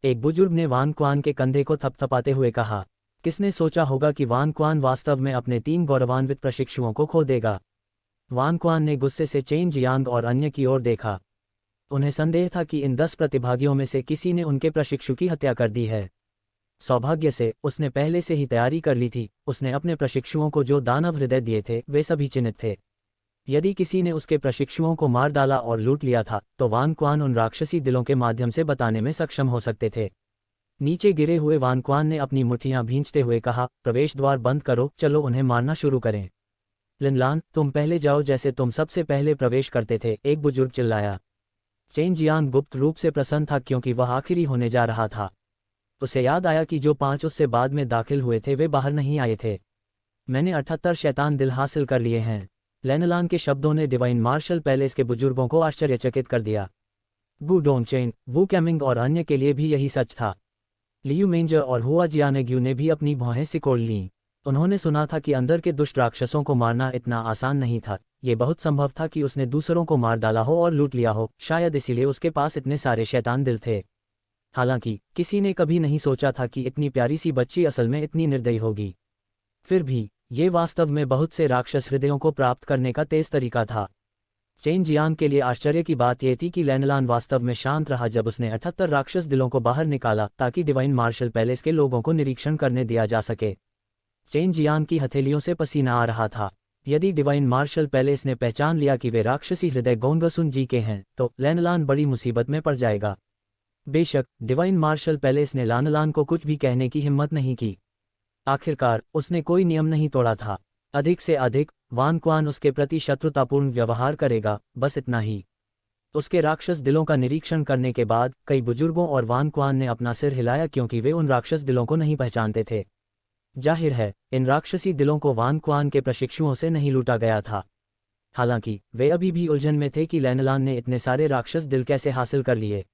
एक बुजुर्ग ने वान क्वान के कंधे को थपथपाते हुए कहा। किसने सोचा होगा कि वान क्वान वास्तव में अपने 3 गौरवान्वित प्रशिक्षुओं को खो देगा। वान क्वान ने गुस्से से चेन जियांग और अन्य की ओर देखा। उन्हें संदेह था कि इन 10 प्रतिभागियों में से किसी ने उनके प्रशिक्षु की हत्या कर दी है। सौभाग्य से उसने पहले से ही तैयारी कर ली थी। उसने अपने प्रशिक्षुओं को जो दानव हृदय दिए थे वे सभी चिन्हित थे। यदि किसी ने उसके प्रशिक्षुओं को मार डाला और लूट लिया था तो वान क्वान उन राक्षसी दिलों के माध्यम से बताने में सक्षम हो सकते थे। नीचे गिरे हुए वान क्वान ने अपनी मुट्ठियां भींचते हुए कहा, प्रवेश द्वार बंद करो, चलो उन्हें मारना शुरू करें। लिनलान, तुम पहले जाओ, जैसे तुम सबसे पहले प्रवेश करते थे, एक बुजुर्ग चिल्लाया। चेन जियांग गुप्त रूप से प्रसन्न था क्योंकि वह आखिरी होने जा रहा था। उसे याद आया कि जो 5 उससे बाद में दाखिल हुए थे वे बाहर नहीं आए थे। मैंने 78 शैतान दिल हासिल कर लिए हैं। लेनलान के शब्दों ने डिवाइन मार्शल पैलेस के बुजुर्गों को आश्चर्यचकित कर दिया। गु डोंगचेन, वू कैमिंग और अन्य के लिए भी यही सच था। लियू मेंजर और हुआ जियानेग्यू ने भी अपनी भौहें सिकोड़ लीं। उन्होंने सुना था कि अंदर के दुष्ट राक्षसों को मारना इतना आसान नहीं था। ये बहुत संभव था कि उसने दूसरों को मार डाला हो और लूट लिया हो, शायद इसीलिए उसके पास इतने सारे शैतान दिल थे। हालांकि किसी ने कभी नहीं सोचा था कि इतनी प्यारी सी बच्ची असल में इतनी निर्दयी होगी। फिर भी ये वास्तव में बहुत से राक्षस हृदयों को प्राप्त करने का तेज तरीका था। चेन जियांग के लिए आश्चर्य की बात यह थी कि लेनलान वास्तव में शांत रहा जब उसने 78 राक्षस दिलों को बाहर निकाला ताकि डिवाइन मार्शल पैलेस के लोगों को निरीक्षण करने दिया जा सके। चेन जियांग की हथेलियों से पसीना आ रहा था। यदि डिवाइन मार्शल पैलेस ने पहचान लिया कि वे राक्षसी हृदय गोंगसुन जी के हैं तो लेनलान बड़ी मुसीबत में पड़ जाएगा। बेशक डिवाइन मार्शल पैलेस ने लानलान को कुछ भी कहने की हिम्मत नहीं की। आखिरकार उसने कोई नियम नहीं तोड़ा था। अधिक से अधिक वान क्वान उसके प्रति शत्रुतापूर्ण व्यवहार करेगा, बस इतना ही। उसके राक्षस दिलों का निरीक्षण करने के बाद कई बुजुर्गों और वान क्वान ने अपना सिर हिलाया क्योंकि वे उन राक्षस दिलों को नहीं पहचानते थे। जाहिर है इन राक्षसी दिलों को वान क्वान के प्रशिक्षुओं से नहीं लूटा गया था। हालांकि वे अभी भी उलझन में थे कि लेनलान ने इतने सारे राक्षस दिल कैसे हासिल कर लिए।